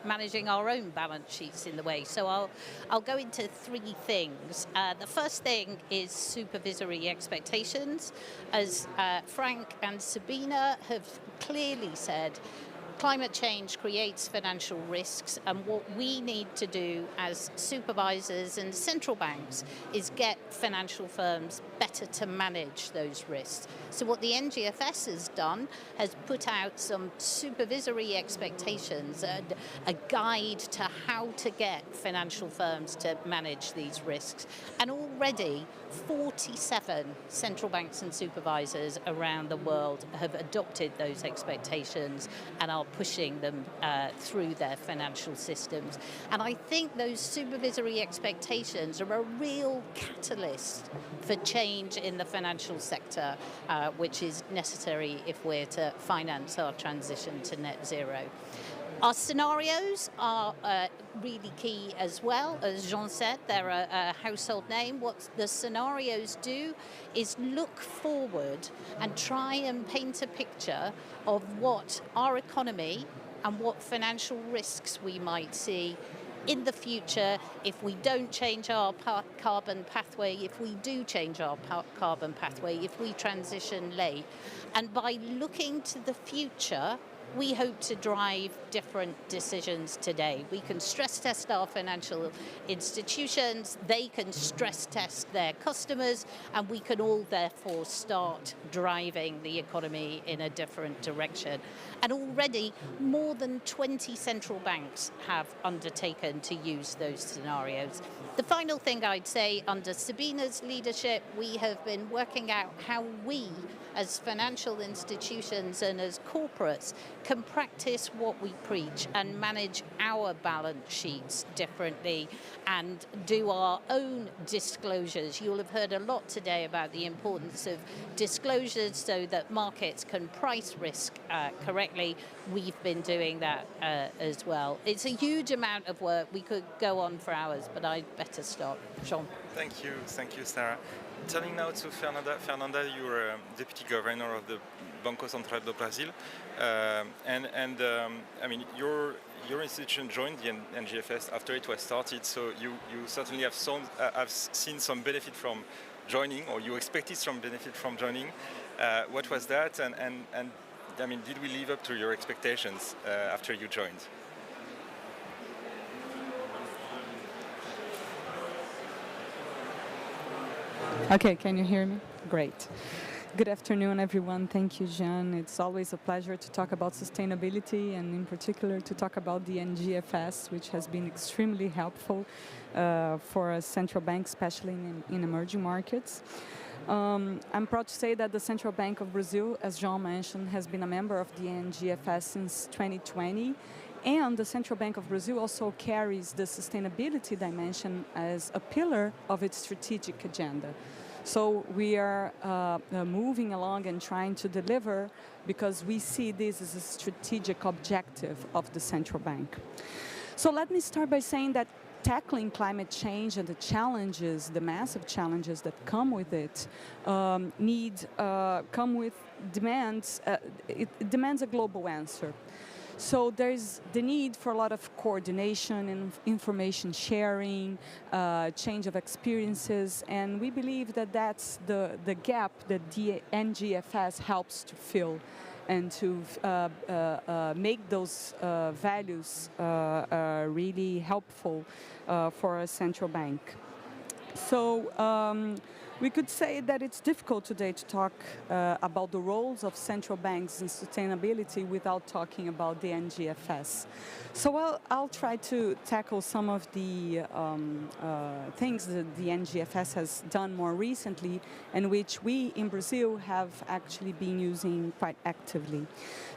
managing our own balance sheets in the way. So I'll go into three things. The first thing is supervisory expectations. As Frank and Sabina have clearly said, climate change creates financial risks, and what we need to do as supervisors and central banks is get financial firms better to manage those risks. So what the NGFS has done has put out some supervisory expectations and a guide to how to get financial firms to manage these risks. And already 47 central banks and supervisors around the world have adopted those expectations and are pushing them through their financial systems. And I think those supervisory expectations are a real catalyst for change in the financial sector, which is necessary if we're to finance our transition to net zero. Our scenarios are really key as well. As Jean said, they're a household name. What the scenarios do is look forward and try and paint a picture of what our economy and what financial risks we might see in the future if we don't change our carbon pathway, if we do change our carbon pathway, if we transition late. And by looking to the future, we hope to drive different decisions today. We can stress test our financial institutions, they can stress test their customers, and we can all therefore start driving the economy in a different direction. And already more than 20 central banks have undertaken to use those scenarios. The final thing I'd say, under Sabina's leadership, we have been working out how we, as financial institutions and as corporates, can practice what we preach and manage our balance sheets differently and do our own disclosures. You'll have heard a lot today about the importance of disclosures so that markets can price risk correctly. We've been doing that as well. It's a huge amount of work. We could go on for hours, but I'd better stop. Jean.
Thank you, Sarah. Turning now to Fernanda. Fernanda, you're Deputy Governor of the Banco Central do Brasil, I mean, your institution joined the NGFS after it was started, so you certainly have seen some benefit from joining, or you expected some benefit from joining. What was that, and I mean, did we live up to your expectations after you joined?
Okay, can you hear me? Great. Good afternoon, everyone. Thank you, Jean. It's always a pleasure to talk about sustainability, and in particular to talk about the NGFS, which has been extremely helpful for a central bank, especially in emerging markets. I'm proud to say that the Central Bank of Brazil, as Jean mentioned, has been a member of the NGFS since 2020. And the Central Bank of Brazil also carries the sustainability dimension as a pillar of its strategic agenda. So we are moving along and trying to deliver, because we see this as a strategic objective of the central bank. So let me start by saying that tackling climate change and the challenges, the massive challenges that come with it, it demands a global answer. So there's the need for a lot of coordination and information sharing, change of experiences, and we believe that that's the gap that the NGFS helps to fill and to make those values really helpful for a central bank. So we could say that it's difficult today to talk about the roles of central banks in sustainability without talking about the NGFS. So I'll try to tackle some of the things that the NGFS has done more recently, and which we in Brazil have actually been using quite actively.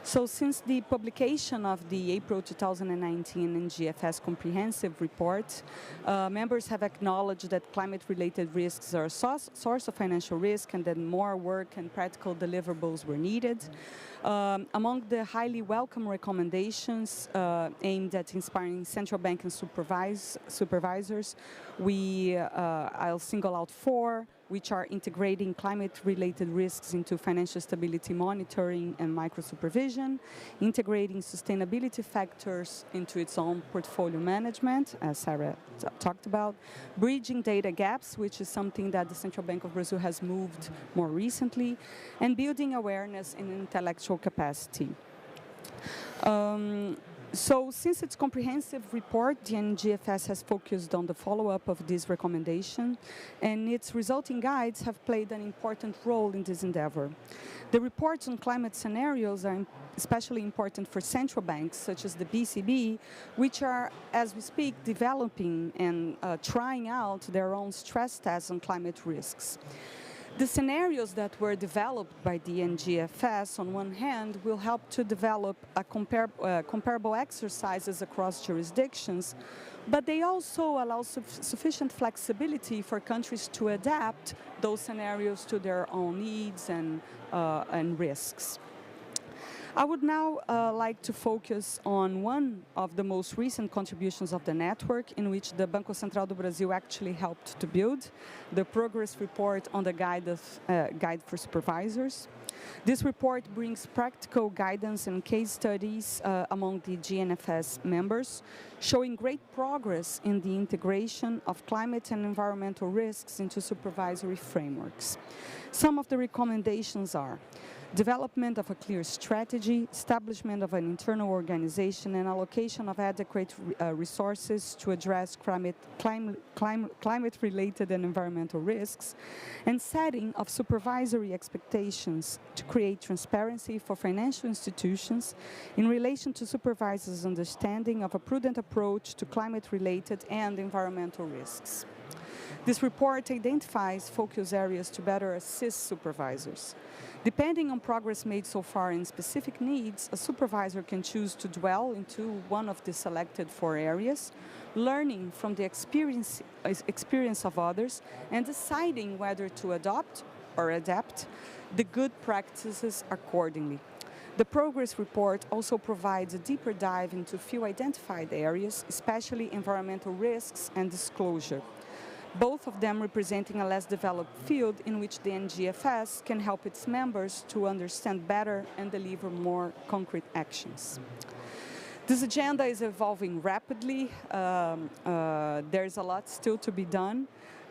So since the publication of the April 2019 NGFS comprehensive report, members have acknowledged that climate-related risks are a source of financial risk, and that more work and practical deliverables were needed. Among the highly welcome recommendations aimed at inspiring central bank and supervisors, I'll single out 4, which are integrating climate-related risks into financial stability monitoring and micro-supervision, integrating sustainability factors into its own portfolio management, as Sarah talked about, bridging data gaps, which is something that the Central Bank of Brazil has moved more recently, and building awareness and intellectual capacity. So since its comprehensive report, the NGFS has focused on the follow-up of this recommendation, and its resulting guides have played an important role in this endeavor. The reports on climate scenarios are especially important for central banks, such as the BCB, which are, as we speak, developing and trying out their own stress tests on climate risks. The scenarios that were developed by the NGFS, on one hand, will help to develop comparable exercises across jurisdictions, but they also allow sufficient flexibility for countries to adapt those scenarios to their own needs and risks. I would now like to focus on one of the most recent contributions of the network, in which the Banco Central do Brasil actually helped to build, the progress report on the Guide for Supervisors. This report brings practical guidance and case studies among the GNFS members, showing great progress in the integration of climate and environmental risks into supervisory frameworks. Some of the recommendations are: development of a clear strategy, establishment of an internal organization, and allocation of adequate resources to address climate-related and environmental risks, and setting of supervisory expectations to create transparency for financial institutions in relation to supervisors' understanding of a prudent approach to climate-related and environmental risks. This report identifies focus areas to better assist supervisors. Depending on progress made so far in specific needs, a supervisor can choose to dwell into one of the selected 4 areas, learning from the experience of others, and deciding whether to adopt or adapt the good practices accordingly. The progress report also provides a deeper dive into few identified areas, especially environmental risks and disclosure, both of them representing a less developed field in which the NGFS can help its members to understand better and deliver more concrete actions. This agenda is evolving rapidly. There's a lot still to be done.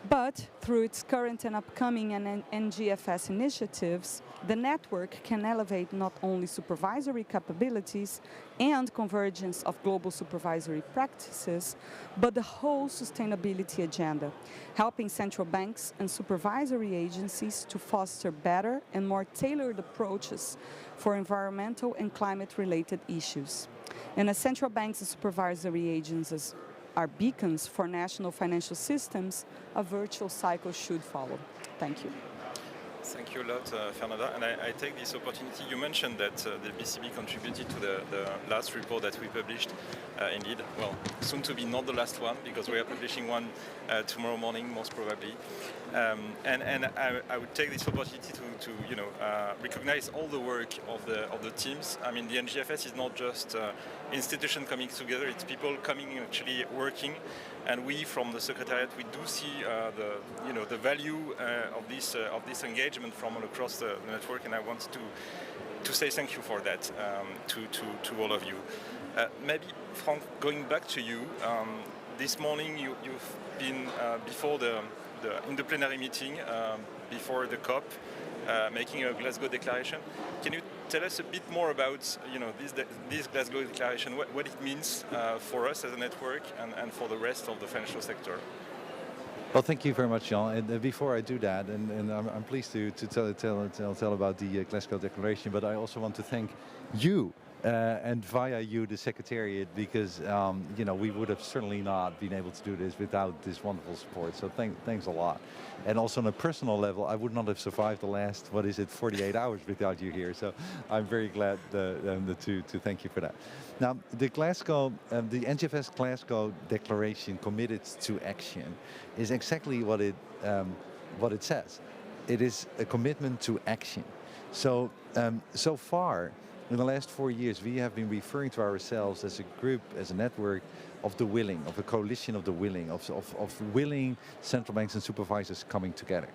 But through its current and upcoming NGFS initiatives, the network can elevate not only supervisory capabilities and convergence of global supervisory practices, but the whole sustainability agenda, helping central banks and supervisory agencies to foster better and more tailored approaches for environmental and climate-related issues. And as central banks and supervisory agencies are beacons for national financial systems, a virtual cycle should follow. Thank you.
Thank you a lot, Fernanda. And I take this opportunity. You mentioned that the BCB contributed to the last report that we published. Indeed, well, soon to be not the last one, because we are publishing one tomorrow morning, most probably. And I would take this opportunity to recognize all the work of the teams. I mean, the NGFS is not just institutions coming together; it's people coming and actually working. And we, from the Secretariat, we do see the value of this engagement from all across the network, and I want to say thank you for that to all of you. Maybe, Frank, going back to you, this morning you've been before in the plenary meeting before the COP, making a Glasgow declaration. Can you tell us a bit more about this Glasgow declaration, what it means for us as a network and for the rest of the financial sector?
Well, thank you very much, Jean. And before I do that, and I'm pleased to tell about the Glasgow Declaration, but I also want to thank you and via you, the Secretariat, because we would have certainly not been able to do this without this wonderful support. So thanks a lot. And also on a personal level, I would not have survived the last 48 hours without you here. So I'm very glad to thank you for that. Now, the NGFS Glasgow Declaration committed to action is exactly what it says. It is a commitment to action. So so far, in the last 4 years, we have been referring to ourselves as a group, as a network of the willing, of a coalition of the willing, of willing central banks and supervisors coming together.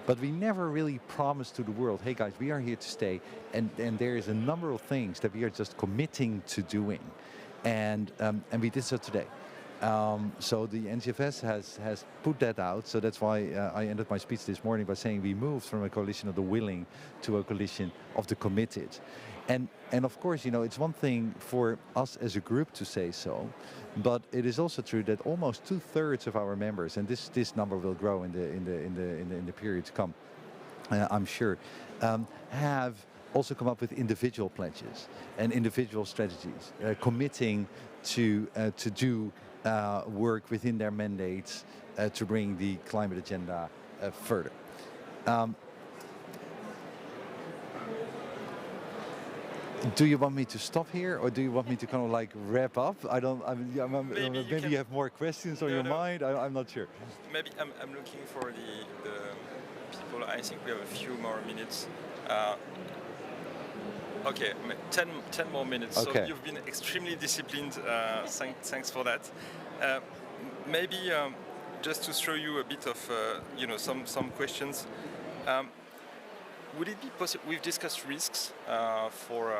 But we never really promised to the world, hey guys, we are here to stay, and there is a number of things that we are just committing to doing. And we did so today. So the NGFS has put that out, so that's why I ended my speech this morning by saying we moved from a coalition of the willing to a coalition of the committed. And of course, it's one thing for us as a group to say so, but it is also true that almost 2/3 of our members, and this number will grow in the period to come, I'm sure, have also come up with individual pledges and individual strategies, committing to do work within their mandates to bring the climate agenda further. Do you want me to stop here, or do you want me to kind of like wrap up? Maybe you have more questions on your mind. I'm not sure.
Maybe I'm looking for the people. I think we have a few more minutes. Okay, 10 more minutes. Okay. So you've been extremely disciplined. Thanks for that. Maybe just to show you a bit of some questions. Would it be possible? We've discussed risks for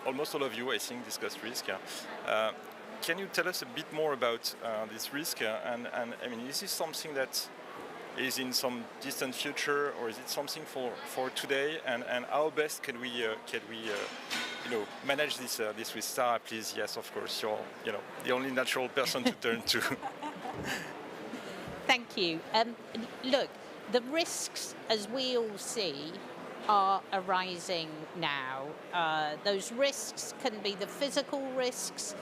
almost all of you, I think, discussed risk. Can you tell us a bit more about this risk? And I mean, is this something that is in some distant future, or is it something for today? And how best can we manage this risk? Sarah, please. Yes, of course. You're the only natural person to turn to.
Thank you. Look. The risks, as we all see, are arising now. Those risks can be the physical risks,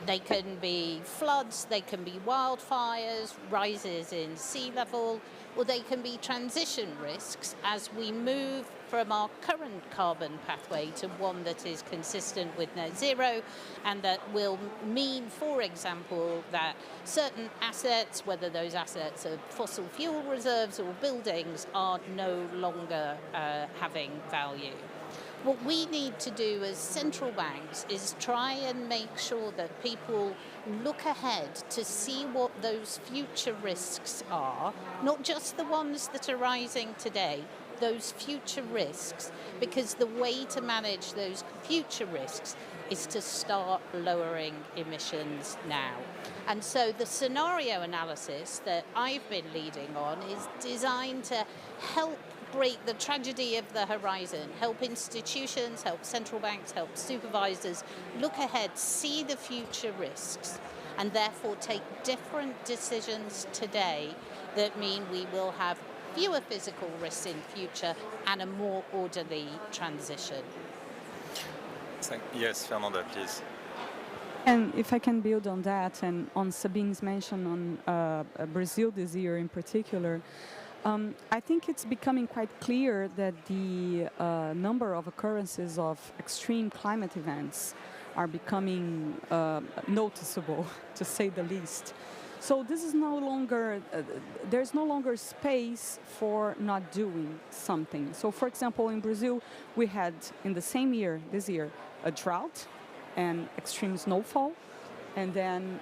they can be floods, they can be wildfires, rises in sea level, or they can be transition risks as we move from our current carbon pathway to one that is consistent with net zero, and that will mean, for example, that certain assets, whether those assets are fossil fuel reserves or buildings, are no longer having value. What we need to do as central banks is try and make sure that people look ahead to see what those future risks are, not just the ones that are rising today, those future risks, because the way to manage those future risks is to start lowering emissions now. And so the scenario analysis that I've been leading on is designed to help break the tragedy of the horizon, help institutions, help central banks, help supervisors look ahead, see the future risks, and therefore take different decisions today that mean we will have fewer physical risks in future and a more orderly transition.
Yes, Fernanda, please.
And if I can build on that and on Sabine's mention on Brazil this year in particular, I think it's becoming quite clear that the number of occurrences of extreme climate events are becoming noticeable, to say the least. So this is no longer, there's no longer space for not doing something. So for example, in Brazil, we had in the same year, this year, a drought and extreme snowfall. And then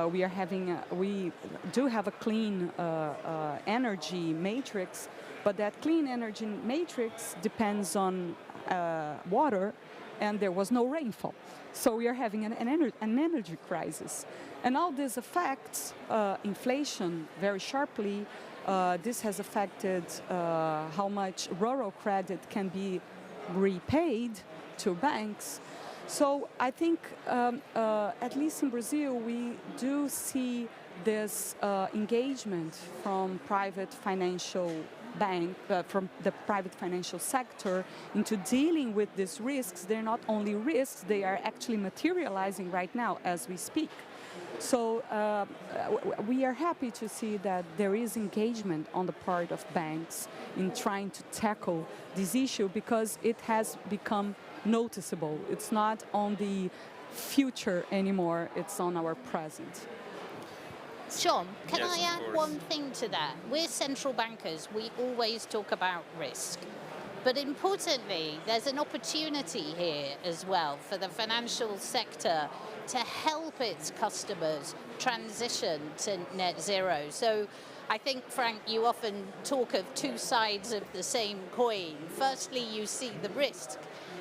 we do have a clean energy matrix, but that clean energy matrix depends on water, and there was no rainfall. So we are having an energy crisis. And all this affects inflation very sharply. This has affected how much rural credit can be repaid to banks. So I think, at least in Brazil, we do see this engagement from private financial from the private financial sector into dealing with these risks. They're not only risks, they are actually materializing right now as we speak. So we are happy to see that there is engagement on the part of banks in trying to tackle this issue because it has become noticeable. It's not on the future anymore, it's on our present.
Sean, can
Yes,
I
of
add
course.
one thing to that? We're central bankers, we always talk about risk. But importantly, there's an opportunity here as well for the financial sector to help its customers transition to net zero. So I think, Frank, you often talk of two sides of the same coin. Firstly, you see the risk,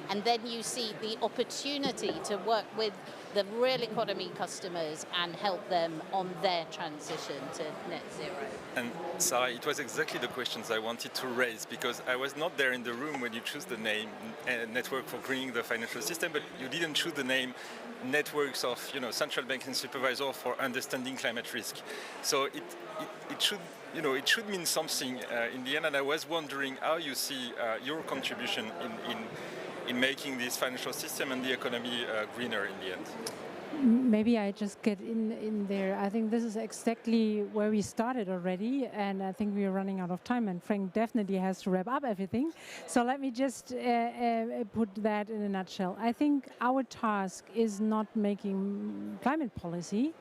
and then you see the opportunity to work with the real economy customers and help them on their transition to net zero.
And Sarah, it was exactly the questions I wanted to raise because I was not there in the room when you chose the name Network for Greening the Financial System, but you didn't choose the name Networks of Central Banks and Supervisors for Understanding Climate Risk. So it should mean something in the end. And I was wondering how you see your contribution in making this financial system and the economy greener in the end.
Maybe I just get in there. I think this is exactly where we started already, and I think we are running out of time, and Frank definitely has to wrap up everything. So let me just put that in a nutshell. I think our task is not making climate policy.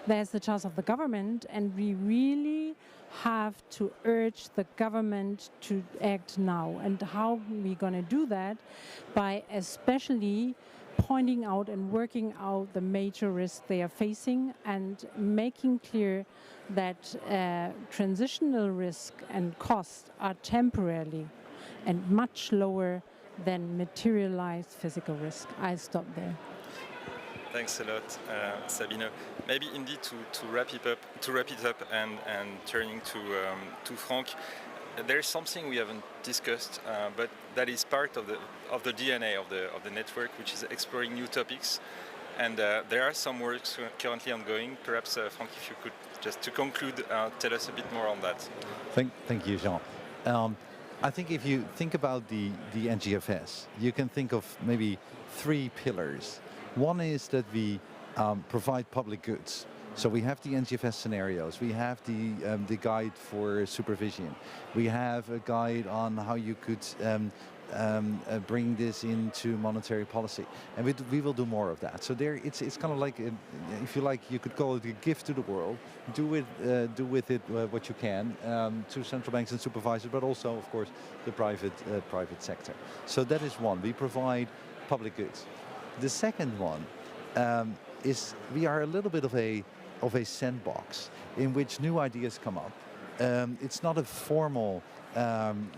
That's the task of the government, and we really have to urge the government to act now. And how are we going to do that? By especially pointing out and working out the major risks they are facing and making clear that transitional risk and costs are temporarily and much lower than materialized physical risk. I stop there.
Thanks a lot, Sabine. Maybe indeed to wrap it up and turning to Frank. There's something we haven't discussed, but that is part of the DNA of the network, which is exploring new topics. And there are some works currently ongoing. Perhaps, Frank, if you could just to conclude, tell us a bit more on that.
Thank you, Jean. I think if you think about the NGFS, you can think of maybe three pillars. One is that we provide public goods. So we have the NGFS scenarios, we have the guide for supervision, we have a guide on how you could bring this into monetary policy, and we will do more of that. So there, it's kind of like, if you like, you could call it a gift to the world. Do with it what you can to central banks and supervisors, but also, of course, the private sector. So that is one. We provide public goods. The second one is we are a little bit of a sandbox in which new ideas come up. It's not a formal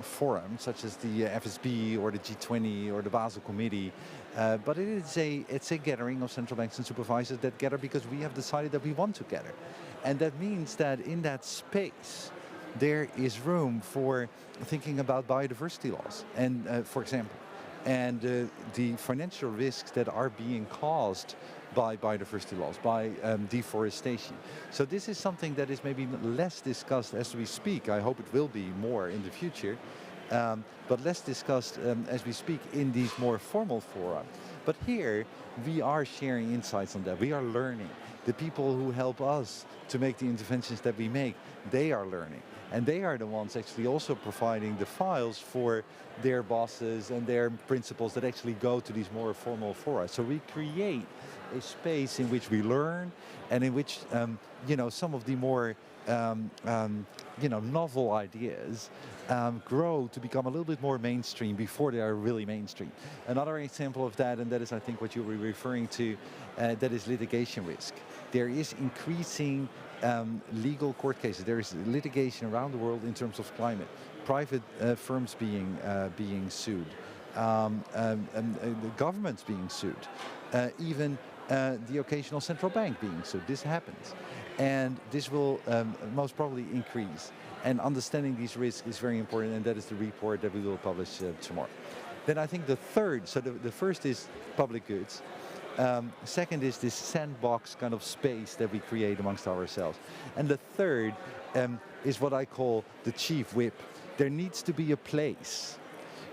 forum such as the FSB or the G20 or the Basel Committee But it's a gathering of central banks and supervisors that gather because we have decided that we want to gather. And that means that in that space, there is room for thinking about biodiversity loss, and for example, and the financial risks that are being caused by biodiversity loss, by deforestation. So this is something that is maybe less discussed as we speak. I hope it will be more in the future, but less discussed as we speak in these more formal fora. But here, we are sharing insights on that. We are learning. The people who help us to make the interventions that we make, they are learning. And they are the ones actually also providing the files for their bosses and their principals that actually go to these more formal fora. So we create a space in which we learn and in which, some of the more novel ideas grow to become a little bit more mainstream before they are really mainstream. Another example of that, and that is I think what you were referring to, that is litigation risk. There is increasing legal court cases. There is litigation around the world in terms of climate. Private firms being sued, the governments being sued, even the occasional central bank being sued. This happens. And this will most probably increase. And understanding these risks is very important, and that is the report that we will publish tomorrow. Then I think the third, so the first is public goods. Second is this sandbox kind of space that we create amongst ourselves. And the third is what I call the chief whip. There needs to be a place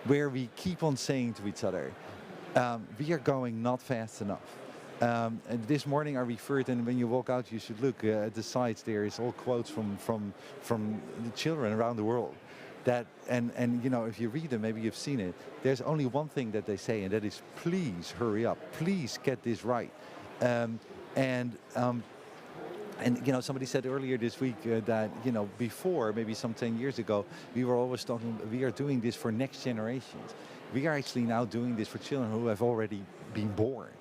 where we keep on saying to each other, we are going not fast enough. And this morning I referred, and when you walk out you should look at the sides. There is all quotes from the children around the world. That and if you read them, maybe you've seen it. There's only one thing that they say, and that is, please hurry up, please get this right. Somebody said earlier this week that before, maybe some 10 years ago, we were always talking, we are doing this for next generations. We are actually now doing this for children who have already been born.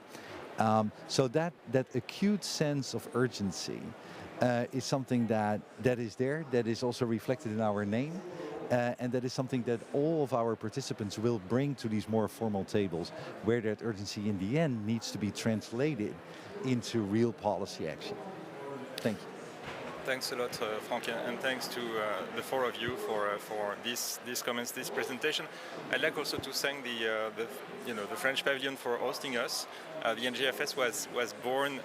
So that acute sense of urgency is something that is there, that is also reflected in our name. And that is something that all of our participants will bring to these more formal tables, where that urgency in the end needs to be translated into real policy action. Thank you.
Thanks a lot, Frank, and thanks to the four of you for these comments, this presentation. I'd like also to thank the French Pavilion for hosting us. The NGFS was born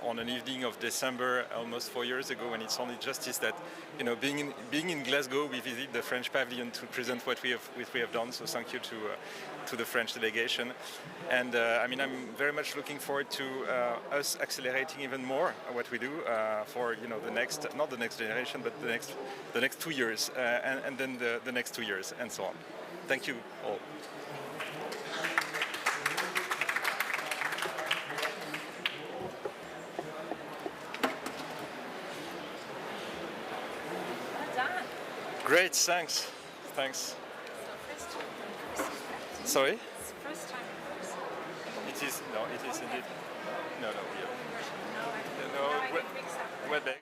on an evening of December almost 4 years ago, and it's only justice that being in Glasgow, we visit the French Pavilion to present what we have done. So thank you to the French delegation, and I'm very much looking forward to us accelerating even more what we do for the next, not the next generation, but the next 2 years, and then the next 2 years, and so on. Thank you all. Great, thanks. Sorry?
It's the first time.
It is indeed. No, WebEx.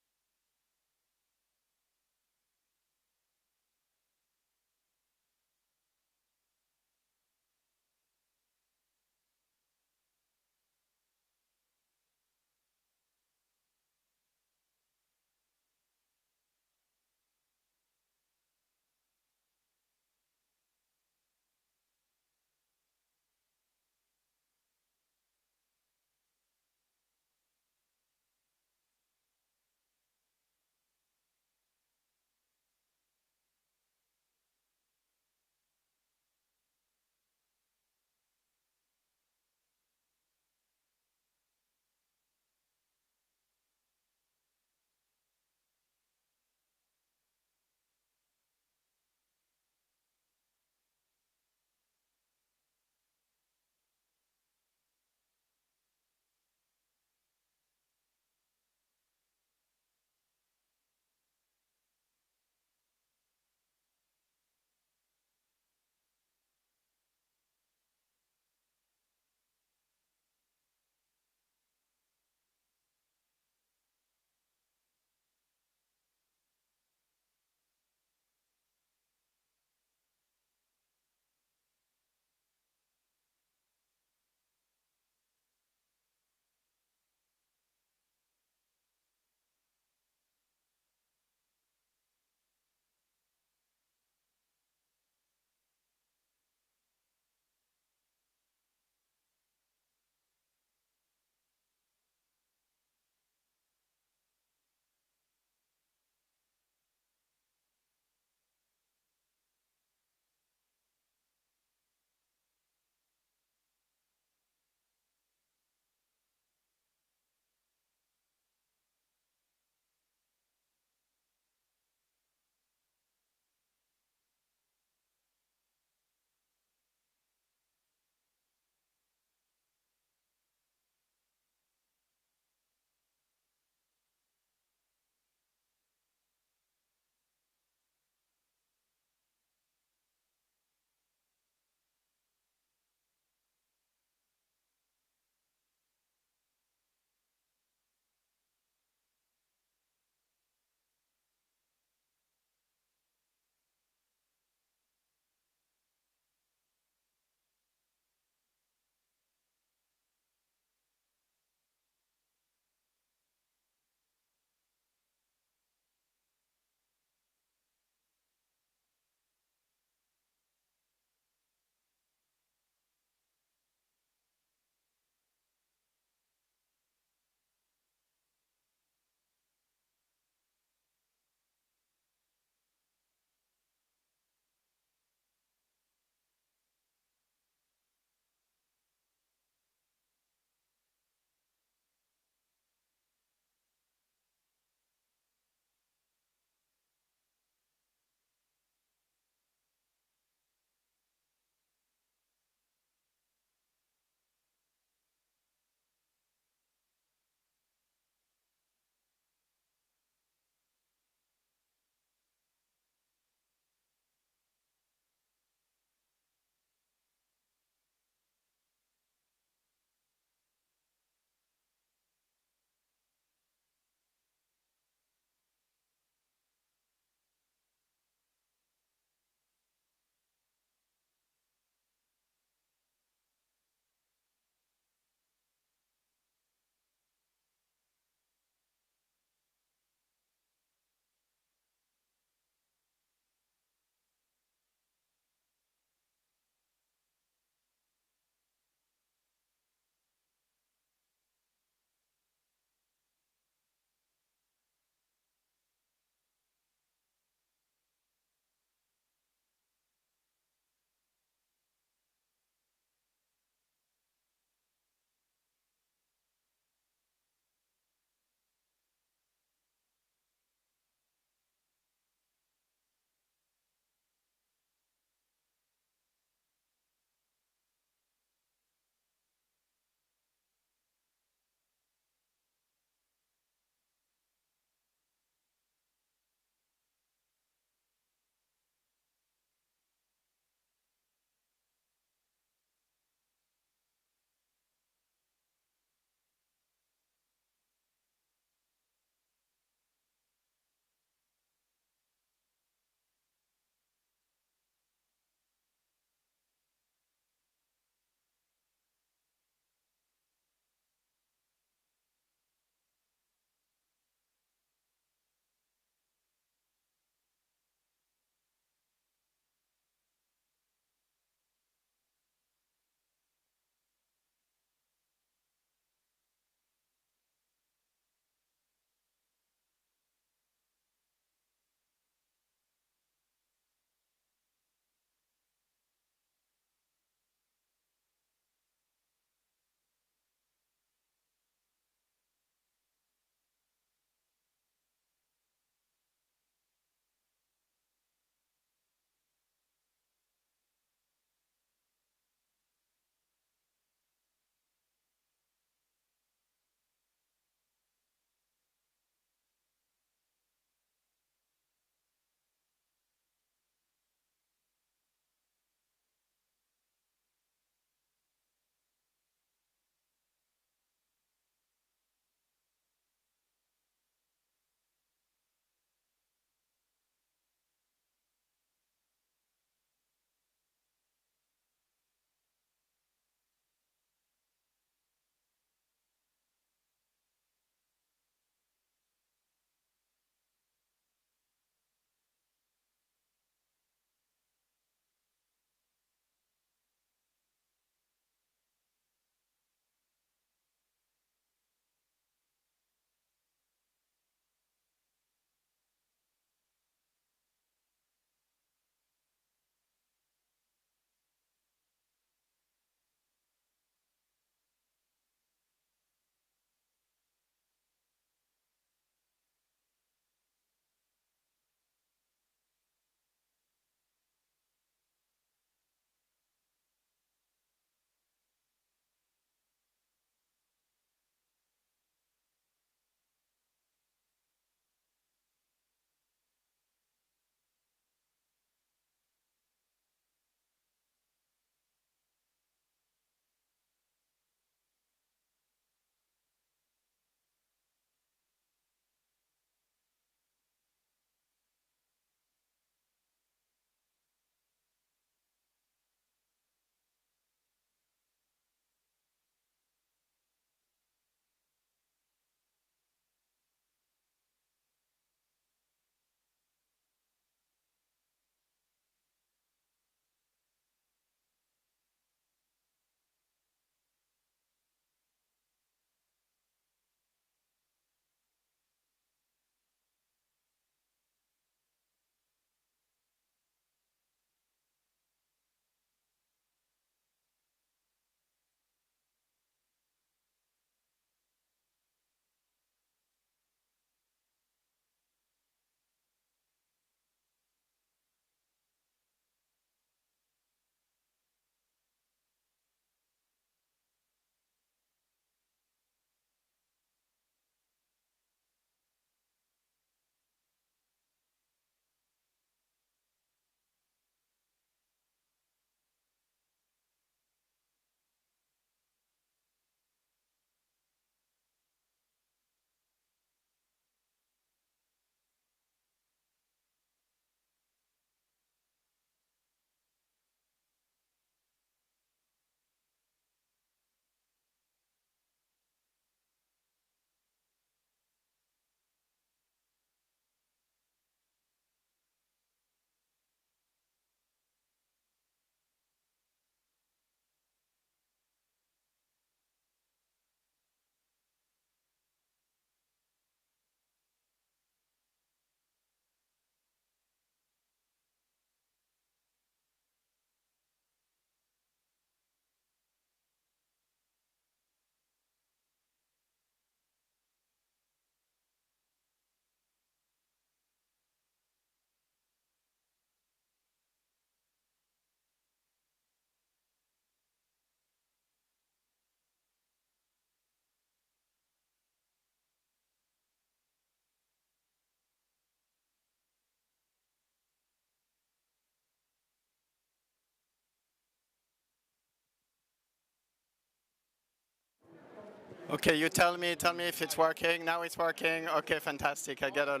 Okay, you tell me if it's working. Now it's working. Okay, fantastic. I get a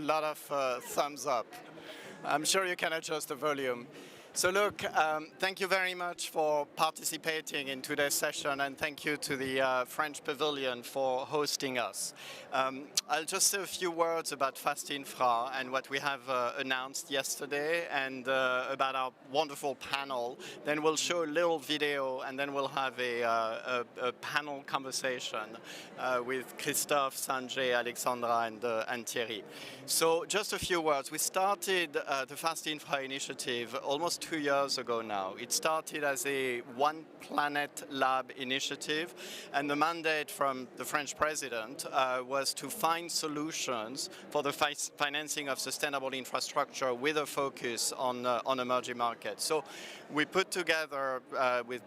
lot of thumbs up. I'm sure you can adjust the volume. So look, thank you very much for participating in today's session, and thank you to the French Pavilion for hosting us. I'll just say a few words about Fast Infra and what we have announced yesterday, and about our wonderful panel. Then we'll show a little video, and then we'll have a panel conversation with Christophe, Sanjay, Alexandra, and Thierry. So just a few words. We started the Fast Infra initiative almost 2 years ago now. It started as a One Planet Lab initiative, and the mandate from the French president was to find solutions for the financing of sustainable infrastructure with a focus on emerging markets. So we put together with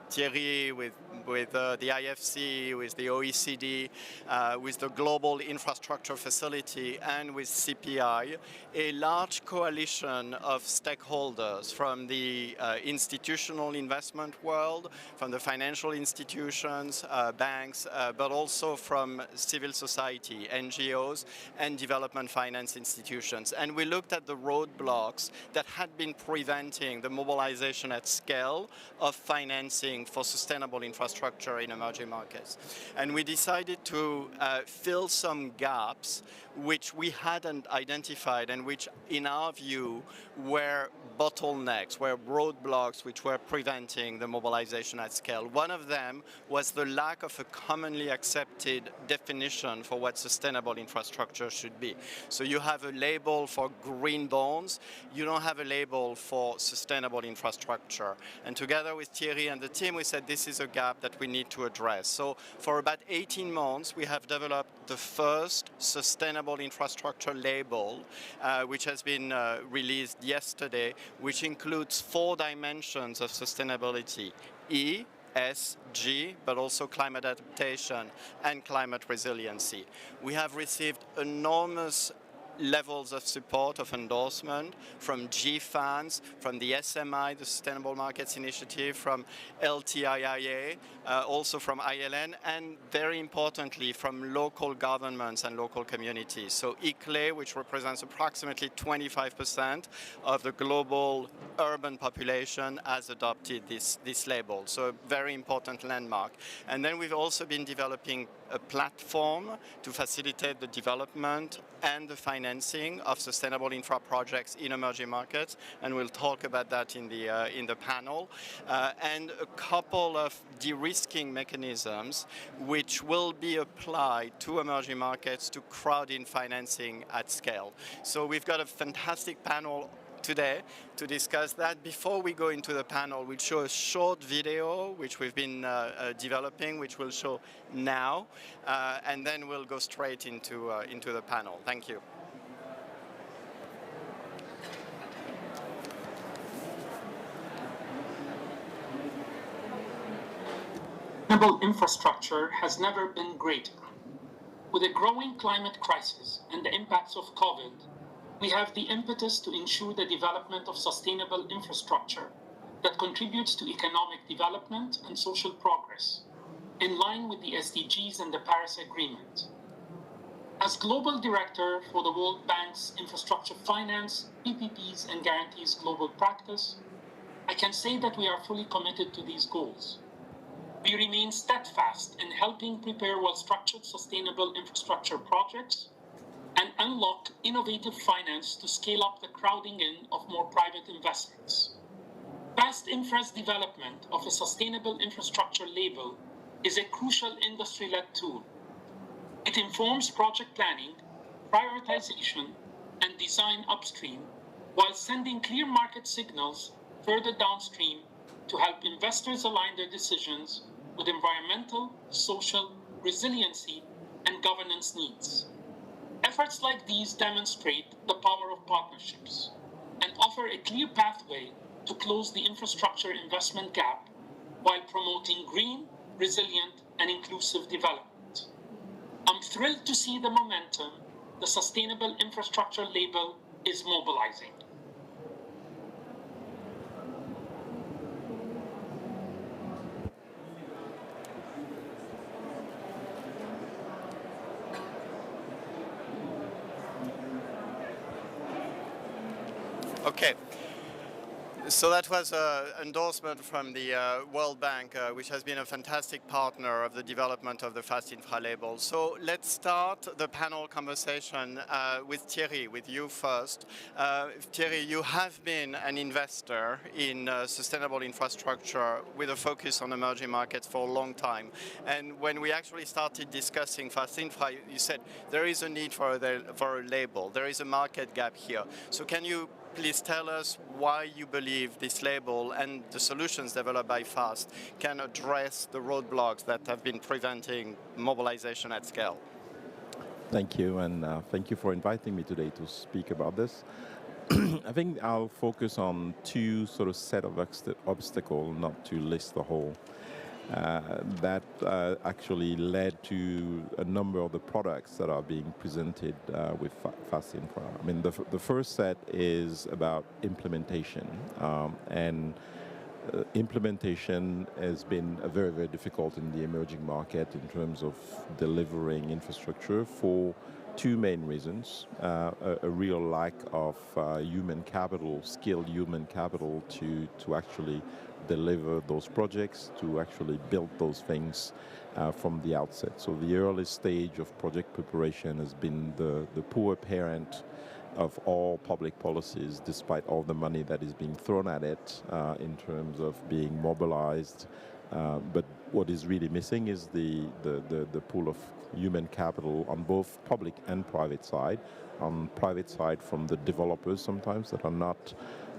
Thierry, with the IFC, with the OECD, with the Global Infrastructure Facility, and with CPI, a large coalition of stakeholders from the institutional investment world, from the financial institutions, banks, but also from civil society, NGOs, and development finance institutions. And we looked at the roadblocks that had been preventing the mobilization at scale of financing for sustainable infrastructure in emerging markets. And we decided to fill some gaps which we hadn't identified and which, in our view, were bottlenecks, were roadblocks which were preventing the mobilization at scale. One of them was the lack of a commonly accepted definition for what sustainable infrastructure should be. So you have a label for green bonds, you don't have a label for sustainable infrastructure. And together with Thierry and the team, we said this is a gap that we need to address. So for about 18 months, we have developed the first sustainable infrastructure label, which has been released yesterday, which includes 4 dimensions of sustainability: E, S, G, but also climate adaptation and climate resiliency. We have received enormous levels of support, of endorsement from GFANs, from the SMI, the Sustainable Markets Initiative, from LTIIA, also from ILN, and very importantly from local governments and local communities. So ICLE, which represents approximately 25% of the global urban population, has adopted this label. So a very important landmark. And then we've also been developing a platform to facilitate the development and the financing of sustainable infra projects in emerging markets, and we'll talk about that in the panel, and a couple of de-risking mechanisms which will be applied to emerging markets to crowd-in financing at scale. So we've got a fantastic panel today to discuss that. Before we go into the panel, we'll show a short video which we've been developing, which we'll show now, and then we'll go straight into the panel. Thank you.
Sustainable infrastructure has never been greater. With a growing climate crisis and the impacts of COVID, we have the impetus to ensure the development of sustainable infrastructure that contributes to economic development and social progress, in line with the SDGs and the Paris Agreement. As Global Director for the World Bank's Infrastructure Finance, PPPs and Guarantees Global Practice, I can say that we are fully committed to these goals. We remain steadfast in helping prepare well-structured sustainable infrastructure projects and unlock innovative finance to scale up the crowding in of more private investments. Fast Infra's development of a sustainable infrastructure label is a crucial industry-led tool. It informs project planning, prioritization, and design upstream, while sending clear market signals further downstream to help investors align their decisions with environmental, social, resiliency, and governance needs. Efforts like these demonstrate the power of partnerships and offer a clear pathway to close the infrastructure investment gap while promoting green, resilient, and inclusive development. I'm thrilled to see the momentum the Sustainable Infrastructure label is mobilizing.
Okay. So that was an endorsement from the World Bank, which has been a fantastic partner of the development of the Fast Infra label. So let's start the panel conversation with Thierry, with you first. Thierry, you have been an investor in sustainable infrastructure with a focus on emerging markets for a long time. And when we actually started discussing Fast Infra, you said there is a need for a label. There is a market gap here. So can you please tell us why you believe this label and the solutions developed by FAST can address the roadblocks that have been preventing mobilization at scale.
Thank you, and thank you for inviting me today to speak about this. I think I'll focus on two sort of set of obstacles, not to list the whole. That actually led to a number of the products that are being presented with Fast Infra. I mean, the first set is about implementation, and implementation has been very, very difficult in the emerging market in terms of delivering infrastructure for two main reasons. A real lack of human capital, skilled human capital to actually deliver those projects, to actually build those things from the outset. So the early stage of project preparation has been the poor parent of all public policies, despite all the money that is being thrown at it in terms of being mobilized. But what is really missing is the pool of human capital on both public and private side. On private side, from the developers sometimes that are not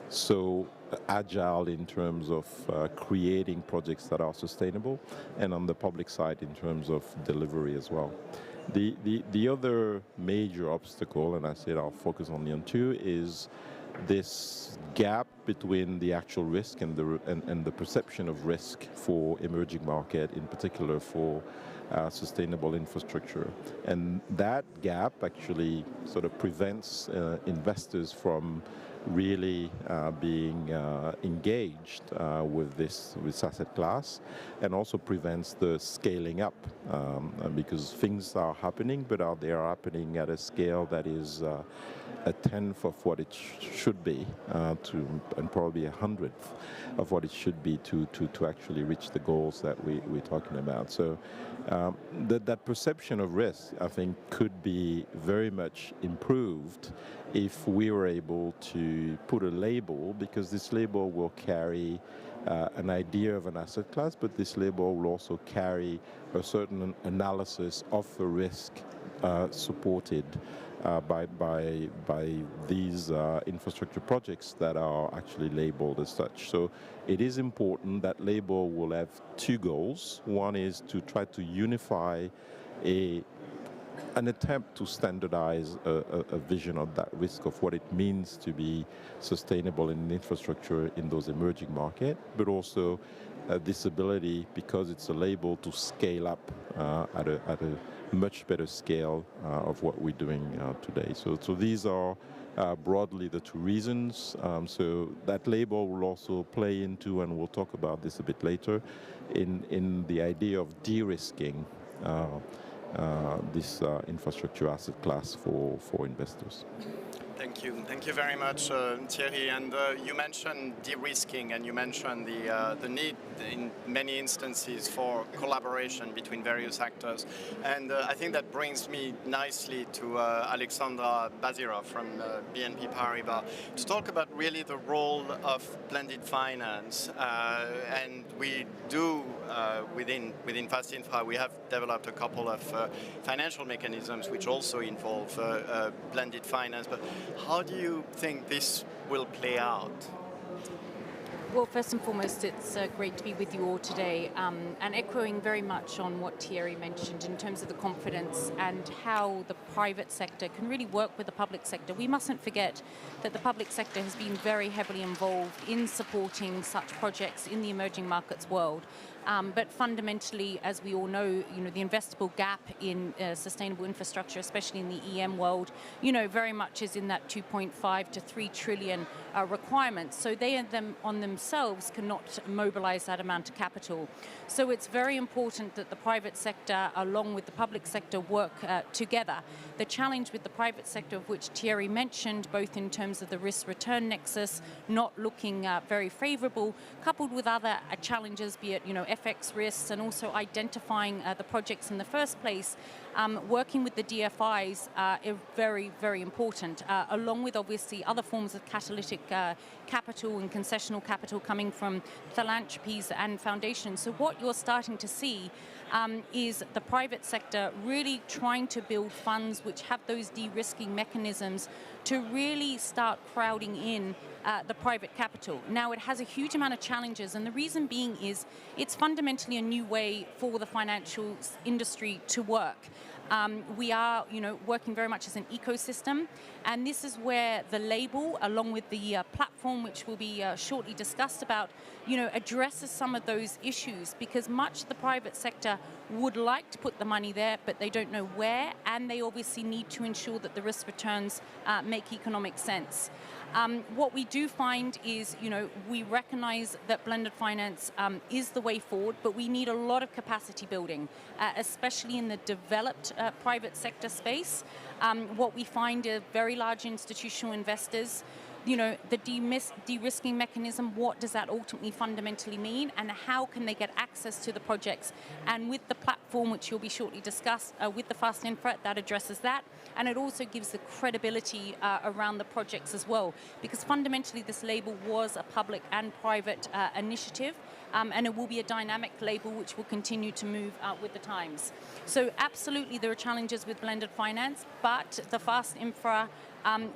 so agile in terms of creating projects that are sustainable, and on the public side in terms of delivery as well. The other major obstacle, and I said I'll focus only on two, is this gap between the actual risk and the perception of risk for emerging market, in particular for sustainable infrastructure. And that gap actually sort of prevents investors from really being engaged with this asset class, and also prevents the scaling up because things are happening, but they are happening at a scale that is a tenth of what it should be, and probably 100th of what it should be to actually reach the goals that we're talking about. So that perception of risk, I think, could be very much improved if we were able to put a label, because this label will carry an idea of an asset class, but this label will also carry a certain analysis of the risk supported by these infrastructure projects that are actually labeled as such. So it is important that label will have two goals. One is to try to unify an attempt to standardize a vision of that risk, of what it means to be sustainable in infrastructure in those emerging markets, but also this ability, because it's a label, to scale up at a much better scale of what we're doing today. So these are broadly the two reasons. So that label will also play into, and we'll talk about this a bit later, in the idea of de-risking this infrastructure asset class for investors.
Thank you. Thank you very much, Thierry. And you mentioned de-risking, and you mentioned the need in many instances for collaboration between various actors. And I think that brings me nicely to Alexandra Bazirov from BNP Paribas to talk about really the role of blended finance. And we do, within Fast Infra, we have developed a couple of financial mechanisms which also involve blended finance. But how do you think this will play out?
Well, first and foremost, it's great to be with you all today, and echoing very much on what Thierry mentioned in terms of the confidence and how the private sector can really work with the public sector. We mustn't forget that the public sector has been very heavily involved in supporting such projects in the emerging markets world. But fundamentally, as we all know, the investable gap in sustainable infrastructure, especially in the EM world, very much is in that 2.5 to 3 trillion requirement. So they on themselves cannot mobilize that amount of capital. So it's very important that the private sector, along with the public sector, work together. The challenge with the private sector, of which Thierry mentioned, both in terms of the risk-return nexus not looking very favorable, coupled with other challenges, be it FX risks and also identifying the projects in the first place, working with the DFIs is very, very important, along with obviously other forms of catalytic capital and concessional capital coming from philanthropies and foundations. So what you're starting to see is the private sector really trying to build funds which have those de-risking mechanisms to really start crowding in the private capital. Now, it has a huge amount of challenges, and the reason being is it's fundamentally a new way for the financial industry to work. We are, working very much as an ecosystem, and this is where the label, along with the platform, which will be shortly discussed about, addresses some of those issues, because much the private sector would like to put the money there, but they don't know where, and they obviously need to ensure that the risk returns make economic sense. What we do find is, we recognize that blended finance is the way forward, but we need a lot of capacity building, especially in the developed private sector space. What we find are very large institutional investors. The de-risking mechanism, what does that ultimately fundamentally mean, and how can they get access to the projects? And with the platform, which you'll be shortly discussed, with the Fast Infra, that addresses that, and it also gives the credibility around the projects as well, because fundamentally this label was a public and private initiative, and it will be a dynamic label which will continue to move with the times. So absolutely there are challenges with blended finance, but the Fast Infra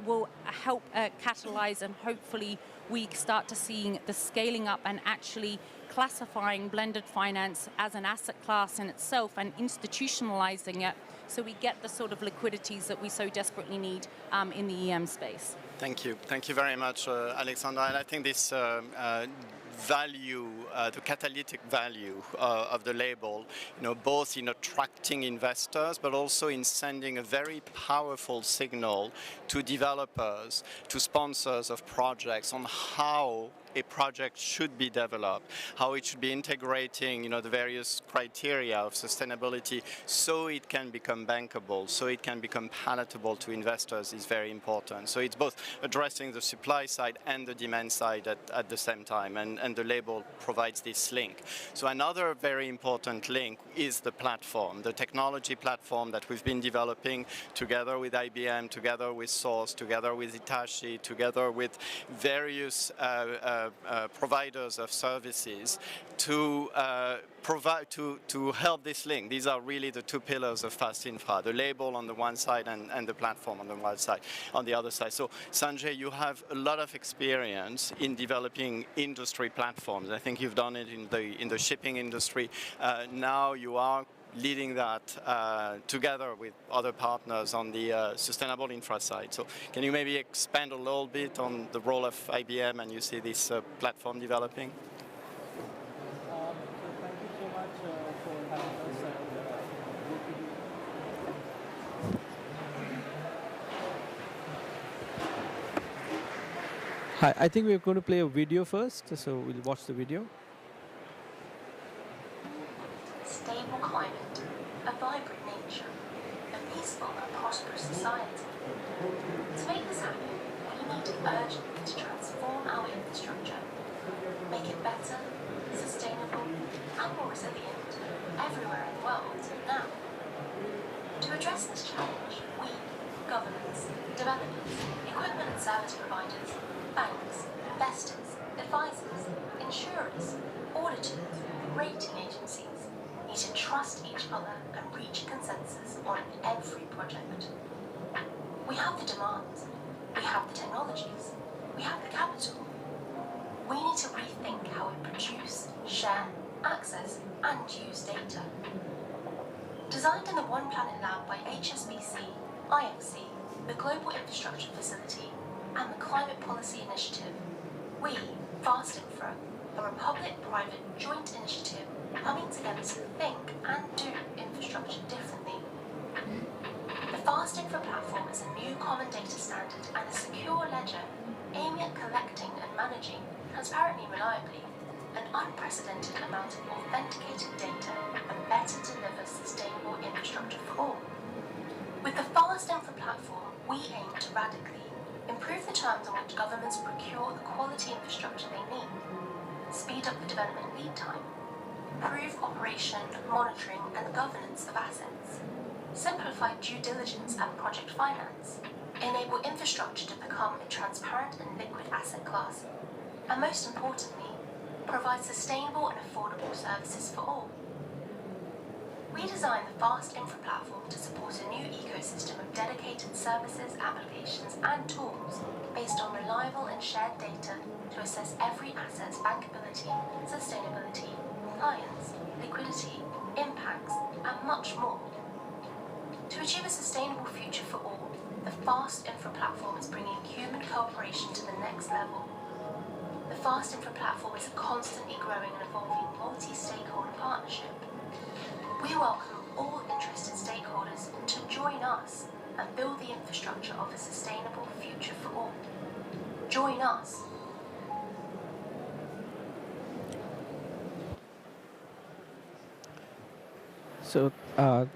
will help catalyze, and hopefully we start to seeing the scaling up and actually classifying blended finance as an asset class in itself and institutionalizing it, so we get the sort of liquidities that we so desperately need in the EM space.
Thank you. Thank you very much, Alexandra. And I think this value, the catalytic value of the label, both in attracting investors, but also in sending a very powerful signal to developers, to sponsors of projects on how a project should be developed, how it should be integrating, the various criteria of sustainability, so it can become bankable, so it can become palatable to investors, is very important. So it's both addressing the supply side and the demand side at the same time, and the label provides this link. So another very important link is the platform, the technology platform that we've been developing together with IBM, together with Source, together with Hitachi, together with various providers of services to provide to help this link. These are really the two pillars of Fast Infra: the label on the one side and the platform on the one side, on the other side. So Sanjay, you have a lot of experience in developing industry platforms. I think you've done it in the shipping industry. Now you are leading that together with other partners on the sustainable infra side. So can you maybe expand a little bit on the role of IBM and you see this platform developing?
Thank you so much for having us. Hi, I think we're going to play a video first, so we'll watch the video.
Stable climate, a vibrant nature, a peaceful and prosperous society. To make this happen, we need urgently to transform our infrastructure, make it better, sustainable, and more resilient everywhere in the world now. To address this challenge, we, governments, developers, equipment and service providers, banks, investors, advisors, insurers, auditors, rating agencies, need to trust each other and reach consensus on every project. We have the demand, we have the technologies, we have the capital. We need to rethink how we produce, share, access, and use data. Designed in the One Planet Lab by HSBC, IFC, the Global Infrastructure Facility, and the Climate Policy Initiative, we, Fast Infra, are a public-private joint initiative coming together to think and do infrastructure differently. The Fast Infra platform is a new common data standard and a secure ledger aiming at collecting and managing, transparently and reliably, an unprecedented amount of authenticated data and better deliver sustainable infrastructure for all. With the Fast Infra platform, we aim to radically improve the terms on which governments procure the quality infrastructure they need, speed up the development lead time, improve operation, monitoring and governance of assets, simplify due diligence and project finance, enable infrastructure to become a transparent and liquid asset class, and most importantly, provide sustainable and affordable services for all. We designed the Fast Infra platform to support a new ecosystem of dedicated services, applications and tools based on reliable and shared data to assess every asset's bankability, sustainability, compliance, liquidity, impacts and much more. To achieve a sustainable future for all, the Fast Infra platform is bringing human cooperation to the next level. The Fast Infra platform is a constantly growing and evolving multi-stakeholder partnership. We welcome all interested stakeholders to join us and build the infrastructure of a sustainable future for all. Join us.
So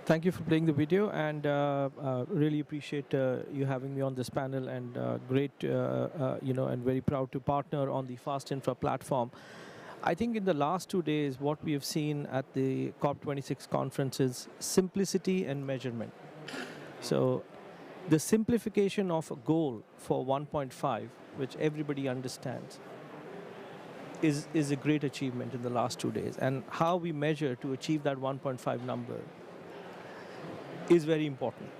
thank you for playing the video, and really appreciate you having me on this panel, and great, and very proud to partner on the Fast Infra platform. I think in the last 2 days, what we have seen at the COP26 conference is simplicity and measurement. So the simplification of a goal for 1.5, which everybody understands, is a great achievement in the last 2 days. And how we measure to achieve that 1.5 number is very important.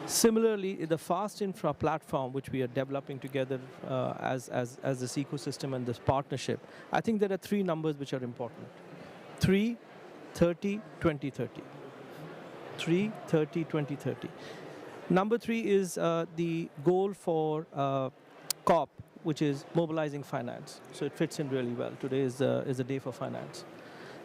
Similarly, the Fast Infra platform, which we are developing together as this ecosystem and this partnership, I think there are 3 numbers which are important. 3, 30, 2030. 3, 30, 2030. Number 3 is the goal for COP, which is mobilizing finance. So it fits in really well. Today is a day for finance.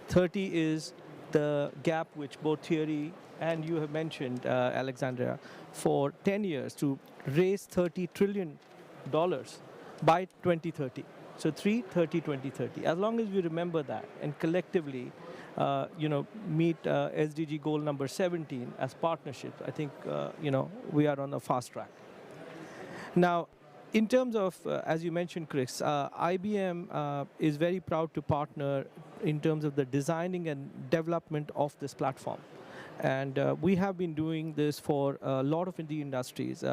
30 is the gap which both Thierry and you have mentioned, Alexandria, for 10 years to raise $30 trillion by 2030. So 3, 30, 2030. As long as we remember that and collectively, meet SDG goal number 17 as partnerships, I think, we are on a fast track. Now, in terms of, as you mentioned, Chris, IBM is very proud to partner in terms of the designing and development of this platform. And we have been doing this for a lot of the industries.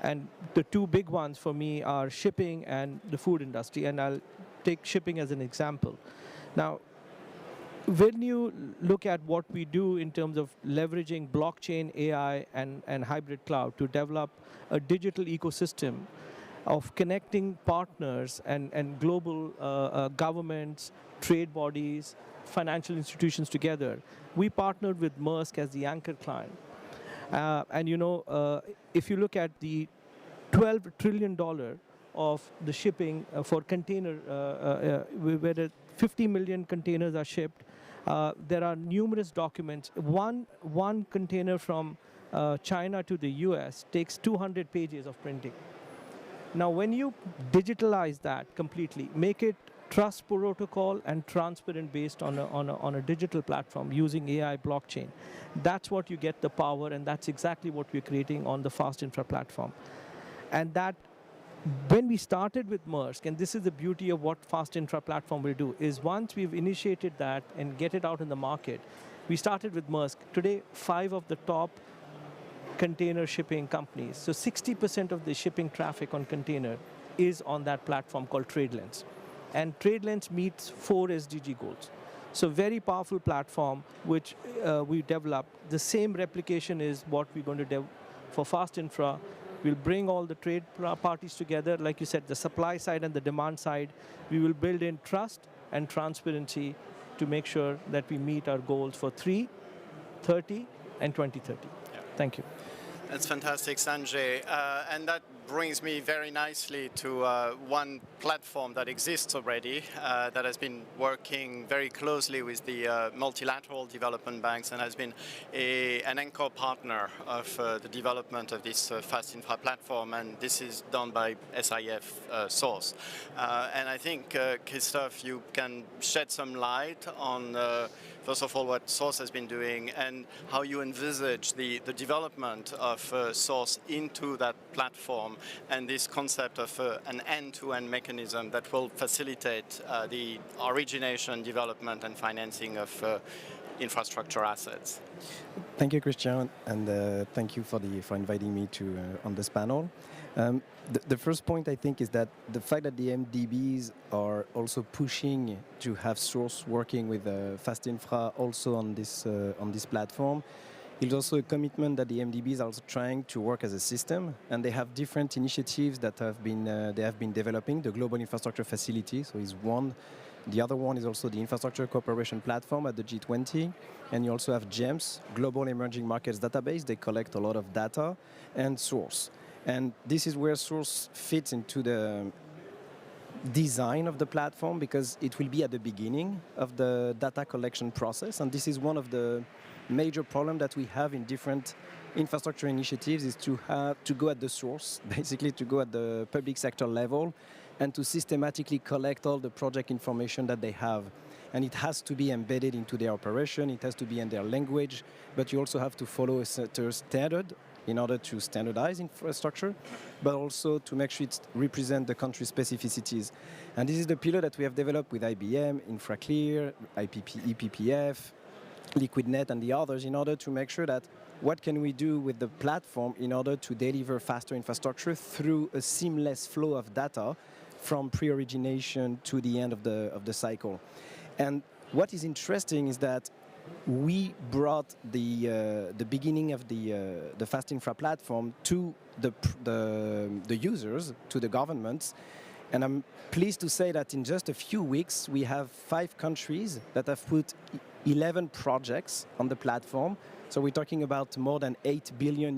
And the 2 big ones for me are shipping and the food industry. And I'll take shipping as an example. Now, when you look at what we do in terms of leveraging blockchain, AI, and hybrid cloud to develop a digital ecosystem of connecting partners and global governments, trade bodies, financial institutions together, we partnered with Maersk as the anchor client. If you look at the $12 trillion of the shipping for container, where 50 million containers are shipped, there are numerous documents. One container from China to the US takes 200 pages of printing. Now, when you digitalize that completely, make it trust protocol and transparent based on a digital platform using AI blockchain, that's what you get the power, and that's exactly what we're creating on the Fast Infra platform. And that, when we started with Maersk, and this is the beauty of what Fast Infra platform will do, is once we've initiated that and get it out in the market, we started with Maersk. Today, 5 of the top container shipping companies, so 60% of the shipping traffic on container is on that platform called TradeLens. And TradeLens meets 4 SDG goals. So very powerful platform which we developed. The same replication is what we're going to do for Fast Infra. We'll bring all the trade parties together, like you said, the supply side and the demand side. We will build in trust and transparency to make sure that we meet our goals for 3, 30, and 2030. Yeah. Thank you.
That's fantastic, Sanjay. And that brings me very nicely to one platform that exists already, that has been working very closely with the multilateral development banks and has been an anchor partner of the development of this fast infra platform, and this is done by SIF Source. And I think, Christophe, you can shed some light on first of all, what Source has been doing and how you envisage the development of Source into that platform and this concept of an end-to-end mechanism that will facilitate the origination, development and financing of infrastructure assets.
Thank you, Christian, and thank you for inviting me to on this panel. The first point I think is that the fact that the MDBs are also pushing to have Source working with Fast Infra also on this platform is also a commitment that the MDBs are also trying to work as a system, and they have different initiatives that they have been developing. The Global Infrastructure Facility, so is one. The other one is also the Infrastructure Cooperation Platform at the G20, and you also have GEMS, Global Emerging Markets Database. They collect a lot of data, and Source. And this is where Source fits into the design of the platform, because it will be at the beginning of the data collection process. And this is one of the major problems that we have in different infrastructure initiatives, is to go at the source, basically to go at the public sector level and to systematically collect all the project information that they have. And it has to be embedded into their operation, it has to be in their language, but you also have to follow a certain standard in order to standardize infrastructure, but also to make sure it represents the country specificities. And this is the pillar that we have developed with IBM, InfraClear, EPPF, LiquidNet, and the others, in order to make sure that what can we do with the platform in order to deliver faster infrastructure through a seamless flow of data from pre-origination to the end of the cycle. And what is interesting is that we brought the beginning of the Fast Infra platform to the users, to the governments, and I'm pleased to say that in just a few weeks we have 5 countries that have put 11 projects on the platform. So we're talking about more than $8 billion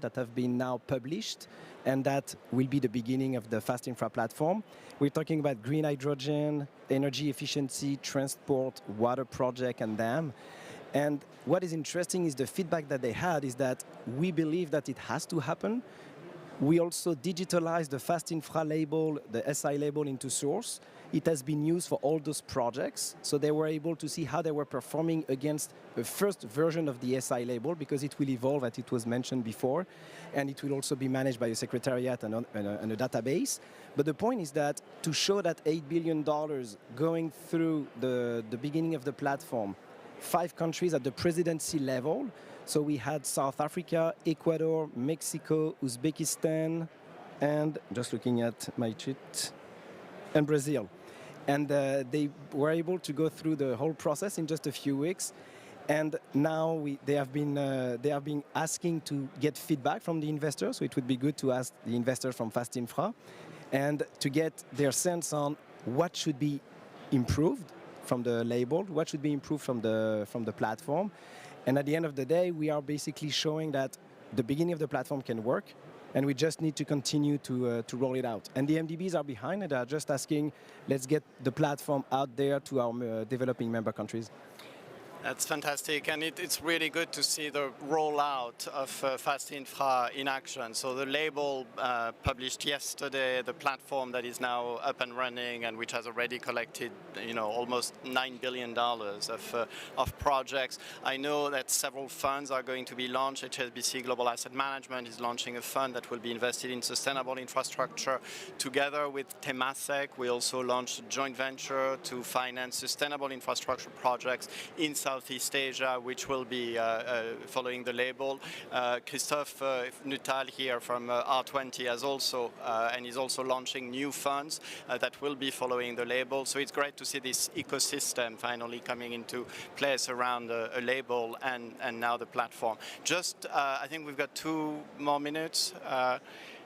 that have been now published, and that will be the beginning of the Fast Infra platform. We're talking about green hydrogen, energy efficiency, transport, water project, and dam. And what is interesting is the feedback that they had is that we believe that it has to happen. We also digitalized the Fast Infra label, the SI label, into Source. It has been used for all those projects, so they were able to see how they were performing against the first version of the SI label, because it will evolve, as it was mentioned before, and it will also be managed by a secretariat and a database. But the point is that to show that $8 billion going through the beginning of the platform, 5 countries at the presidency level. So we had South Africa, Ecuador, Mexico, Uzbekistan, and just looking at my sheet, and Brazil. And they were able to go through the whole process in just a few weeks. And now they have been asking to get feedback from the investors. So it would be good to ask the investors from Fast Infra and to get their sense on what should be improved from the label, what should be improved from the platform. And at the end of the day, we are basically showing that the beginning of the platform can work, and we just need to continue to roll it out. And the MDBs are behind it. They are just asking, let's get the platform out there to our developing member countries.
That's fantastic, and it's really good to see the rollout of Fast Infra in action. So the label published yesterday, the platform that is now up and running and which has already collected, almost $9 billion of projects. I know that several funds are going to be launched. HSBC Global Asset Management is launching a fund that will be invested in sustainable infrastructure. Together with Temasek, we also launched a joint venture to finance sustainable infrastructure projects in Southeast Asia, which will be following the label. Christophe Nuttall here from R20 has also and is also launching new funds that will be following the label. So it's great to see this ecosystem finally coming into place around a label and now the platform. Just, I think we've got 2 more minutes.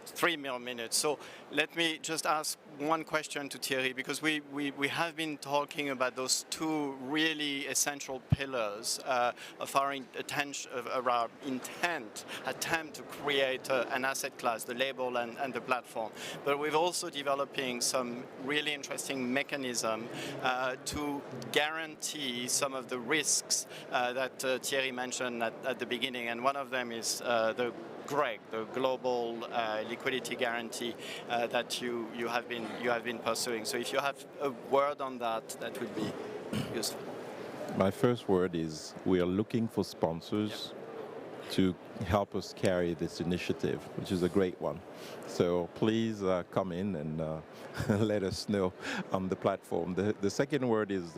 3 more minutes. So let me just ask one question to Thierry, because we have been talking about those two really essential pillars of our attempt to create an asset class, the label and the platform. But we're also developing some really interesting mechanism to guarantee some of the risks that Thierry mentioned at the beginning, and one of them is the GREG, the global liquidity guarantee that you have been pursuing. So if you have a word on that, that would be useful.
My first word is we are looking for sponsors to help us carry this initiative, which is a great one. So please come in and let us know on the platform. The second word is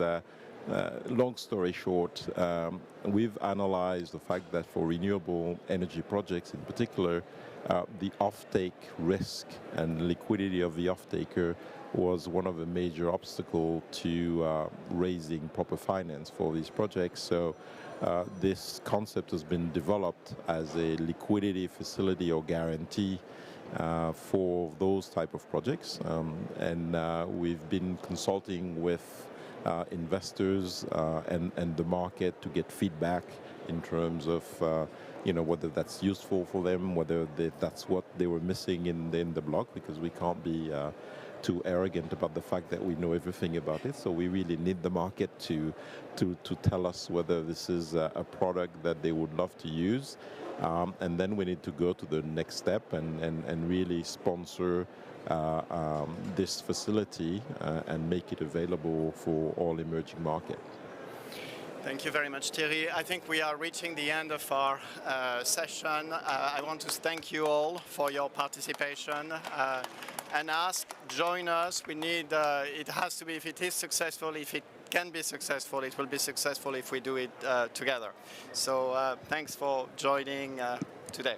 long story short, we've analyzed the fact that for renewable energy projects in particular, the offtake risk and liquidity of the offtaker was one of the major obstacles to raising proper finance for these projects. So this concept has been developed as a liquidity facility or guarantee for those type of projects, and we've been consulting with investors and the market to get feedback in terms of whether that's useful for them, whether that's what they were missing in the block, because we can't be too arrogant about the fact that we know everything about it. So we really need the market to tell us whether this is a product that they would love to use, and then we need to go to the next step and really sponsor this facility and make it available for all emerging markets.
Thank you very much, Thierry. I think we are reaching the end of our session. I want to thank you all for your participation and join us. We need, it has to be, if it is successful, if it can be successful, it will be successful if we do it together. So thanks for joining today.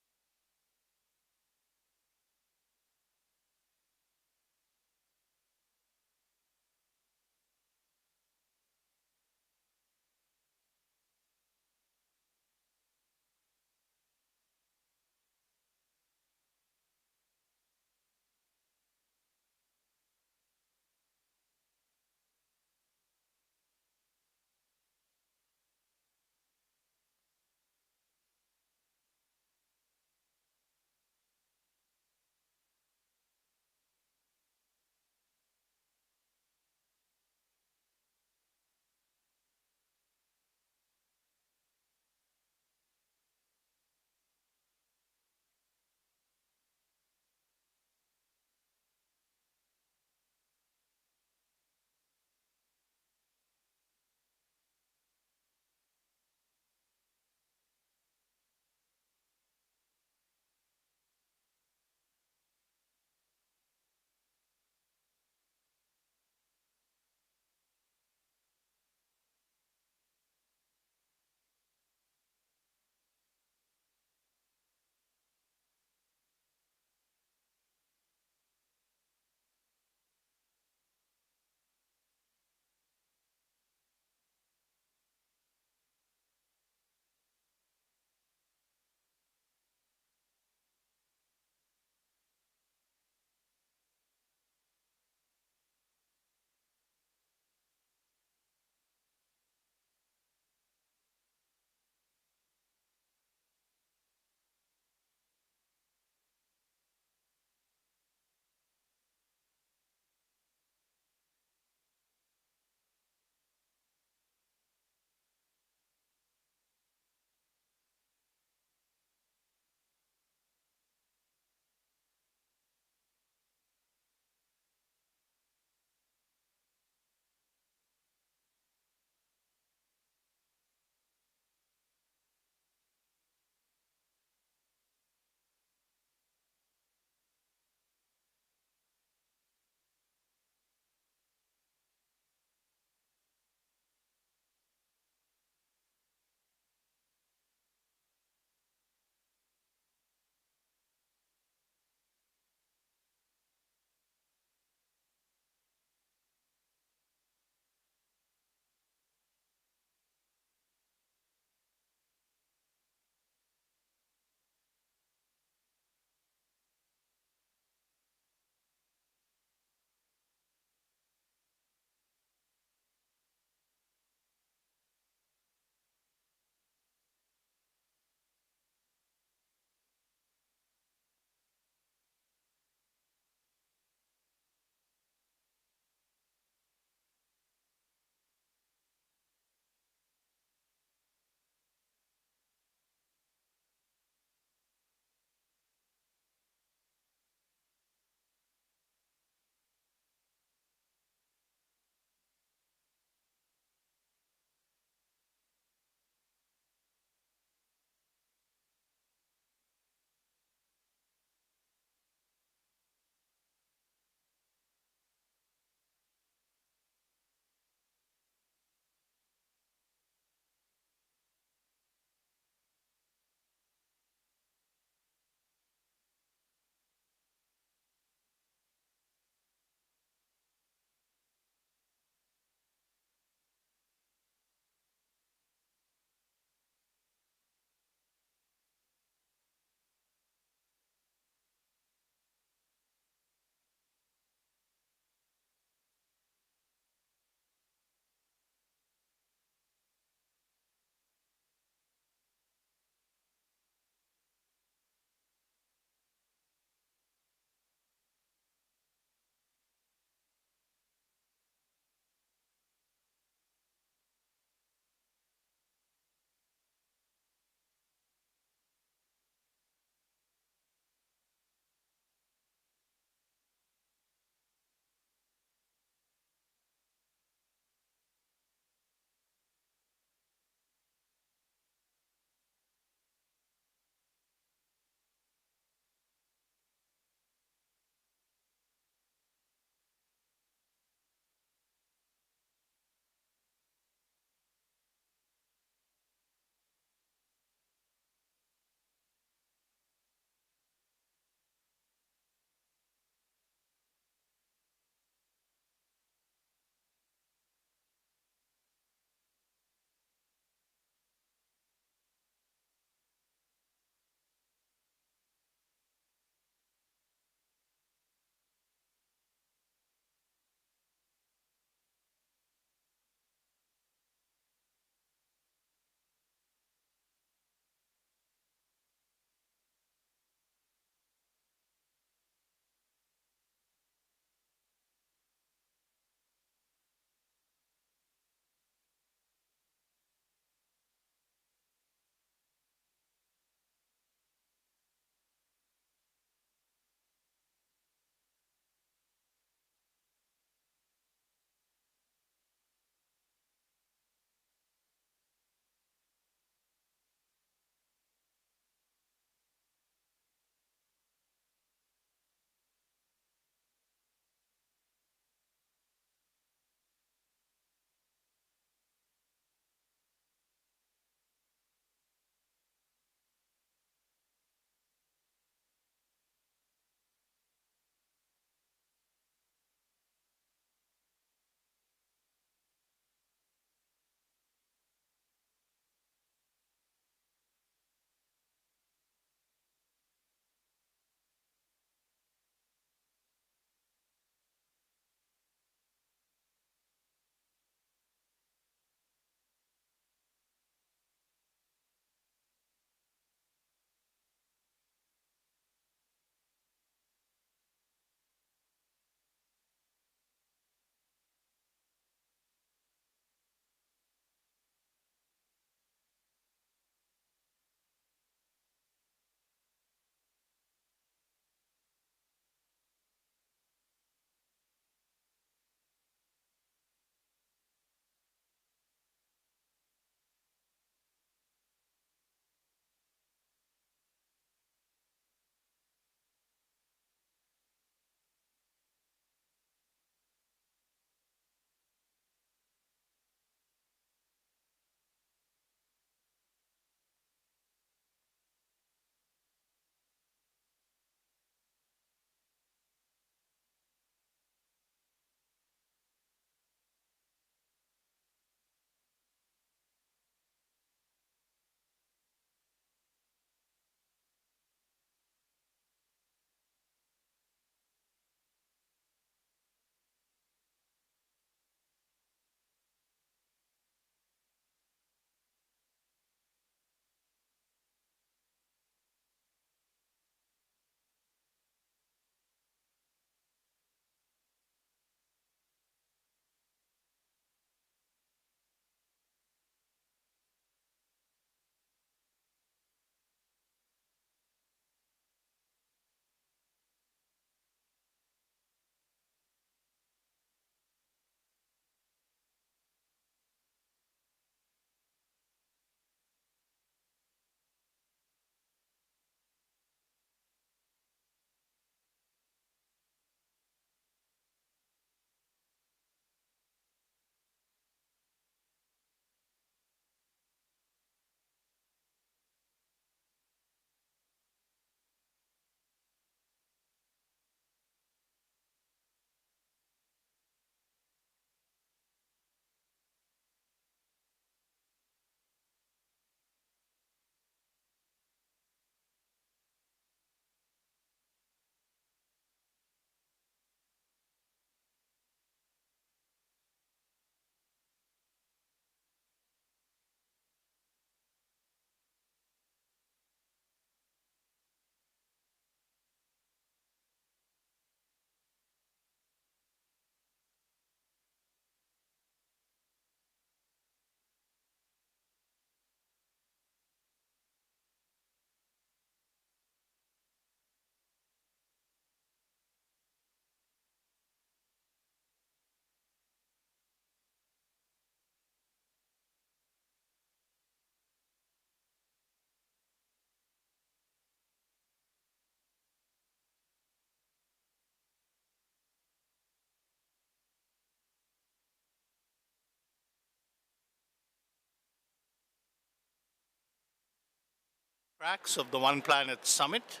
tracks of the One Planet Summit.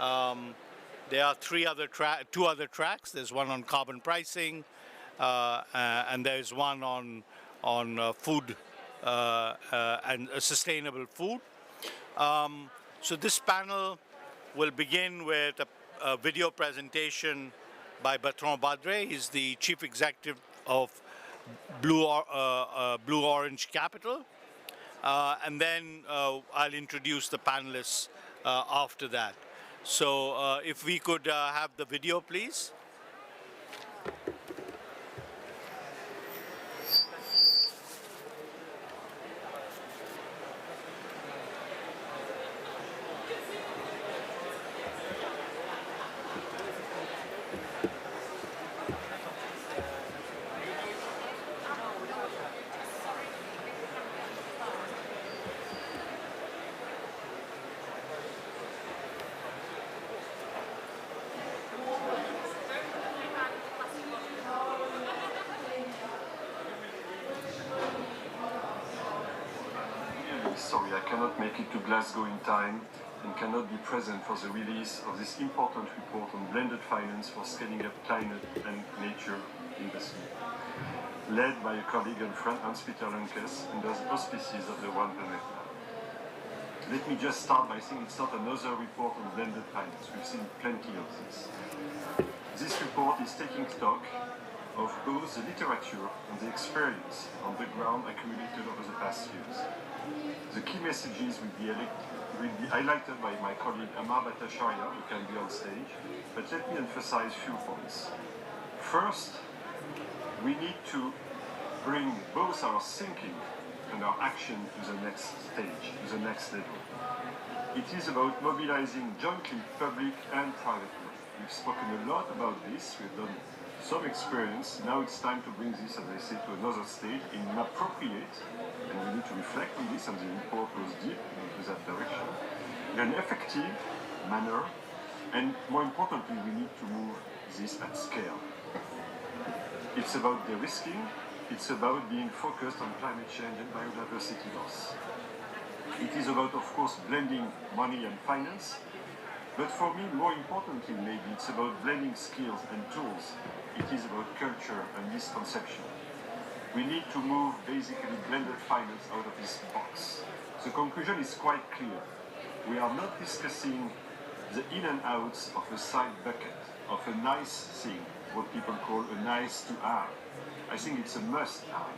There are two other tracks. There's one on carbon pricing, and there's one on food and sustainable food. So this panel will begin with a video presentation by Bertrand Badre. He's the Chief Executive of Blue Orange Capital. And then I'll introduce the panelists after that. So if we could have the video, please.
Sorry, I cannot make it to Glasgow in time and cannot be present for the release of this important report on blended finance for scaling up climate and nature investment, led by a colleague and friend Hans-Peter Lunkes under the auspices of the One Planet Lab. Let me just start by saying it's not another report on blended finance. We've seen plenty of this. This report is taking stock of both the literature and the experience on the ground accumulated over the past years. The key messages will be highlighted by my colleague Amar Bhattacharya, who can be on stage, but let me emphasize a few points. First, we need to bring both our thinking and our action to the next stage, to the next level. It is about mobilizing jointly public and private money. We've spoken a lot about this, we've done some experience. Now it's time to bring this, as I say, to another stage in an appropriate, and we need to reflect on this, and the report goes deep into that direction, in an effective manner, and more importantly, we need to move this at scale. It's about de-risking, it's about being focused on climate change and biodiversity loss. It is about, of course, blending money and finance, but for me, more importantly, maybe, it's about blending skills and tools. It is about culture and misconception. We need to move basically blended finance out of this box. The conclusion is quite clear. We are not discussing the in and outs of a side bucket, of a nice thing, what people call a nice to have. I think it's a must have.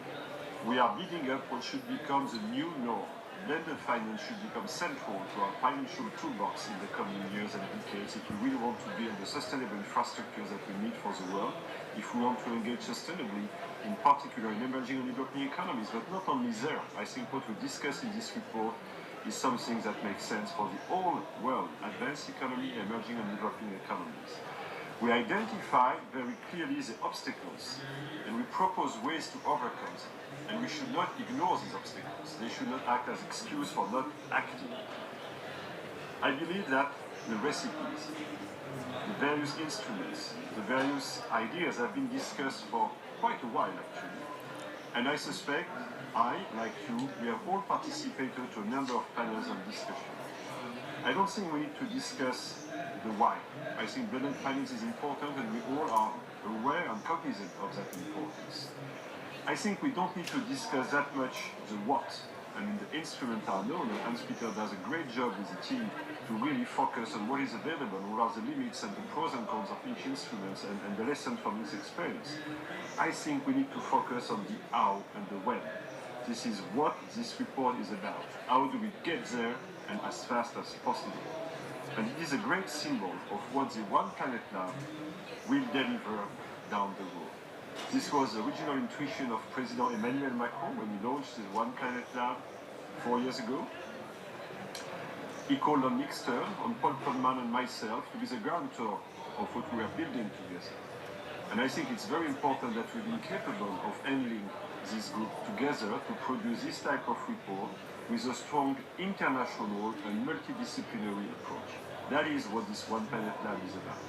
We are building up what should become the new norm. Blended finance should become central to our financial toolbox in the coming years and decades if we really want to build the sustainable infrastructures that we need for the world, if we want to engage sustainably, in particular in emerging and developing economies. But not only there, I think what we discuss in this report is something that makes sense for the whole world, advanced economy, emerging and developing economies. We identify very clearly the obstacles and we propose ways to overcome them. And we should not ignore these obstacles. They should not act as excuse for not acting. I believe that the recipes, the various instruments, the various ideas have been discussed for quite a while actually. And I suspect I, like you, we have all participated to a number of panels and discussions. I don't think we need to discuss the why. I think blended finance is important and we all are aware and cognizant of that importance. I think we don't need to discuss that much the what. I mean, the instruments are known, and Hans-Peter does a great job with the team to really focus on what is available, what are the limits and the pros and cons of each instrument and the lesson from this experience. I think we need to focus on the how and the when. This is what this report is about. How do we get there and as fast as possible? And it is a great symbol of what the One Planet Lab will deliver down the road. This was the original intuition of President Emmanuel Macron when he launched the One Planet Lab 4 years ago. He called on Nick Stern, on Paul Polman and myself to be the guarantor of what we are building together. And I think it's very important that we've been capable of handling this group together to produce this type of report with a strong international and multidisciplinary approach. That is what this One Planet Lab is about.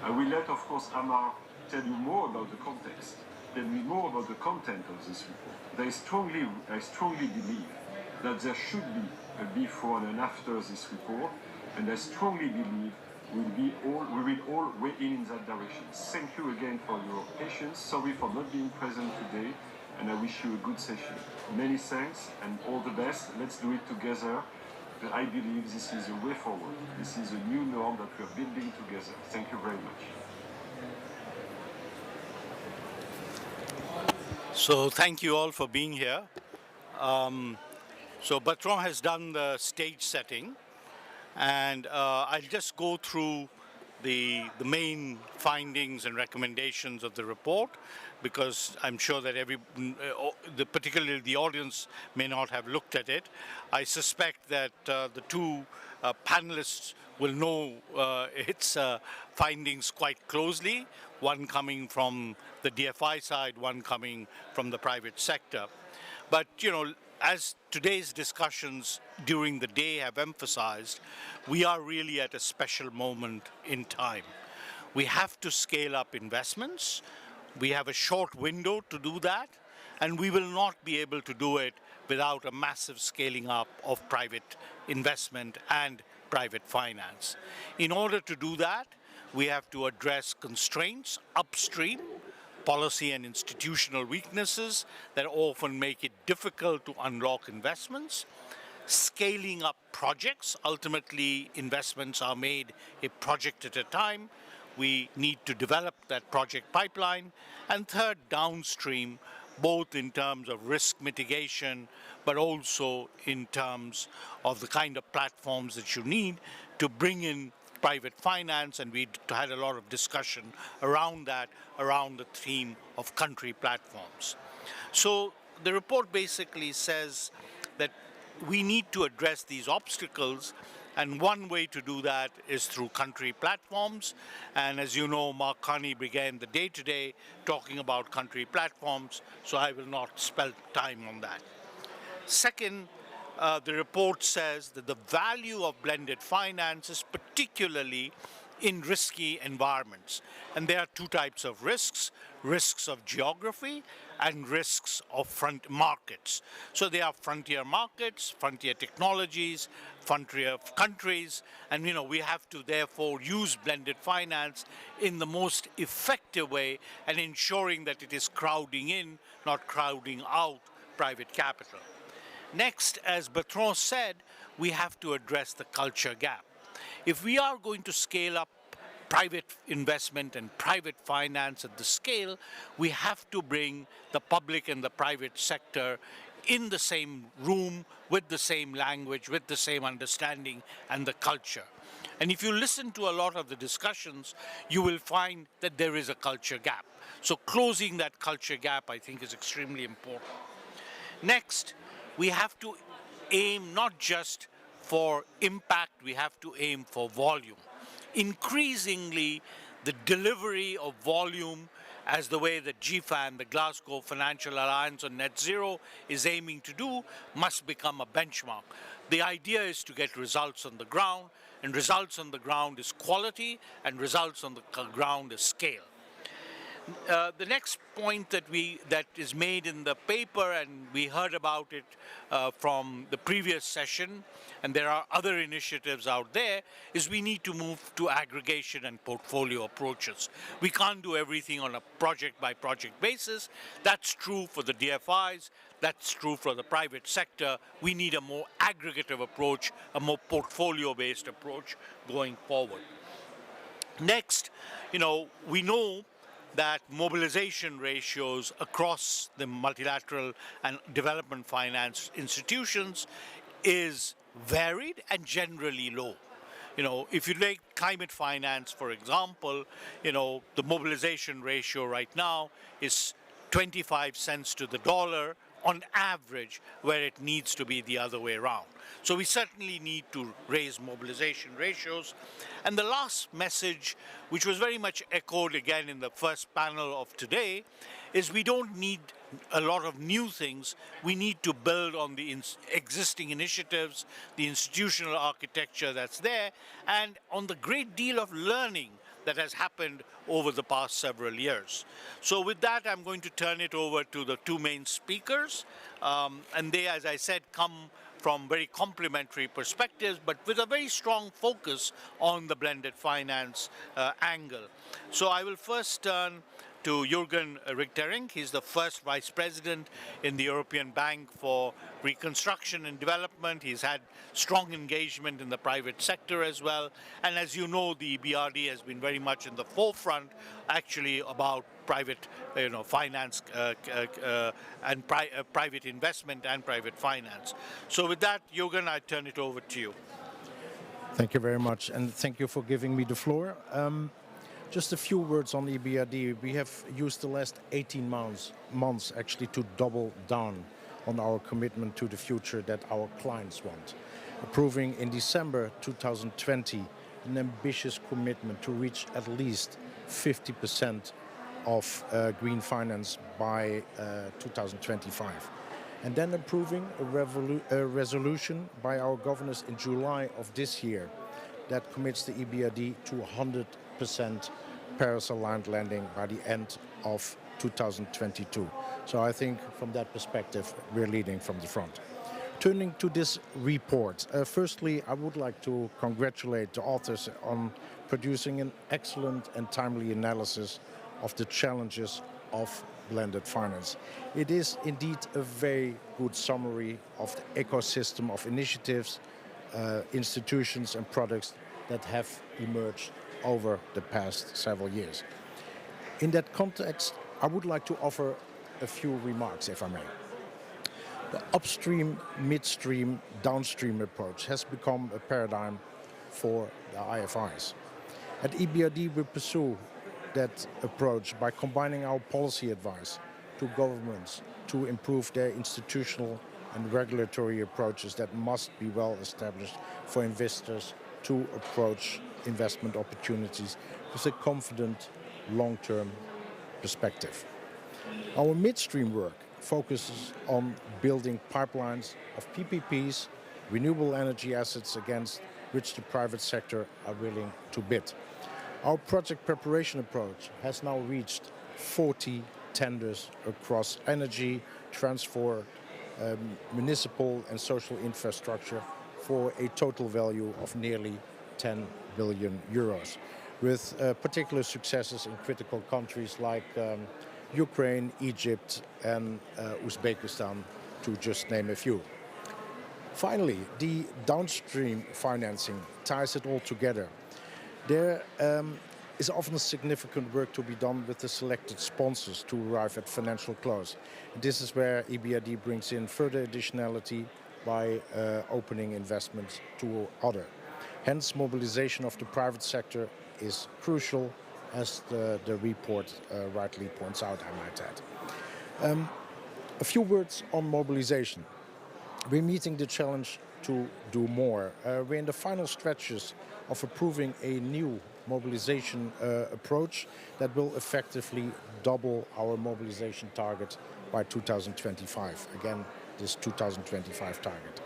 I will let, of course, Amar tell you more about the context, tell me more about the content of this report. I strongly believe that there should be a before and an after this report, and I strongly believe we will all weigh in that direction. Thank you again for your patience. Sorry for not being present today, and I wish you a good session. Many thanks and all the best. Let's do it together. I believe this is a way forward. This is a new norm that we are building together. Thank you very much.
So thank you all for being here. So Bertrand has done the stage setting, and I'll just go through the main findings and recommendations of the report, because I'm sure that particularly the audience may not have looked at it. I suspect that the two panelists will know its findings quite closely, one coming from the DFI side, one coming from the private sector. But, you know, as today's discussions during the day have emphasized, we are really at a special moment in time. We have to scale up investments. We have a short window to do that, and we will not be able to do it without a massive scaling up of private investment and private finance. In order to do that, we have to address constraints upstream, policy and institutional weaknesses that often make it difficult to unlock investments, scaling up projects. Ultimately, investments are made a project at a time. We need to develop that project pipeline. And third, downstream, both in terms of risk mitigation, but also in terms of the kind of platforms that you need to bring in private finance, and we had a lot of discussion around that, around the theme of country platforms. So the report basically says that we need to address these obstacles, and one way to do that is through country platforms. And as you know, Mark Carney began the day today talking about country platforms, so I will not spend time on that. Second, the report says that the value of blended finance is particularly in risky environments. And there are two types of risks: risks of geography and risks of front markets. So they are frontier markets, frontier technologies, frontier countries, and we have to therefore use blended finance in the most effective way and ensuring that it is crowding in, not crowding out private capital. Next, as Bertrand said, we have to address the culture gap. If we are going to scale up private investment and private finance at the scale, we have to bring the public and the private sector in the same room, with the same language, with the same understanding and the culture. And if you listen to a lot of the discussions, you will find that there is a culture gap. So closing that culture gap, I think, is extremely important. Next, we have to aim not just for impact, we have to aim for volume. Increasingly, the delivery of volume, as the way that GFAN, the Glasgow Financial Alliance on Net Zero, is aiming to do, must become a benchmark. The idea is to get results on the ground, and results on the ground is quality, and results on the ground is scale. The next point that is made in the paper, and we heard about it from the previous session, and there are other initiatives out there, is we need to move to aggregation and portfolio approaches. We can't do everything on a project-by-project basis. That's true for the DFIs. That's true for the private sector. We need a more aggregative approach, a more portfolio-based approach going forward. Next, we know that mobilization ratios across the multilateral and development finance institutions is varied and generally low. If you take climate finance, for example, the mobilization ratio right now is 25 cents to the dollar on average, where it needs to be the other way around. So we certainly need to raise mobilization ratios. And the last message, which was very much echoed again in the first panel of today, is we don't need a lot of new things. We need to build on the existing initiatives, the institutional architecture that's there, and on the great deal of learning that has happened over the past several years. So with that, I'm going to turn it over to the two main speakers. And they, as I said, come from very complementary perspectives, but with a very strong focus on the blended finance angle. So I will first turn to Jürgen Richtering. He's the first Vice President in the European Bank for Reconstruction and Development. He's had strong engagement in the private sector as well. And as you know, the EBRD has been very much in the forefront, actually, about private finance and private investment and private finance. So with that, Jürgen, I turn it over to you.
Thank you very much, and thank you for giving me the floor. Just a few words on EBRD. We have used the last 18 months actually to double down on our commitment to the future that our clients want, approving in December 2020 an ambitious commitment to reach at least 50% of green finance by 2025. And then approving a resolution by our governors in July of this year that commits the EBRD to 100% Paris-aligned lending by the end of 2022. So I think from that perspective, we're leading from the front. Turning to this report, firstly, I would like to congratulate the authors on producing an excellent and timely analysis of the challenges of blended finance. It is indeed a very good summary of the ecosystem of initiatives, institutions and products that have emerged over the past several years. In that context, I would like to offer a few remarks, if I may. The upstream, midstream, downstream approach has become a paradigm for the IFIs. At EBRD, we pursue that approach by combining our policy advice to governments to improve their institutional and regulatory approaches that must be well established for investors to approach investment opportunities with a confident long-term perspective. Our midstream work focuses on building pipelines of PPPs, renewable energy assets against which the private sector are willing to bid. Our project preparation approach has now reached 40 tenders across energy, transport, municipal and social infrastructure for a total value of nearly 10 billion euros, with particular successes in critical countries like Ukraine, Egypt and Uzbekistan, to just name a few. Finally, the downstream financing ties it all together. There is often significant work to be done with the selected sponsors to arrive at financial close. This is where EBRD brings in further additionality by opening investments to other. Hence, mobilization of the private sector is crucial, as the report rightly points out, I might add. A few words on mobilization. We're meeting the challenge to do more. We're in the final stretches of approving a new mobilization approach that will effectively double our mobilization target by 2025. Again, this 2025 target.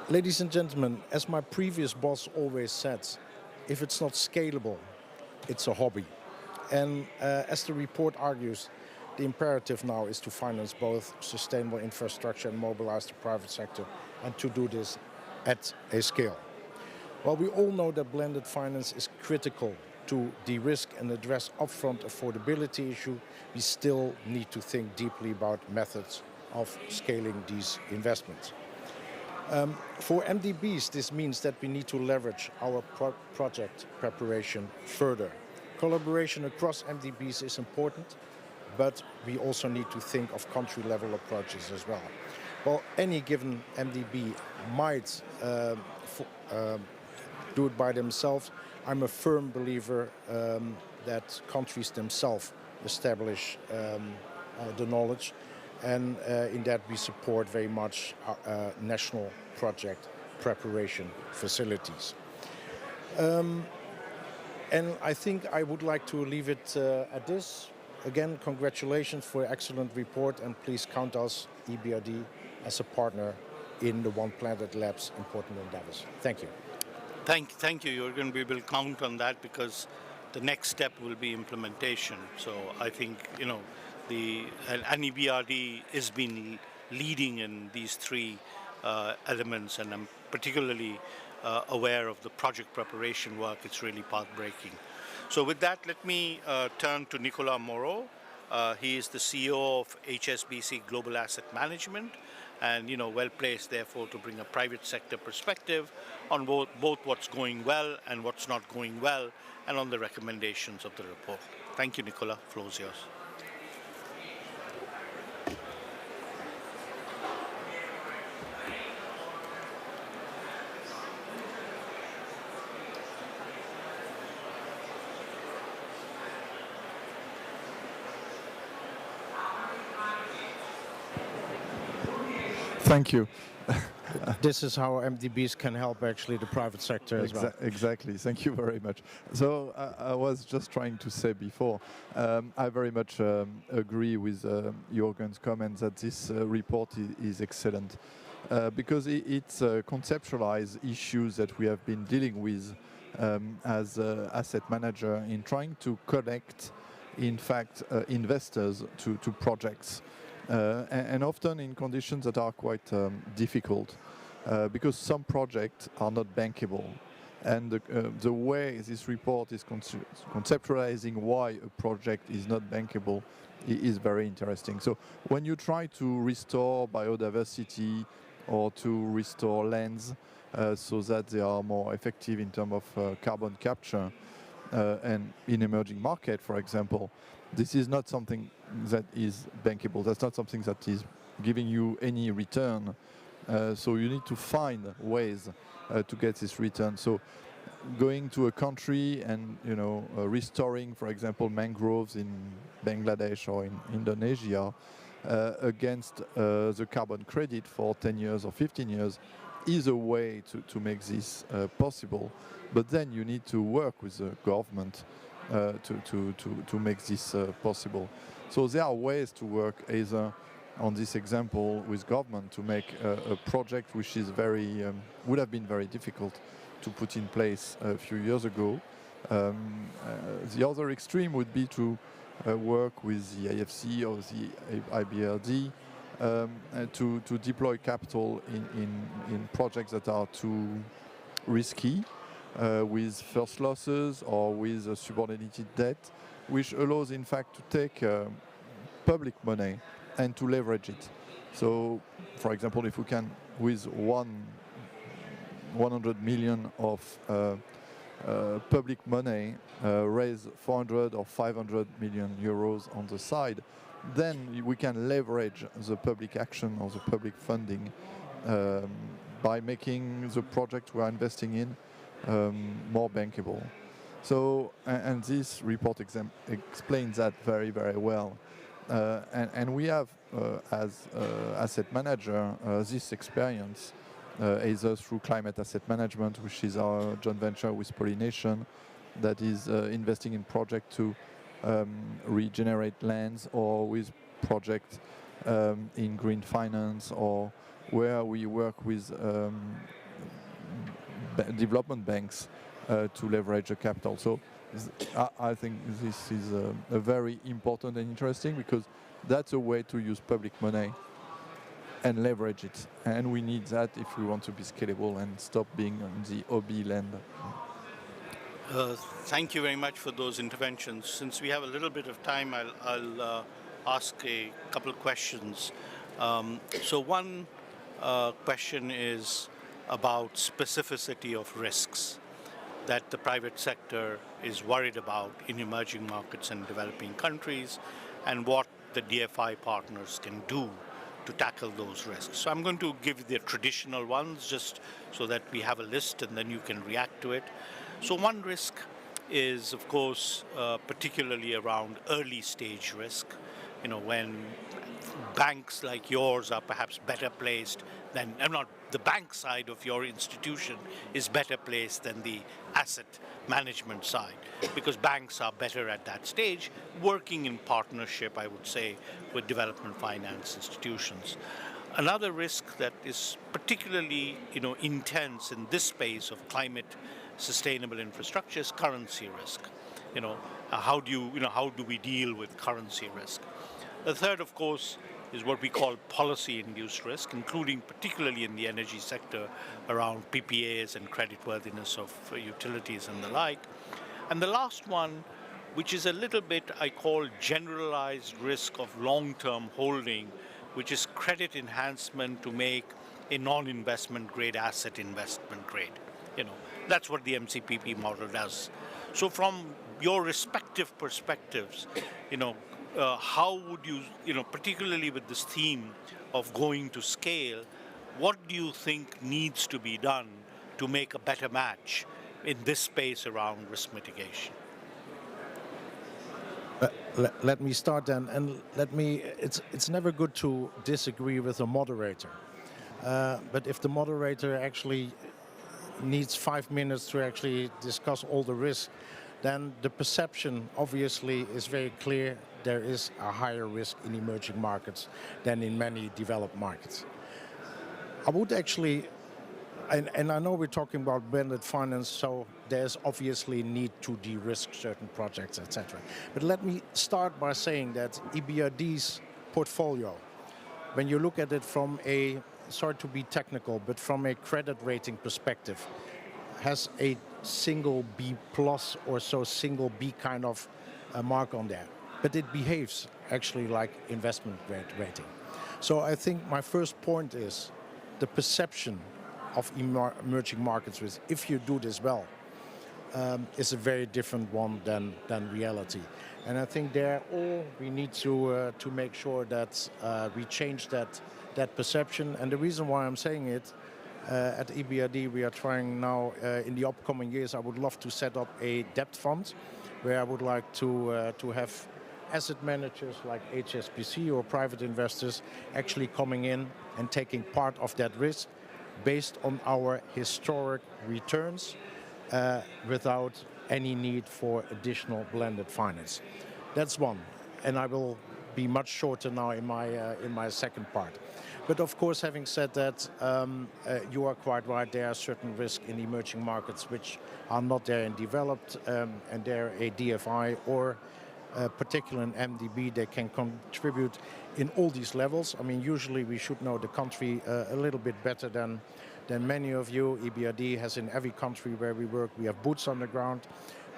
Ladies and gentlemen, as my previous boss always said, if it's not scalable, it's a hobby. And as the report argues, the imperative now is to finance both sustainable infrastructure and mobilize the private sector, and to do this at a scale. While we all know that blended finance is critical to de-risk and address upfront affordability issue, we still need to think deeply about methods of scaling these investments. For MDBs, this means that we need to leverage our project preparation further. Collaboration across MDBs is important, but we also need to think of country-level approaches as well. While any given MDB might do it by themselves, I'm a firm believer that countries themselves establish the knowledge, and in that we support very much national project preparation facilities. And I think I would like to leave it at this. Again, congratulations for an excellent report, and please count us, EBRD, as a partner in the One Planet Lab's important endeavors. Thank you.
Thank you, Jürgen. We will count on that, because the next step will be implementation. So I think, an EBRD is being leading in these three elements, and I'm particularly aware of the project preparation work. It's really path-breaking. So with that, let me turn to Nicolas Moreau. He is the CEO of HSBC Global Asset Management, and well placed therefore to bring a private sector perspective on both what's going well and what's not going well, and on the recommendations of the report. Thank you, Nicolas. Floor is yours.
Thank you.
This is how MDBs can help actually the private sector as well.
Exactly. Thank you very much. So I was just trying to say before, I very much agree with Jürgen's comments that this report is excellent because it conceptualizes issues that we have been dealing with as asset manager in trying to connect, in fact, investors to projects. And often in conditions that are quite difficult because some projects are not bankable. And the way this report is conceptualizing why a project is not bankable is very interesting. So when you try to restore biodiversity or to restore lands so that they are more effective in terms of carbon capture, and in emerging market, for example, this is not something that is bankable. That's not something that is giving you any return. So you need to find ways to get this return. So going to a country and restoring, for example, mangroves in Bangladesh or in Indonesia against the carbon credit for 10 years or 15 years is a way to make this possible. But then you need to work with the government to make this possible. So there are ways to work either on this example with government to make a project which is would have been very difficult to put in place a few years ago. The other extreme would be to work with the AFC or the IBRD to deploy capital in projects that are too risky, with first losses or with subordinated debt, which allows in fact to take public money and to leverage it. So, for example, if we can, with 100 million of public money, raise 400 or 500 million euros on the side, then we can leverage the public action or the public funding by making the project we are investing in more bankable. So, and this report explains that very, very well. And we have, as asset manager, this experience either through Climate Asset Management, which is our joint venture with Pollination, that is investing in projects to regenerate lands, or with projects in green finance, or where we work with development banks to leverage the capital. So I think this is a very important and interesting, because that's a way to use public money and leverage it. And we need that if we want to be scalable and stop being on the hobby land.
Thank you very much for those interventions. Since we have a little bit of time, I'll ask a couple of questions. So one question is about specificity of risks that the private sector is worried about in emerging markets and developing countries, and what the DFI partners can do to tackle those risks. So I'm going to give the traditional ones just so that we have a list and then you can react to it. So one risk is, of course, particularly around early stage risk, when banks like yours are perhaps better placed than, not the bank side of your institution is better placed than the asset management side, because banks are better at that stage, working in partnership, I would say, with development finance institutions. Another risk that is particularly, intense in this space of climate sustainable infrastructure is currency risk. How do we deal with currency risk? The third, of course, is what we call policy-induced risk, including particularly in the energy sector around PPAs and creditworthiness of utilities and the like. And the last one, which is a little bit, I call generalized risk of long-term holding, which is credit enhancement to make a non-investment grade asset investment grade. That's what the MCPP model does. So from your respective perspectives, how would you, particularly with this theme of going to scale, what do you think needs to be done to make a better match in this space around risk mitigation?
Let me start then, and it's never good to disagree with a moderator. But if the moderator actually needs 5 minutes to actually discuss all the risks, then the perception obviously is very clear. There is a higher risk in emerging markets than in many developed markets. I would actually, and I know we're talking about blended finance, so there's obviously need to de-risk certain projects, etc. But let me start by saying that EBRD's portfolio, when you look at it from a, sorry to be technical, but from a credit rating perspective, has a single B plus or so, single B kind of mark on there. But it behaves actually like investment grade rating. So I think my first point is the perception of emerging markets risk, if you do this well, is a very different one than reality. And I think there all we need to make sure that we change that perception. And the reason why I'm saying it, at EBRD we are trying now in the upcoming years, I would love to set up a debt fund where I would like to have asset managers like HSBC or private investors actually coming in and taking part of that risk based on our historic returns without any need for additional blended finance. That's one, and I will be much shorter now in my second part. But of course, having said that, you are quite right. There are certain risks in emerging markets which are not there in developed, and they're a DFI or particularly an MDB. They can contribute in all these levels. I mean, usually we should know the country a little bit better than many of you. EBRD has in every country where we work, we have boots on the ground.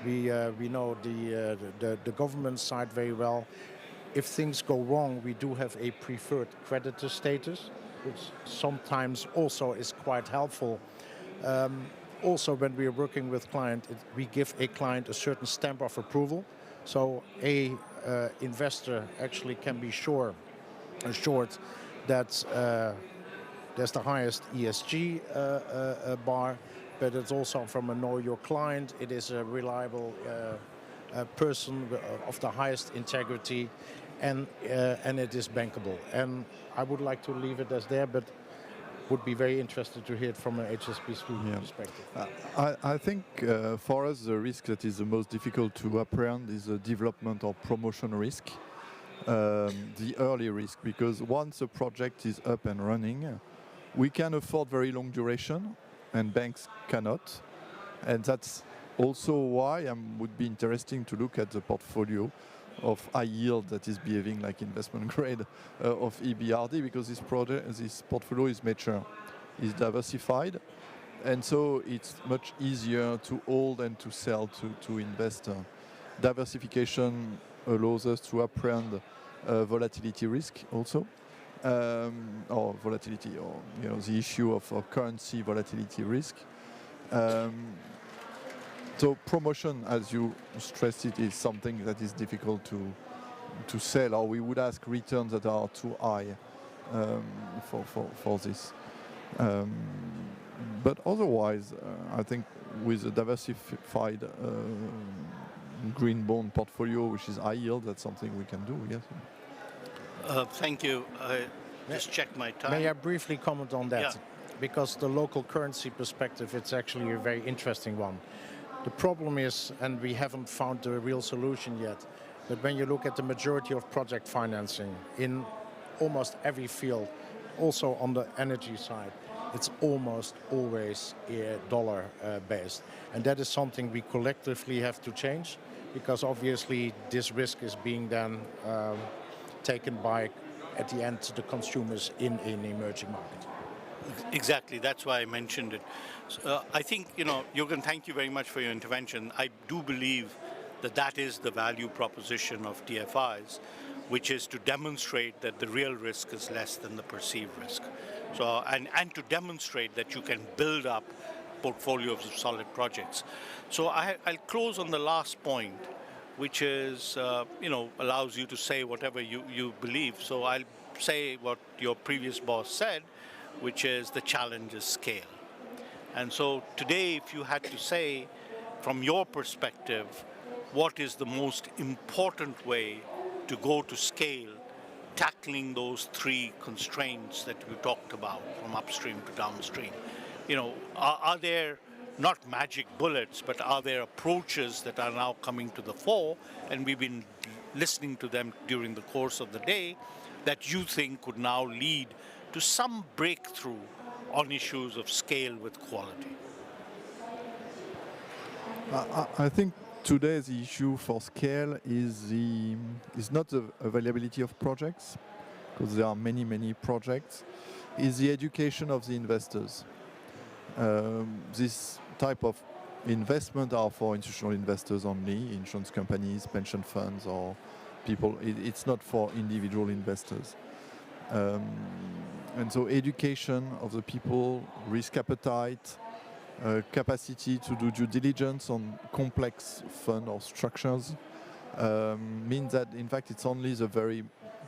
We know the government side very well. If things go wrong, we do have a preferred creditor status, which sometimes also is quite helpful. Also, when we are working with client, we give a client a certain stamp of approval. So a investor actually can be assured that there's the highest ESG bar, but it's also from a know your client. It is a reliable person of the highest integrity, and it is bankable. And I would like to leave it as there, but would be very interested to hear it from an HSBC perspective.
I think for us the risk that is the most difficult to apprehend is the development or promotion risk, the early risk, because once a project is up and running, we can afford very long duration and banks cannot. And that's also why it would be interesting to look at the portfolio of high yield that is behaving like investment grade of EBRD, because this portfolio is mature, is diversified, and so it's much easier to hold and to sell to investor. Diversification allows us to apprehend volatility risk also, or volatility, or the issue of currency volatility risk. So promotion, as you stressed it, is something that is difficult to sell, or we would ask returns that are too high for this. But otherwise, I think with a diversified green bond portfolio, which is high yield, that's something we can do, yes.
Thank you. Just check my time.
May I briefly comment on that? Yeah. Because the local currency perspective, it's actually a very interesting one. The problem is, and we haven't found a real solution yet, but when you look at the majority of project financing in almost every field, also on the energy side, it's almost always dollar based. And that is something we collectively have to change, because obviously this risk is being then taken by at the end the consumers in an emerging market.
Exactly, that's why I mentioned it. I think, Jürgen, thank you very much for your intervention. I do believe that that is the value proposition of DFIs, which is to demonstrate that the real risk is less than the perceived risk. So, and to demonstrate that you can build up portfolios of solid projects. So I'll close on the last point, which is, allows you to say whatever you believe. So I'll say what your previous boss said, which is the challenge is scale. And so today, if you had to say, from your perspective, what is the most important way to go to scale, tackling those three constraints that we talked about, from upstream to downstream? Are there not magic bullets, but are there approaches that are now coming to the fore, and we've been listening to them during the course of the day, that you think could now lead to some breakthrough on issues of scale with quality?
I think today the issue for scale is not the availability of projects, because there are many projects, is the education of the investors. This type of investment are for institutional investors only, insurance companies, pension funds, or people. It's not for individual investors. And so education of the people, risk appetite, capacity to do due diligence on complex fund or structures means that in fact it's only the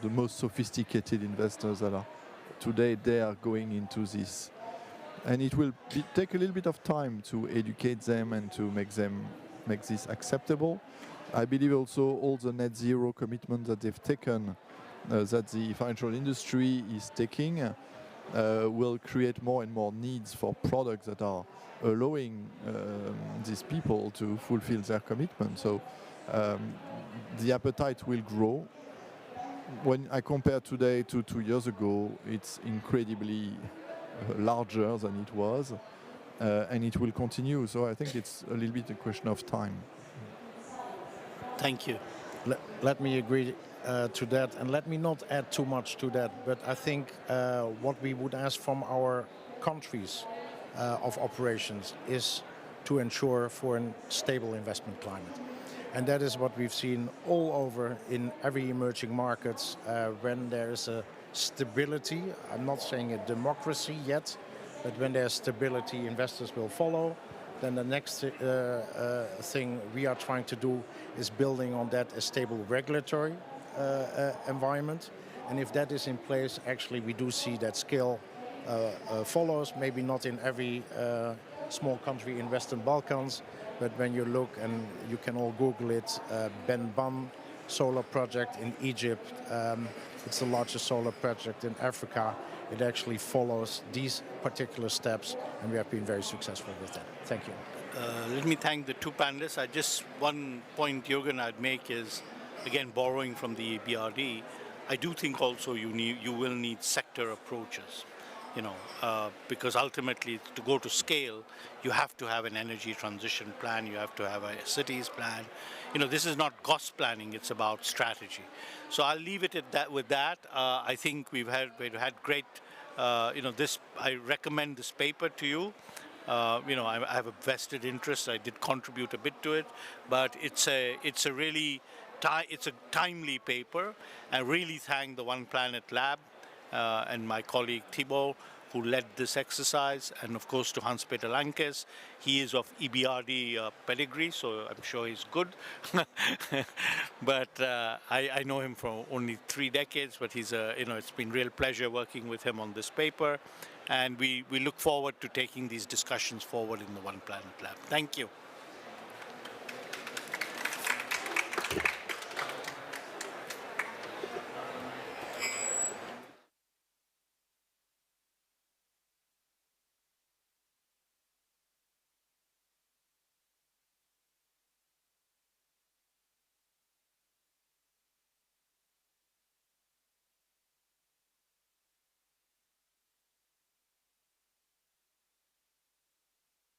most sophisticated investors that are today they are going into this. And it will take a little bit of time to educate them and to make this acceptable. I believe also all the net zero commitments that they've taken, that the financial industry is taking, will create more and more needs for products that are allowing these people to fulfill their commitment. So the appetite will grow. When I compare today to 2 years ago, it's incredibly larger than it was, and it will continue. So I think it's a little bit a question of time.
Thank you.
Let me agree to that, and let me not add too much to that, but I think what we would ask from our countries of operations is to ensure for a stable investment climate. And that is what we've seen all over in every emerging markets when there is a stability. I'm not saying a democracy yet, but when there's stability, investors will follow. Then the next thing we are trying to do is building on that a stable regulatory environment. And if that is in place, actually we do see that scale follows, maybe not in every small country in Western Balkans, but when you look, and you can all Google it, Ben Ban solar project in Egypt, it's the largest solar project in Africa. It actually follows these particular steps, and we have been very successful with that. Thank you.
Let me thank the two panelists. One point, Jürgen, I'd make is, again, borrowing from the EBRD, I do think also you will need sector approaches, because ultimately to go to scale, you have to have an energy transition plan, you have to have a cities plan. This is not cost planning, it's about strategy. So I'll leave it at with that. I think we've had great, I recommend this paper to you. I have a vested interest. I did contribute a bit to it, but it's a timely paper. I really thank the One Planet Lab and my colleague Thibault, who led this exercise, and of course to Hans-Peter Lankes. He is of EBRD pedigree, so I'm sure he's good. But I know him for only 3 decades, but he's it's been real pleasure working with him on this paper, and we look forward to taking these discussions forward in the One Planet Lab. Thank you.